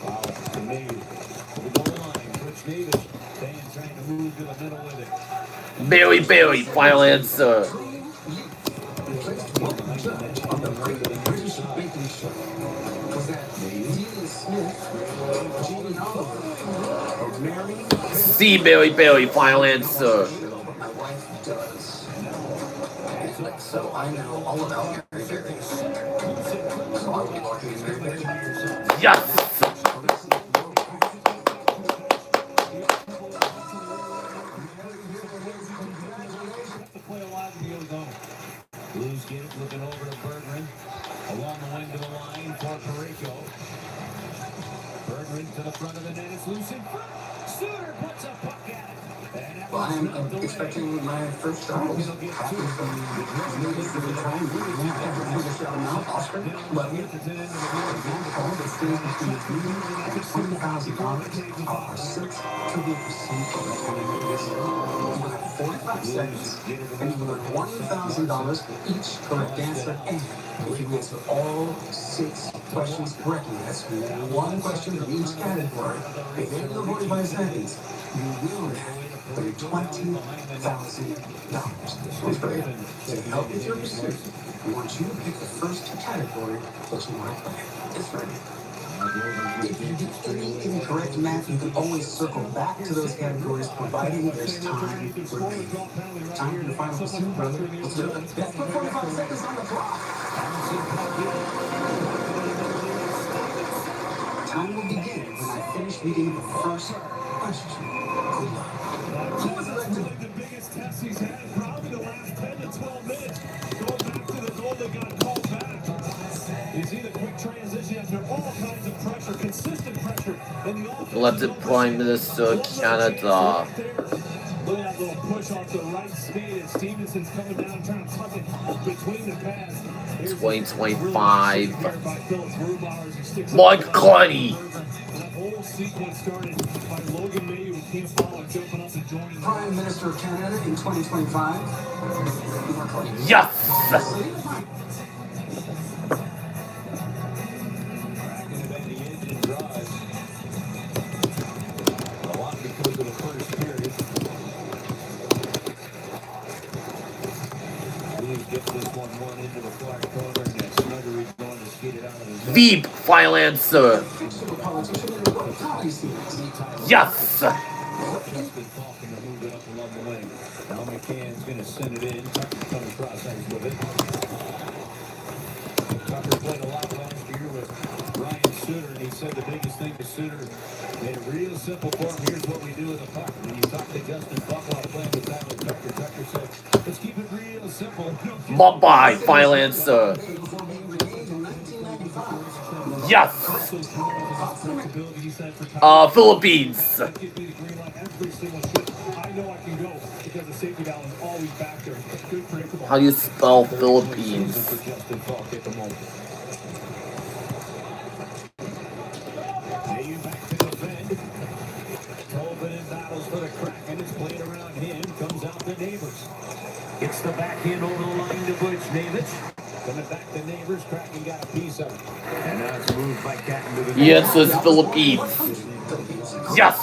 Fowler to Mayu. To the goal line. Buchnevich. Staying trying to move to the middle with it. Barry, file answer. On the Great British Baking Show. Was that Dean Smith, Gene Oliver, or Mary? C. Barry, file answer. My wife does. And so I know all about Mary Berry. So I'll be walking in Mary Berry. Yes. Blues get it, looking over to Bergman. Along the wing to the line for Parayko. Bergman to the front of the net. It's loose in front. Suter puts a puck at it. Well, I'm expecting my first tries. Happy from maybe for the time. Oscar, love you. All the stays between $3,000 are 6 trivia pursuit of the 20 minutes. You have 45 seconds, and you win $1,000 each correct answer. And if you answer all 6 questions correctly, that's one question from each category, within the 45 seconds, you will have $20,000. To help with your pursuit, I want you to pick the first category that you want to play. It's ready. If you get any incorrect math, you can always circle back to those categories, providing there's time remaining. Time for your final pursuit, brother. Let's do it. Let's put 45 seconds on the clock. Time will begin when I finish reading the first question. Good luck. Who was elected The biggest test he's had probably the last 10 to 12 minutes. Going back to the goal that got called back. You see the quick transition after all kinds of pressure, consistent pressure in the offense. Elected Prime Minister Canada. Look at that little push off the right speed, and Stevenson's coming down trying to tuck it between the pads. 2025. Mike Carney. Prime Minister of Canada in 2025. Yes! Veep, final answer. Yes! Now McCann's going to send it in. Tucker coming across with it. Tucker played a lot last year with Ryan Suter, and he said the biggest thing to Suter made it real simple for him. Here's what we do with the puck. When you talk to Justin Bucklaw playing with Tyler Tucker, Tucker said, let's keep it real simple. Mumbai, final answer. Yes! Philippines. How do you spell Philippines? It's the backhand over the line to Butch Navich. Coming back to Neighbors, Kraken got a piece of it. And now it's moved by Catton to the Yes, it's Philippines. Yes!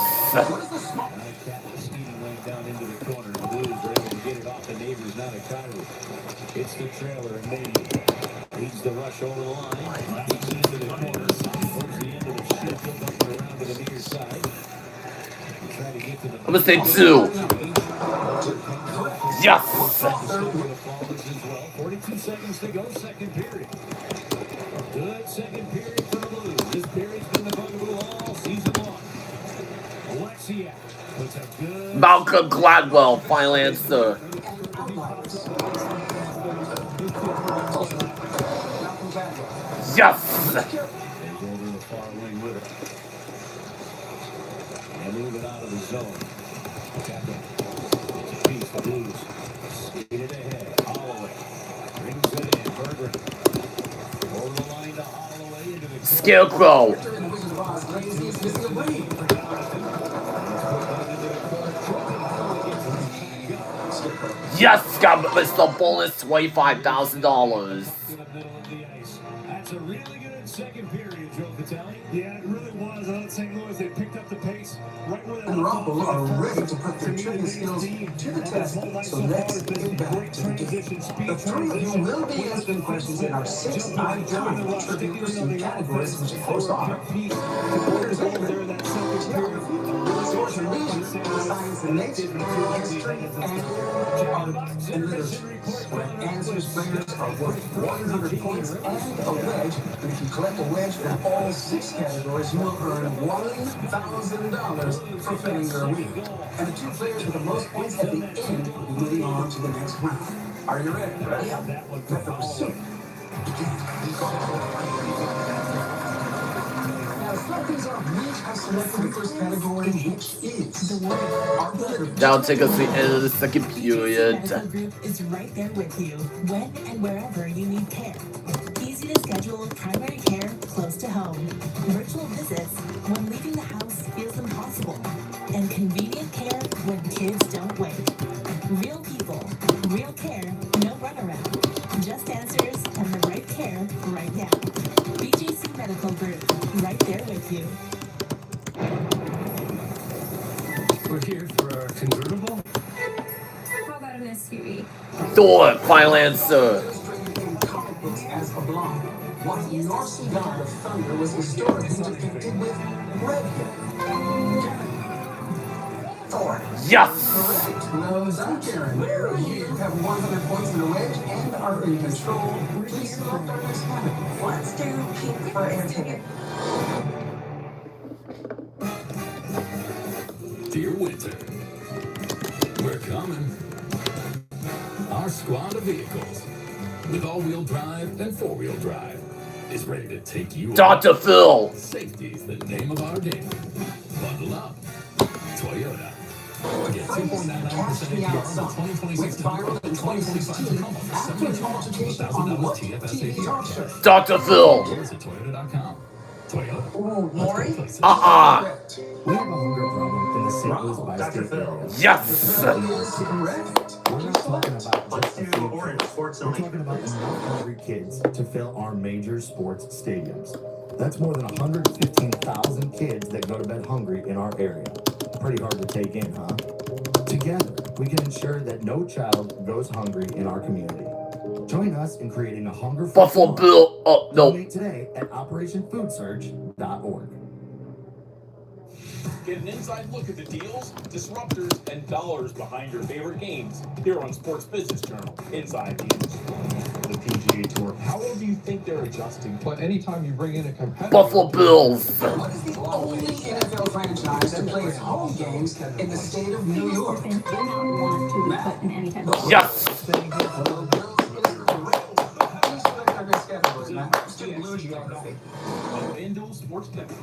down into the corner. The Blues are able to get it off the Neighbors, now to Kyrou. It's the trailer, and May leads the rush over the line. He's into the corner. Towards the end of the shift, he'll dump it around to the near side. Try to get to the... I'm gonna say 2. Yes! 42 seconds to go, second period. Good second period for the Blues. This period's been the bugaboo all season long. Alexia puts a good... Malcolm Gladwell, final answer. Yes! Over the far wing with it. And move it out of the zone. It's a piece, the Blues. Skated ahead. Holloway brings it in. Berger over the line to Holloway into the Scarecrow. Yes, got Mr. Bonus $25,000. That's a really good second period, Joe Vitale. Yeah, it really was. Out of St. Louis, they picked up the pace right where they and Rockville are ready to put their trivia skills to the test, so let's get back to the game. The three of you will be answering questions in our 6 5-time trivia pursuit categories, which of course are sports and leisure, science and nature, history, and art and literature. Correct answers, players are worth 100 points and a wedge. And if you collect a wedge from all 6 categories, you will earn $1,000 for filling your wheel. And the 2 players with the most points at the end will be moving on to the next round. Are you ready? Let the pursuit begin. Now, selectors are each has selected the first category, which is art and literature. Now take us to the end of the second period. Medical group is right there with you when and wherever you need care. Easy to schedule primary care close to home. Virtual visits when leaving the house feels impossible. And convenient care when kids don't wait. Real people, real care, no runaround. Just answers and the right care right now. BGC Medical Group, right there with you. We're here for our convertible. How about an SUV? Thor, final answer. what Norse god of thunder was historically depicted with red hair? Thor. Yes! Correct. Well done, Karen. You have 100 points in the wedge and are in control. Please select our next candidate. Let's do pink for air ticket. Dear Winter, we're coming. Our squad of vehicles, with all-wheel drive and four-wheel drive, is ready to take you Dr. on. Phil. Safety's the name of our game. Bundle up. Toyota. Get 2.99% APR on the 2026 Tacoma and 2025 Tacoma for $72,000 TFSA here. Dr. Phil. Visit Toyota.com. Toyota. Ooh, Maury? We have a hunger problem in the St. Louis bi-state area. Yes! We're not talking about just a few kids. We're talking about enough hungry kids to fill our major sports stadiums. That's more than 115,000 kids that go to bed hungry in our area. Pretty hard to take in, huh? Together, we can ensure that no child goes hungry in our community. Join us in creating a hunger-free Buffalo Bill. Oh, no. Donate today at OperationFoodSurge.org. Get an inside look at the deals, disruptors, and dollars behind your favorite games here on Sports Business Journal, Inside Deals. The PGA Tour, how well do you think they're adjusting? But anytime you bring in a competitor... Buffalo Bills. What is the only NFL franchise to play its home games in the state of New York? Yes! FanDuel Sports Network.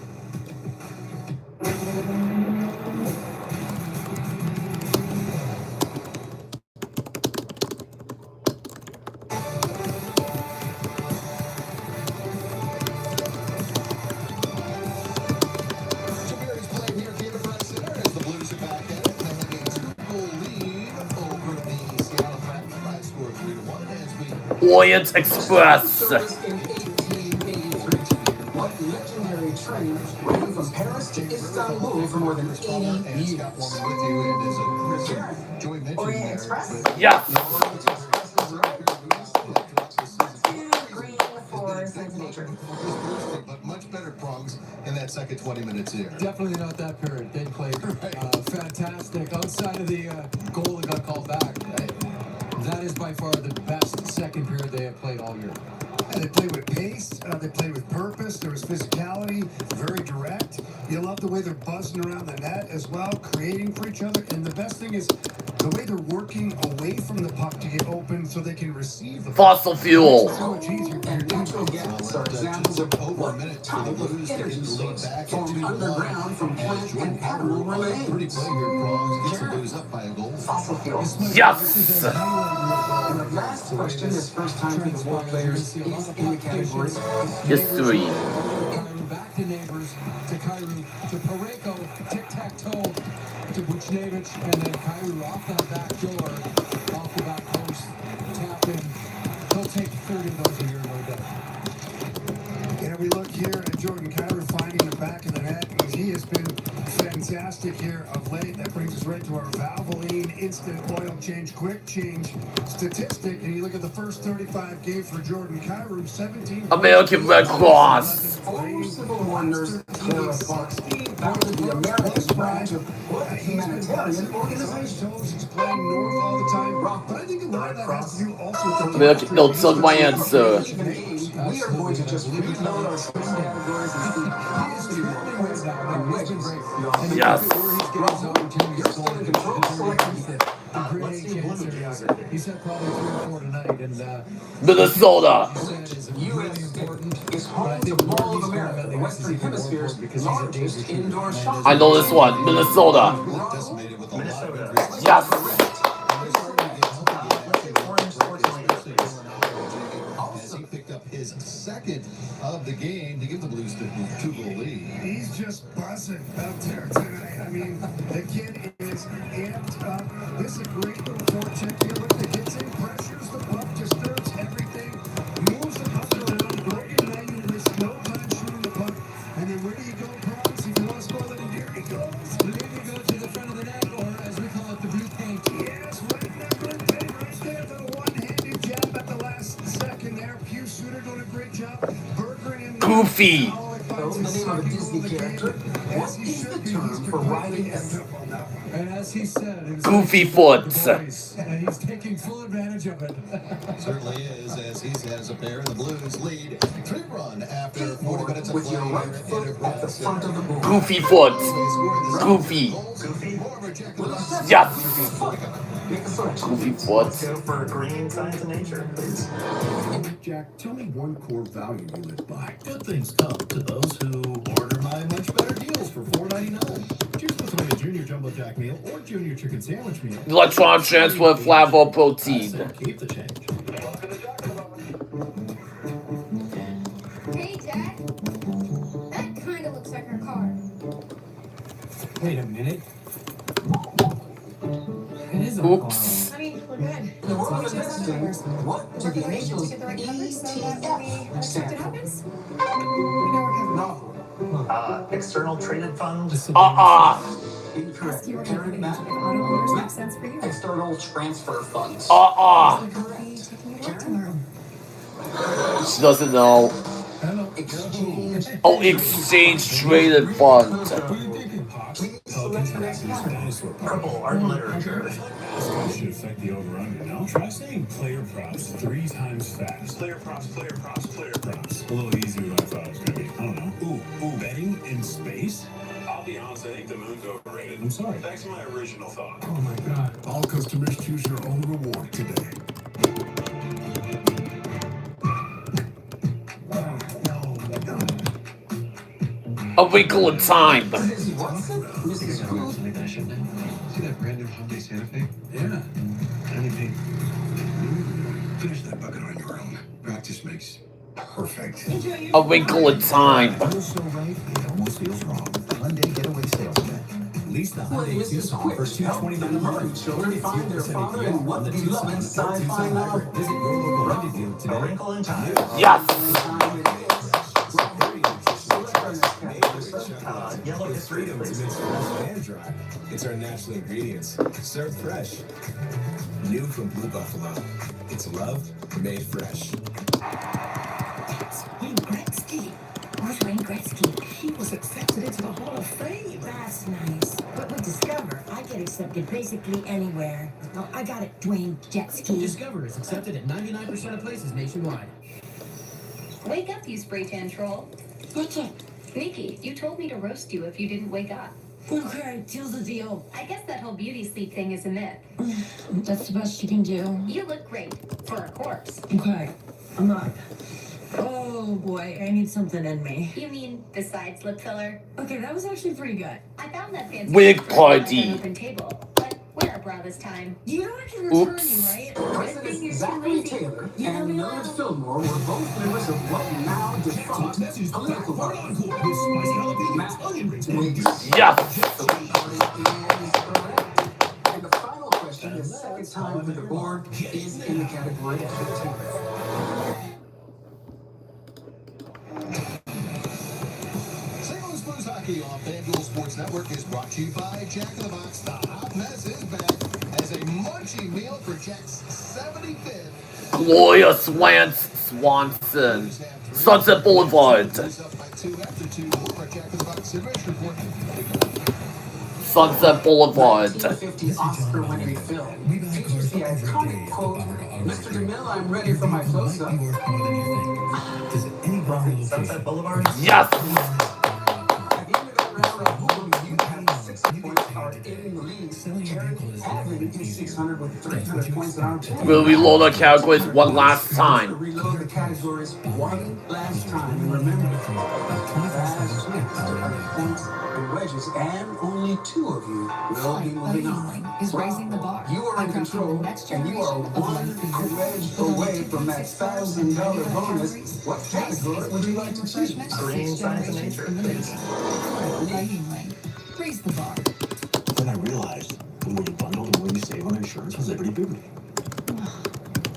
Orient Express. What legendary train ran from Paris to Istanbul for more than 80 years? Orient Express? Yes! Green for Science and Nature. But much better prongs in that second 20 minutes here. Definitely not that period. They played fantastic. Outside of the goal that got called back, that is by far the best second period they have played all year. And they played with pace, they played with purpose, there was physicality, very direct. You love the way they're buzzing around the net as well, creating for each other. And the best thing is the way they're working away from the puck to get open so they can receive the Fossil fuel. so much easier for your Natural gas are examples of what type of energy source formed underground from plant and animal remains. Fossil fuels. Yes! And the last question is first time for the sport players is in the category History. Back to Neighbors, to Kyrou, to Pareko, tic-tac-toe, to Buchnevich, and then Kyrou off that back door, off the back post, tap in. He'll take 30 of those a year, no doubt. And we look here at Jordan Kyrou finding the back of the net. He has been fantastic here of late. That brings us right to our Valvoline instant oil change, quick change statistic. And you look at the first 35 games for Jordan Kyrou, 17. American Red Cross. Former civil wonders Tara Fox founded the American branch of humanitarian organization. He's playing north all the time. But I think a lot of that has to do also with the American, no, it's not my answer. We are going to just reload our swing categories and see how many more points and wedges you'll have. Yes. You're still in control. Select He said probably 3 or 4 tonight, and Minnesota. U.S. is home to Mall of America, the Western Hemisphere's largest indoor shopping. I know this one. Minnesota. Yes. His second of the game to give the Blues the 2-goal lead. He's just buzzing out there tonight. I mean, the kid is amped up. This is a great little forecheck here. Look, the hits in, pressures the puck, disturbs everything, moves the puck around, broken night, you risk no time shooting the puck. And then where do you go, Bronx? If you want to score, then here he goes. here you go to the front of the net, or as we call it, the blue paint. Yes, right in that red paint, right there, the one-handed jab at the last second there. Pew Suter doing a great job. Goofy. So, the name of a Disney character. What is the term for riding a... And as he said, it was Goofy foot. and he's taking full advantage of it. Certainly is, as he has a pair. The Blues lead 3-run after 40 minutes of With play your right here foot in at the front of the board. Goofy foot. Goofy. Yes. Goofy foot. Let's go for green science and nature, please. Jack, tell me one core value you live by. Good things come to those who order my much better deals for $4.99. Choose between a Junior Jumbo Jack meal or Junior Chicken Sandwich meal. Electron transfer flavoprotein. Keep the change. Hey, Dad. That kind of looks like our car. Wait a minute. It is Oops. I mean, we're good. The world of testing. What do the initials Get the right numbers so that when we ETF unexpected stand for? happens, we know we're covered. No. External traded fund. Incorrect. Ask your Parent if map. auto owners make sense for you. External transfer funds. She doesn't know. Exchange. Oh, exchange traded fund. Purple art and literature. This guy should affect the over-under, no? Try saying player props 3 times fast. Player props, player props, player props. A little easier than I thought it was going to be. I don't know. Ooh, betting in space? I'll be honest, I think the moon's overrated. I'm sorry. Back to my original thought. Oh my God. All customers choose your own reward today. A Wrinkle in Time. Mrs. Watson? Mrs. Who? See that brand new Hyundai Santa Fe? Yeah. Tiny pink. Finish that bucket on your own. Practice makes perfect. A Wrinkle in Time. Feels so right, it almost feels wrong. Hyundai Getaway Sales Event. Lease the When Hyundai Mrs. Tucson for Quick helped the $229 a Murray month. children find their father in what the beloved Tucson sci-fi novel. Visit your local Hyundai dealer A today. wrinkle in time. Yes. Yellow history, please. And dry. It's our natural ingredients, served fresh. New from Blue Buffalo. It's love made fresh. It's Wayne Gretzky. Where's Wayne Gretzky? He was accepted into the Hall of Fame. That's nice. But with Discover, I get accepted basically anywhere. No, I got it, Dwayne Jetski. Discover is accepted at 99% of places nationwide. Wake up, you spray tan troll. Nikki. Nikki, you told me to roast you if you didn't wake up. Okay, deal's the deal. I guess that whole beauty sleep thing is a myth. That's the best you can do. You look great for a corpse. Okay, I'm not. Oh boy, I need something in me. You mean besides lip filler? Okay, that was actually pretty good. I found that fancy Wig lip filler party. on an open table, but wear a bra this time. You know I can return Oops. you, right? Presidents Zachary Taylor and Millard Fillmore were both members of what now defunct political party. Yes. And the final question, the second time for the board, is in the category of 15. St. Louis Blues Hockey on FanDuel Sports Network is brought to you by Jack in the Box. The hot mess is back as a munchie meal for Jack's 75th. Gloria Swanson. Sunset Boulevard. Sunset Boulevard. 1950 Oscar-winning film features the iconic quote, "Mr. DeMille, I'm ready for my close-up." Sunset Boulevard. Yes. At the end of that round of Google, you have 60 points are in the lead. Terry Hadley is 600 with 300 points in our team. We'll reload our categories one last time. Reload the categories one last time. And remember, fast, 300 points and wedges, and only 2 of you will be moving on. Is raising the bar. You are in control, and you are one wedge away from that $1,000 bonus. What category would you like to choose? Green science and nature, please. Raise the bar. Then I realized the more you bundle, the more you save on insurance with Liberty Booty.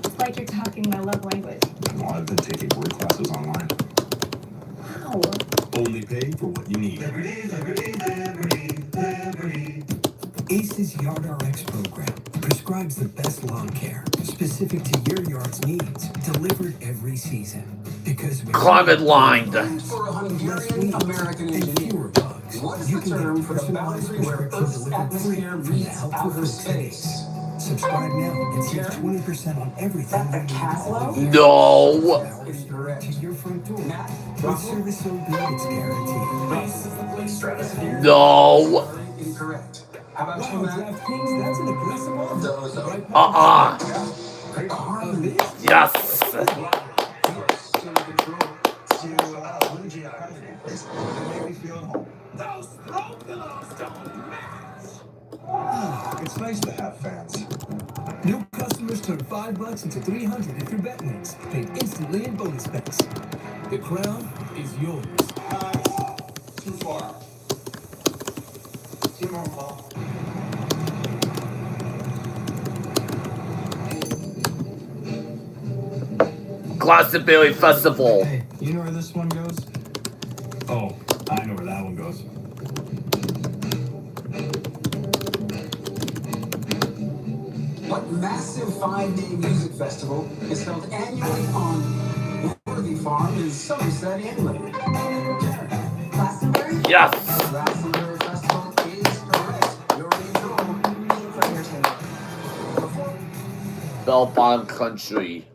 It's like you're talking my love language. Well, I've been taking word classes online. Wow. Only pay for what you need. ACE's Yard RX program prescribes the best lawn care, specific to your yard's needs, delivered every season. Because Climate lined. For a Hungarian-American engineer, what is the term for the boundary where Earth's atmosphere meets outer space? Subscribe now and save 20% on everything. That's a Caslow? No. Incorrect. To your front door. With service so good it's guaranteed. Stratosphere. No. Incorrect. How about you, Wow, Matt? DraftKings, that's an aggressive offer. Those are Yes. It's nice to have fans. New customers turn $5 into $300 if your bet wins. Paid instantly in bonus bets. The crown is yours. Too far. Two more, Paul. Glastonbury Festival. Hey, you know where this one goes? Oh, I know where that one goes. What massive 5-day music festival is held annually on Worthy Farm in Somerset, England? Glastonbury? Yes. Glastonbury Festival is correct. You're in control. Pay for your table. Bell-bottom country.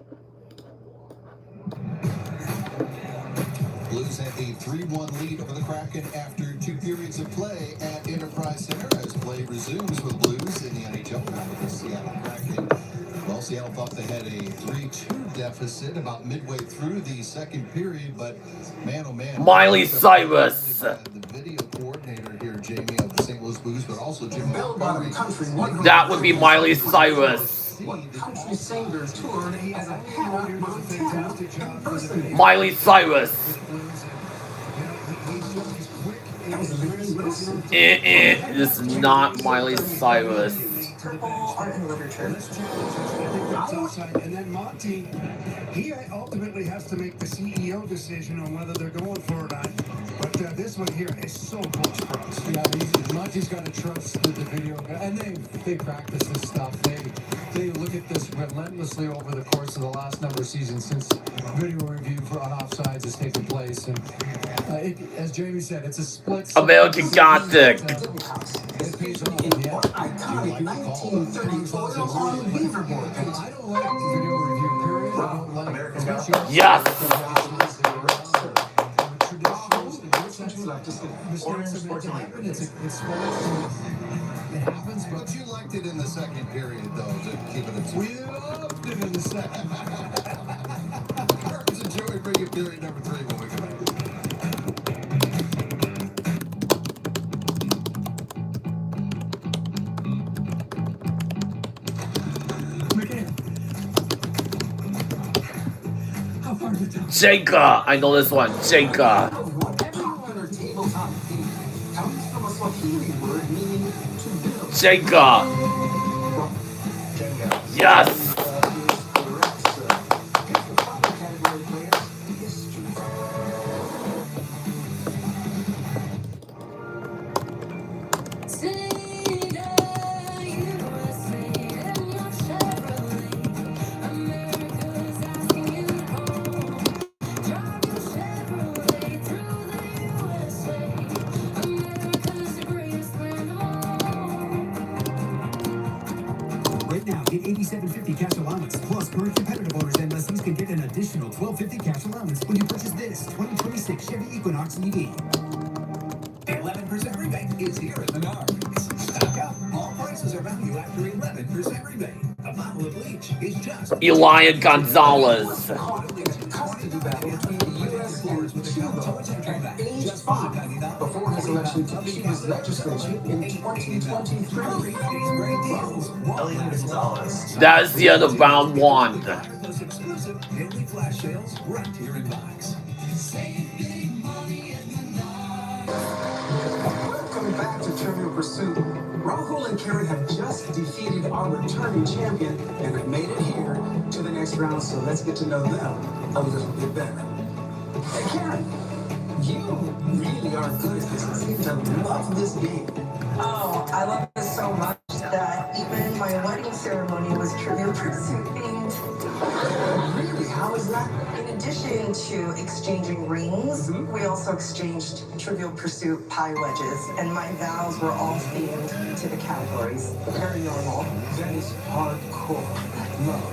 Blues have a 3-1 lead over the Kraken after 2 periods of play at Enterprise Center as play resumes with Blues in the NHL now with the Seattle Kraken. Well, Seattle thought they had a 3-2 deficit about midway through the second period, but man, oh man. Miley Cyrus. The video coordinator here, Jamie, of the St. Louis Blues, but also Jim Bell-bottom country. That would be Miley Cyrus. What country singer toured as a Hannah Montana impersonator? Miley Cyrus. This is not Miley Cyrus. Triple art and literature. And then Monty, he ultimately has to make the CEO decision on whether they're going for it or not. But this one here is so close for us. Yeah, Monty's got to trust the video guy, and they practice this stuff. They look at this relentlessly over the course of the last number of seasons since video review for on offsides has taken place. And as Jamie said, it's a split. American Gothic. It pays off in what iconic 1930 oil on Beaverboard. I don't like video review, period. I don't like American Gothic. Yes. Mistakes are meant to happen. It's sports. It happens, But you liked it in the second period, though, to keep it in. we loved it in the second. Marcus and Joey bring you period number 3 when we come back. How far is it down? Jenga. I know this one. Jenga. Popular tabletop game comes from a Swahili word meaning to build. Jenga. Yes. Right now, get $87.50 cash allowance. Plus, current competitive owners and lessees can get an additional $12.50 cash allowance when you purchase this 2026 Chevy Equinox EV. 11% rebate is here at Menards. Stock up. All prices are value after 11% rebate. A bottle of bleach is just Elian Gonzalez. Custody battle between the U.S. and Cuba at age 5 before his election to the U.S. legislature in 2023. Elian Gonzalez. That is the end of round 1. those exclusive daily flash sales right to your inbox. Welcome back to Trivial Pursuit. Rahul and Karen have just defeated our returning champion and have made it here to the next round, so let's get to know them a little bit better. Hey, Karen, you really are good at this and seem to love this game. Oh, I love this so much that even my wedding ceremony was Trivial Pursuit themed. Really? How is that? In addition to exchanging rings, we also exchanged Trivial Pursuit pie wedges, and my vows were all themed to the categories. Very normal. That is hardcore love.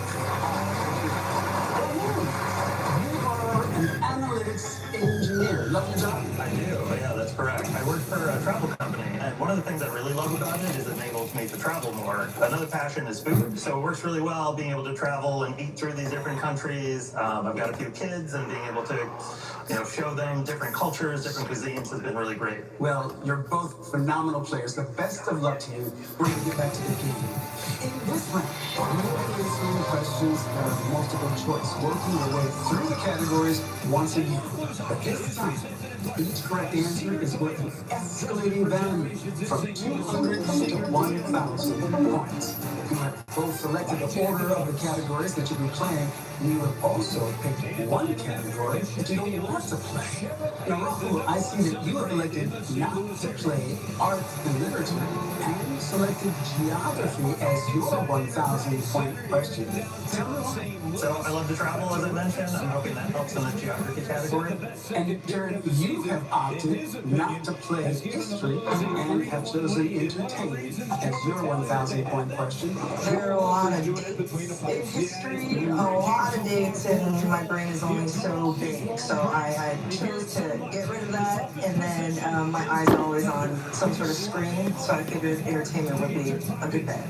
You are an analytics engineer. Love your job? I do, yeah, that's correct. I work for a travel company, and one of the things I really love about it is it enables me to travel more. Another passion is food, so it works really well being able to travel and eat through these different countries. I've got a few kids, and being able to, show them different cultures, different cuisines has been really great. Well, you're both phenomenal players. The best of luck to you. We're going to get back to the game. In this round, you're answering questions that are multiple choice, working your way through the categories once a year. But this time, each correct answer is worth an escalating value from 200 to 1,000 points. You have both selected the order of the categories that you'll be playing, and you have also picked one category that you don't want to play. Now, Rahul, I see that you have elected not to play art and literature, and selected geography as your 1,000-point question. Tell me why. So I love to travel, as I mentioned. I'm hoping that helps in the geography category. And in turn, you have opted not to play history and have chosen entertainment as your 1,000-point question. There are a lot of dates in history, a lot of dates, and my brain is only so big. So I chose to get rid of that, and then my eyes are always on some sort of screen, so I figured entertainment would be a good bet.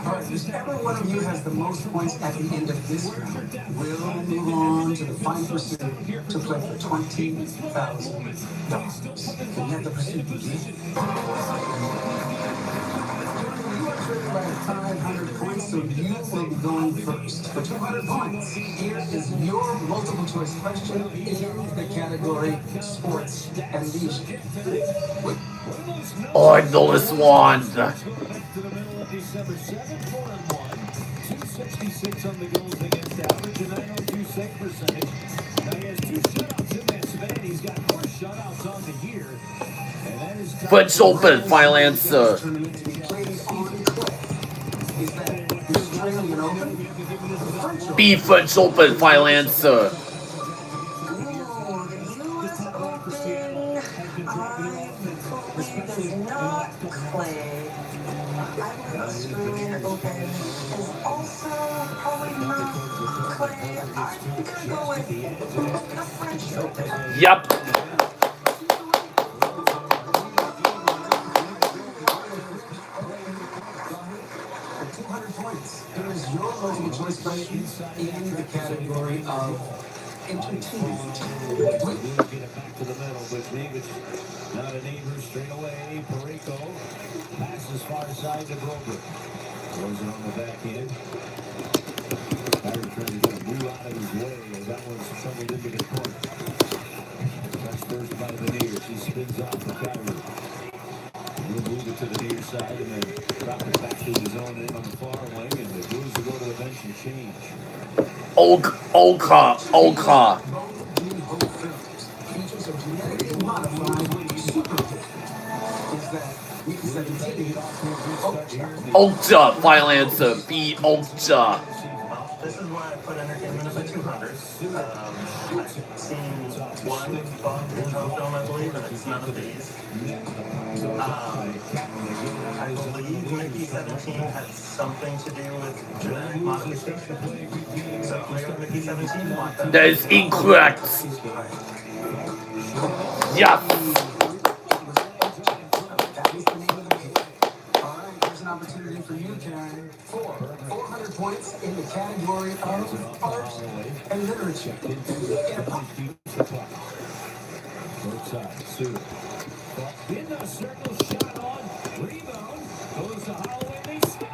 All right, whichever one of you has the most points at the end of this round will move on to the final pursuit to play for $20,000. And let the pursuit begin. By 500 points, so you will be going first. For 200 points, here is your multiple choice question in the category sports and leisure. Oh, I know this one. December 7, 4-1, 266 on the goals against average, and 902 save percentage. Now he has 2 shutouts in that span. He's got 4 shutouts on the year, and that is French Open final answer. B French Open final answer. Not clay. I believe Australian Open is also probably not clay. I'm gonna go with the French Open. Yup. Here is your multiple choice question in the category of entertainment. Get it back to the middle, but David, not a neighbor straight away. Pareko passes far side to Broker. Throws it on the back end. Kyrie trying to get a move out of his way as that one's tumbled into the corner. That's first by the near. She spins off the Kyrie. He'll move it to the near side and then drop it back to his own end on the far wing, and the Blues will go to the bench and change. Oka. Okja final answer. B Okja. This is why I put entertainment at 200. I've seen one bug in film, I believe, and it's none of these. I believe Mickey 17 had something to do with genetic modification. So I'm going to go with Mickey 17. That is incorrect. Yes. Opportunity for you, Karen, for 400 points in the category of art and literature. Both sides, Suter. In the circle, shot on, rebound, goes to Holloway, they score!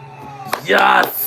Yes.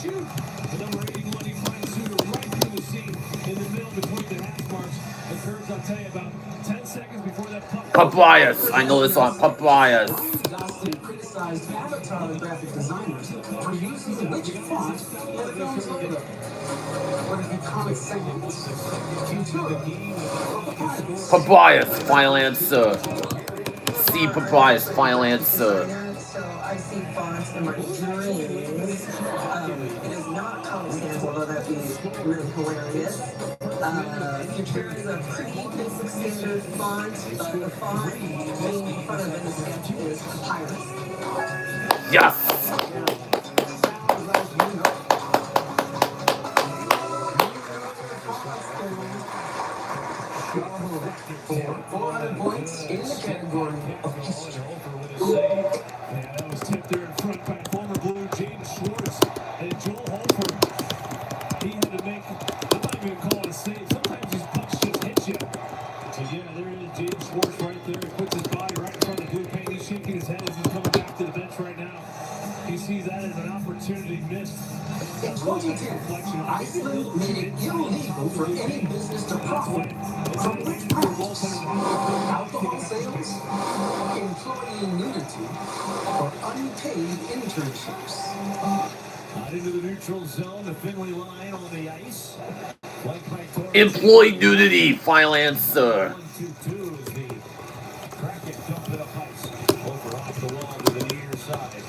shoot. The number 81, he finds Suter right through the seam in the middle between the hash marks. The curves, I'll tell you, about 10 seconds before that puck. Papayas. I know this one. Papayas. Dustin criticized Avatar graphic designers for using which font in the film's logo. What if you Comic Sans? Futura. Papayas. Final answer. C. Papayas. Final answer. So I see fonts in my dreams. It is not Comic Sans, although that'd be really hilarious. Futura is a pretty basic standard font, but the font in front of it is Papyrus. Yes. 400 points in the category of history. Yeah, that was tipped there in front by former Blue Jaden Schwartz and Joel Holford. He had to make, I'm not even going to call it a save. Sometimes these pucks just hit you. So yeah, there is Jaden Schwartz right there. He puts his body right in front of the blue paint. He's shaking his head as he's coming back to the bench right now. He sees that as an opportunity missed. In 2010, Iceland made it illegal for any business to profit from witchcraft, alcohol sales, employee nudity, or unpaid internships. Out into the neutral zone, the Finley line on the ice. Employee nudity. Final answer. 1-2-2 is the Kraken dump it up ice. Over off the wall to the near side.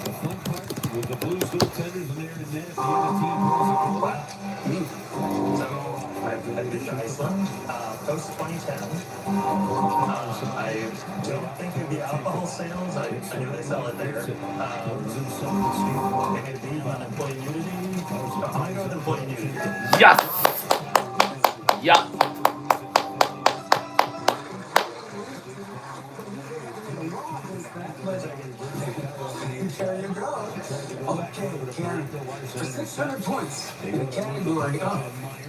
The front part with the Blues goaltenders and there in net. The other team pulls it from the left. So I've been to Iceland post 2010. I don't think it'd be alcohol sales. I knew they sell it there. Maybe it'd be on employee nudity. I'm gonna go with employee nudity. Yes. Yeah. There you go. Okay, Karen. For 600 points in the category of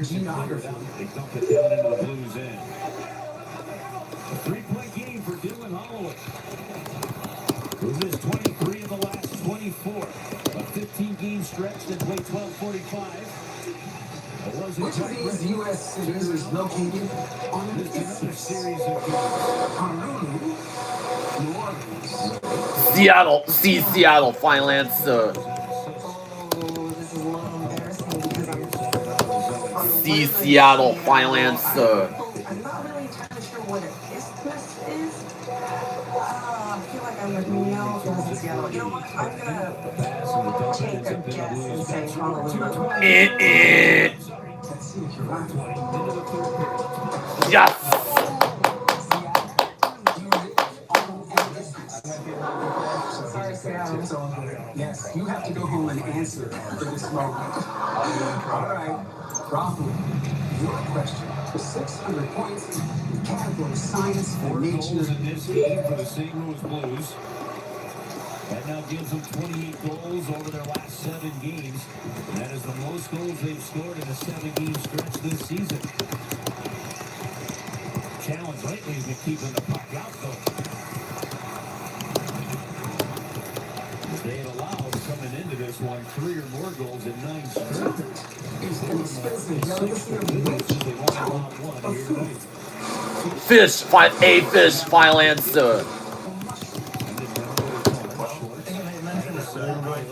geography. They dump it down into the Blues end. A 3-point game for Dylan Holloway. Who missed 23 of the last 24. A 15-game stretch that played 12:45. Which of these U.S. cities is located on an isthmus? Series of Honolulu, New Orleans. Seattle. C. Seattle. Final answer. Oh, this is a little embarrassing because I'm C. Seattle. Final answer. I'm not really entirely sure what an isthmus is. I feel like I would know if it was in Seattle. You know what? I'm gonna take a guess and say Honolulu. Let's see if you're right. Yes. Sorry, Seattle. So, yes, you have to go home and answer for this moment. All right, Rahul, your question for 600 points in the category science and 4 goals nature. in this game for the St. Louis Blues. That now gives them 28 goals over their last 7 games. That is the most goals they've scored in a 7-game stretch this season. Challenge lately has been keeping the puck out, though. They had allowed, coming into this one, 3 or more goals in 9 straight. Is an expensive delicacy of which talent of food? Fish. A. Fish. Final answer.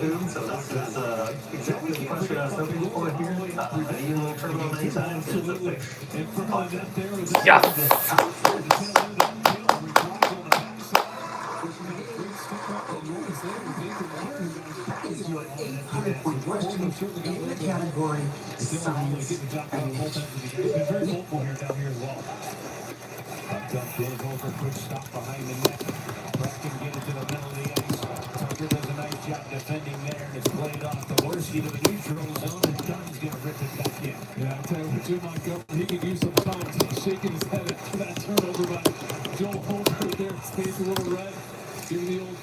Food, so this is exactly the question I was hoping for here. Eaten turbo many times. It's a fish. Yes. Is your 800-point question in the category science and nature. He's been very vocal here down here as well. Dumped in over, quick stop behind the net. Kraken get it to the middle of the ice. Tucker does a nice job defending there, and it's played off the Worski to the neutral zone, and Dunn's going to rip it back in. Yeah, I tell you what, Jim Montgomery, he could use some thumbs. He's shaking his head after that turnover by Joel Holford there. His face a little red. Give the old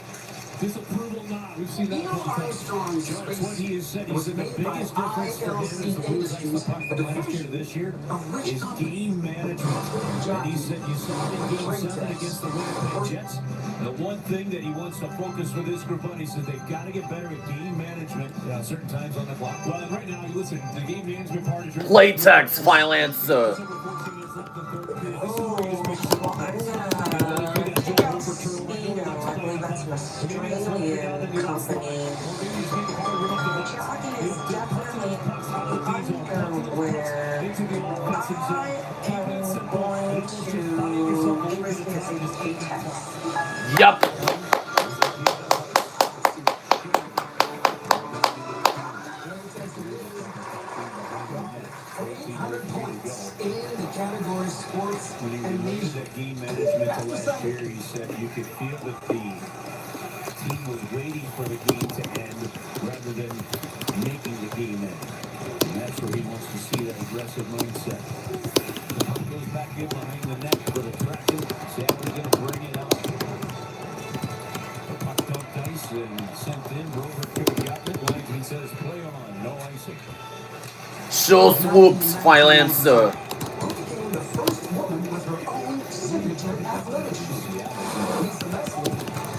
disapproval nod. We've seen that Neil Armstrong's space what he has said. He was said the made by biggest difference for him as the ILC Blues ice the Industries, puck a from last year to division this year of which is company? game management. And he said you saw it in Game 7 against the Winnipeg Jets. The one thing that he wants to focus for this group on, he said they've got to get better at game management at certain times on the clock. Well, and right now, you listen, the game management part is your Playtex final answer. I believe that's an Australian company. Jeopardy is definitely underwear. I am going to risk it saying Paytex. Yup. In the category sports When he and related leisure. that game management to last year, he said you could feel that the team was waiting for the game to end rather than making the game end. And that's where he wants to see that aggressive mindset. The puck goes back in behind the net for the tracking. Sadly going to bring it up. The puck dumped ice and sent in. Rover could have gotten it. Langton says play on, no icing. Show swoops final answer. Who became the first woman with her own signature athletic shoe? Lisa Leslie,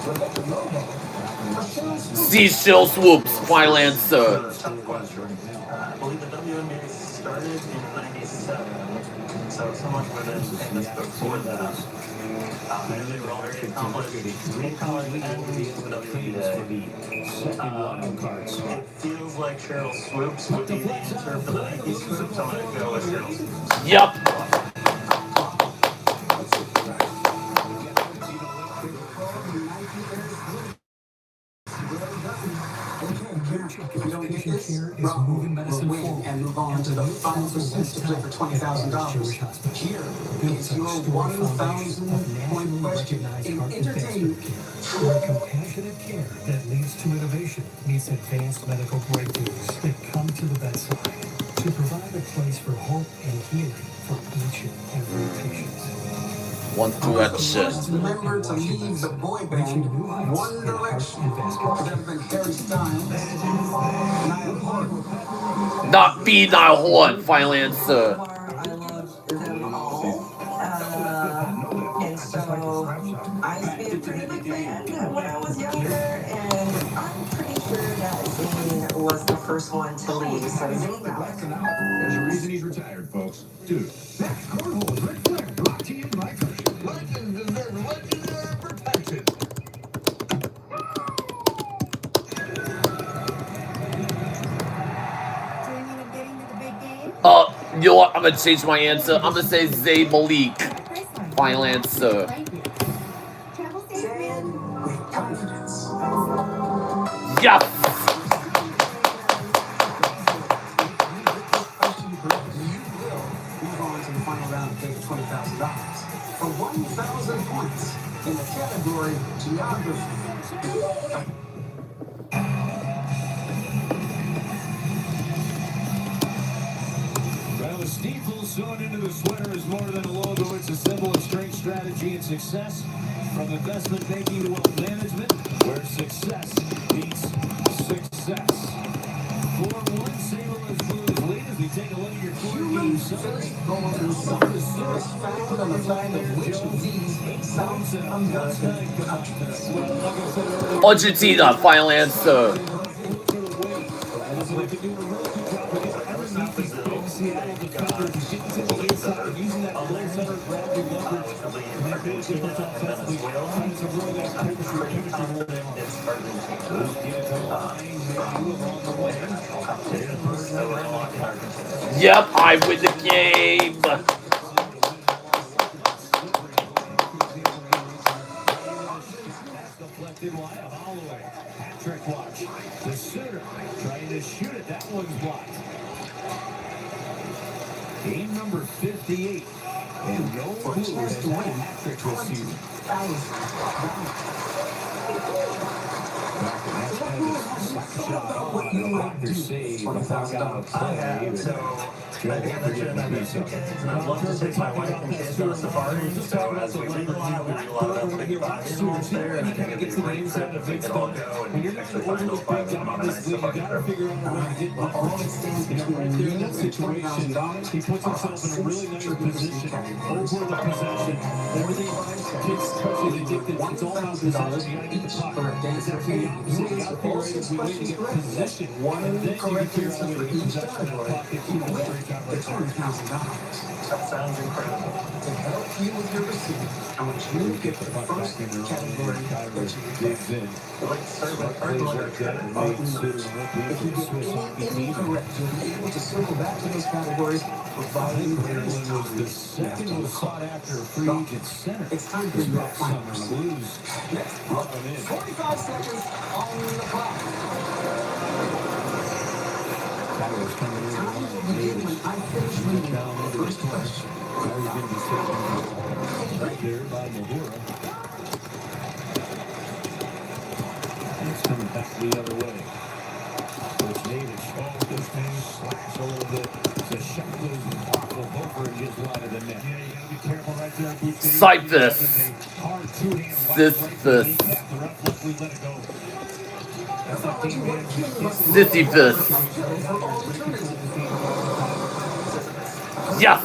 Rebecca Lobo, or Cheryl Swoops? Seashell swoops final answer. Tough question. I believe the WNBA started in '97, so someone within famous before that. And they were all very accomplished in college and the WNBA. It feels like Cheryl Swoops would be the answer for the Nike Swoops. I'm going to go with Cheryl Swoops. Yup. If you don't get this, Rob will win and move on to the final percent to play for $20,000. Here is your 1,000-point question in entertainment. Where compassionate care that leads to innovation meets advanced medical breakthroughs that come to the bedside to provide a place for hope and healing for each and every patient. One direction. First member to leave the boy band One Direction would have been Harry Styles, Niall Horan. Not be Niall Horn final answer. I love them all. And so I was a pretty big fan when I was younger, and I'm pretty sure that Zayn was the first one to leave. So Zayn out. There's a reason he's retired, folks. Dude. Next cornhole is Ric Flair, brought to you by Cushion. Legends deserve legendary protection. Dreaming of getting to the big game? You know what? I'm gonna change my answer. I'm gonna say Zayn Malik. Final answer. Travel safe, man. With confidence. Yes. Move on to the final round and pay for $20,000. For 1,000 points in the category Geography. Well, the steeple sewn into the sweater is more than a logo. It's a symbol of strength, strategy, and success. From investment banking to wealth management, where success meets success. 4-1, St. Louis Blues lead as we take a look at your Human face golden sun is found on the flag of which of these South American countries? Argentina final answer. Seattle defenders getting to the inside and using that low center gravity leverage to make big difference offensively. Trying to grow that chemistry with them. Get it to the line, move along the way. Yep, I win the game. Deflected wide of Holloway. Hat-trick watch. The Sooner trying to shoot it. That one's blocked. Game number 58. And no Blues has had a hat-trick this season. What you might do for $1,000. So I think I mentioned I've got 2 kids, and I'd love to take my wife and kids on a safari. So as we read a lot about the big 5 animals there, and I think it'd be a great trip if we could all go and actually find those 5 of them on a nice safari trip. Well, all that stands between me and $20,000. He puts himself in a really nice position over the possession. Everything kids, especially they think that it's all about possession. You gotta get the puck. For a dance or two, So you gotta figure out a way to get position. one And then you can correct figure answer out a way for to get each possession of the category. puck and keep it straight down It's $200,000. That sounds incredible. To help you with your receipt, I want you to get the first category that you digs in. Like serving like credit. If you get any correct, you'll be able to circle back to those categories, providing there is was the second most sought after free agent center. It's time for your final Summer Blues. Next, 45 seconds on the clock. Time will begin when I finish reading the first question. Right there by Mahura. And it's coming back the other way. Which Davis, this thing slash a little bit. The shot goes off of over and gets wide of the net. Yeah, you gotta be careful right there. Cyphus. Sisyphus. Sisyphus. Yes.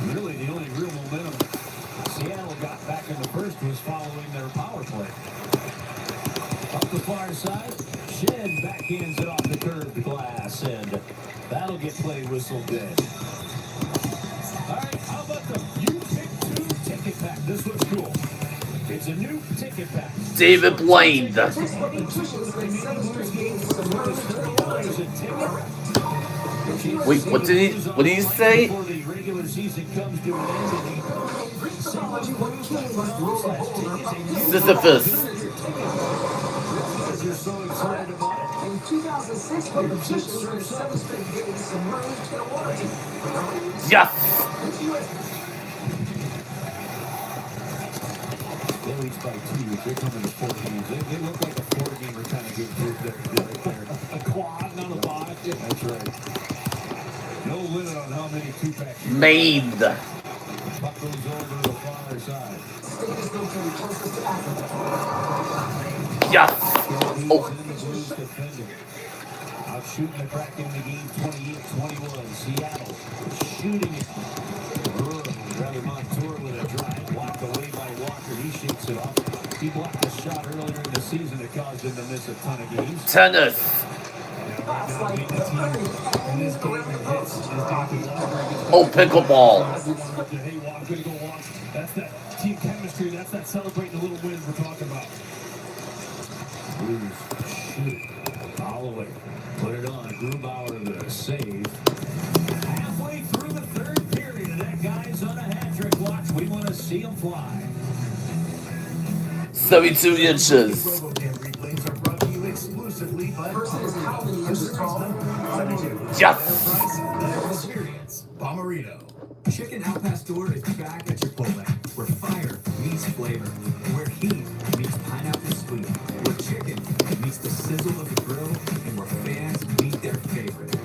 Really, the only real momentum Seattle got back in the first was following their power play. Up the far side, Shed backhands it off the curved glass, and that'll get play whistled dead. All right, how about the You Pick 2 ticket pack? This looks cool. It's a new ticket pack. David Blaine. Wait, what did he say? Before the regular season comes to an end, Sisyphus. you're so excited about it. In 2006, the petitions were 7 straight games submerged in a water tank. Yes. They lead by 2. They're coming to 4 games. They look like a 4-gamer kind of good group there. A quad, not a 5. That's right. No limit on how many 2-packs. Made. Puck goes over to the far side. Yes. Oh. Out shooting the Kraken in the game 28-21. Seattle shooting it. Rather Montour with a drive blocked away by Walker. He shakes it off. He blocked a shot earlier in the season that caused him to miss a ton of games. Tennis. Oh, pickleball. That's that team chemistry. That's that celebrating the little wins we're talking about. Blues shoot. Holloway put it on. Grubauer the save. Halfway through the third period, and that guy's on a hat-trick watch. We want to see him fly. 72 inches. Yes. Experience Bommarito. Chicken Al Pastor is back at Chipotle, where fire meets flavor, where heat meets pineapple sweet, where chicken meets the sizzle of the grill, and where fans meet their favorite.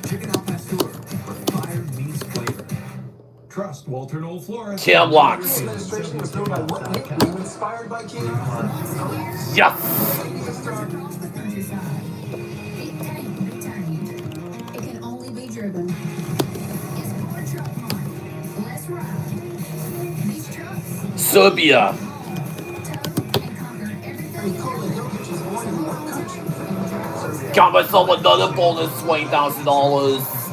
Chicken Al Pastor, where fire meets flavor. Trust Walter Noel Flores. Cam locks. Administration was known by what nickname inspired by King Arthur? Yes. It can only be driven. It's more truck time. Let's ride. These trucks Serbia. Got myself another bonus $20,000.